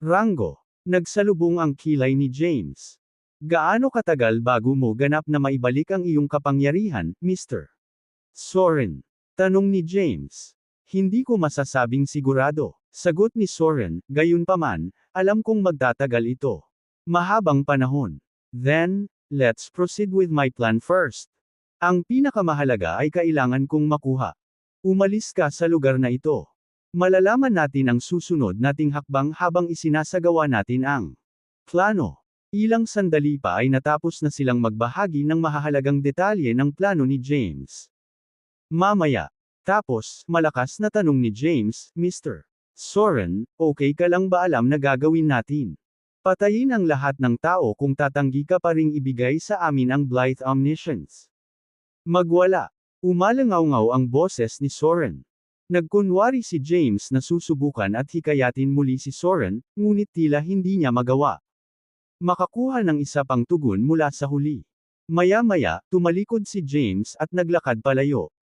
Ranggo. Nagsalubong ang kilay ni James. Gaano katagal bago mo ganap na maibalik ang iyong kapangyarihan, Mr. Soren? Tanong ni James. Hindi ko masasabing sigurado. Sagot ni Soren, gayunpaman, alam kong magtatagal ito. Mahabang panahon. Then, let's proceed with my plan first. Ang pinakamahalaga ay kailangan kong makuha. Umalis ka sa lugar na ito. Malalaman natin ang susunod nating hakbang habang isinasagawa natin ang plano. Ilang sandali pa ay natapos na silang magbahagi ng mahahalagang detalye ng plano ni James. Mamaya. Tapos, malakas na tanong ni James, Mr. Soren, okay ka lang ba alam na gagawin natin? Patayin ang lahat ng tao kung tatanggi ka pa ring ibigay sa amin ang Blythe Omniscience. Magwala. Umalangaw-ngaw ang boses ni Soren. Nagkunwari si James na susubukan at hikayatin muli si Soren, ngunit tila hindi niya magawa. Makakuha ng isa pang tugon mula sa huli. Maya-maya, tumalikod si James at naglakad palayo.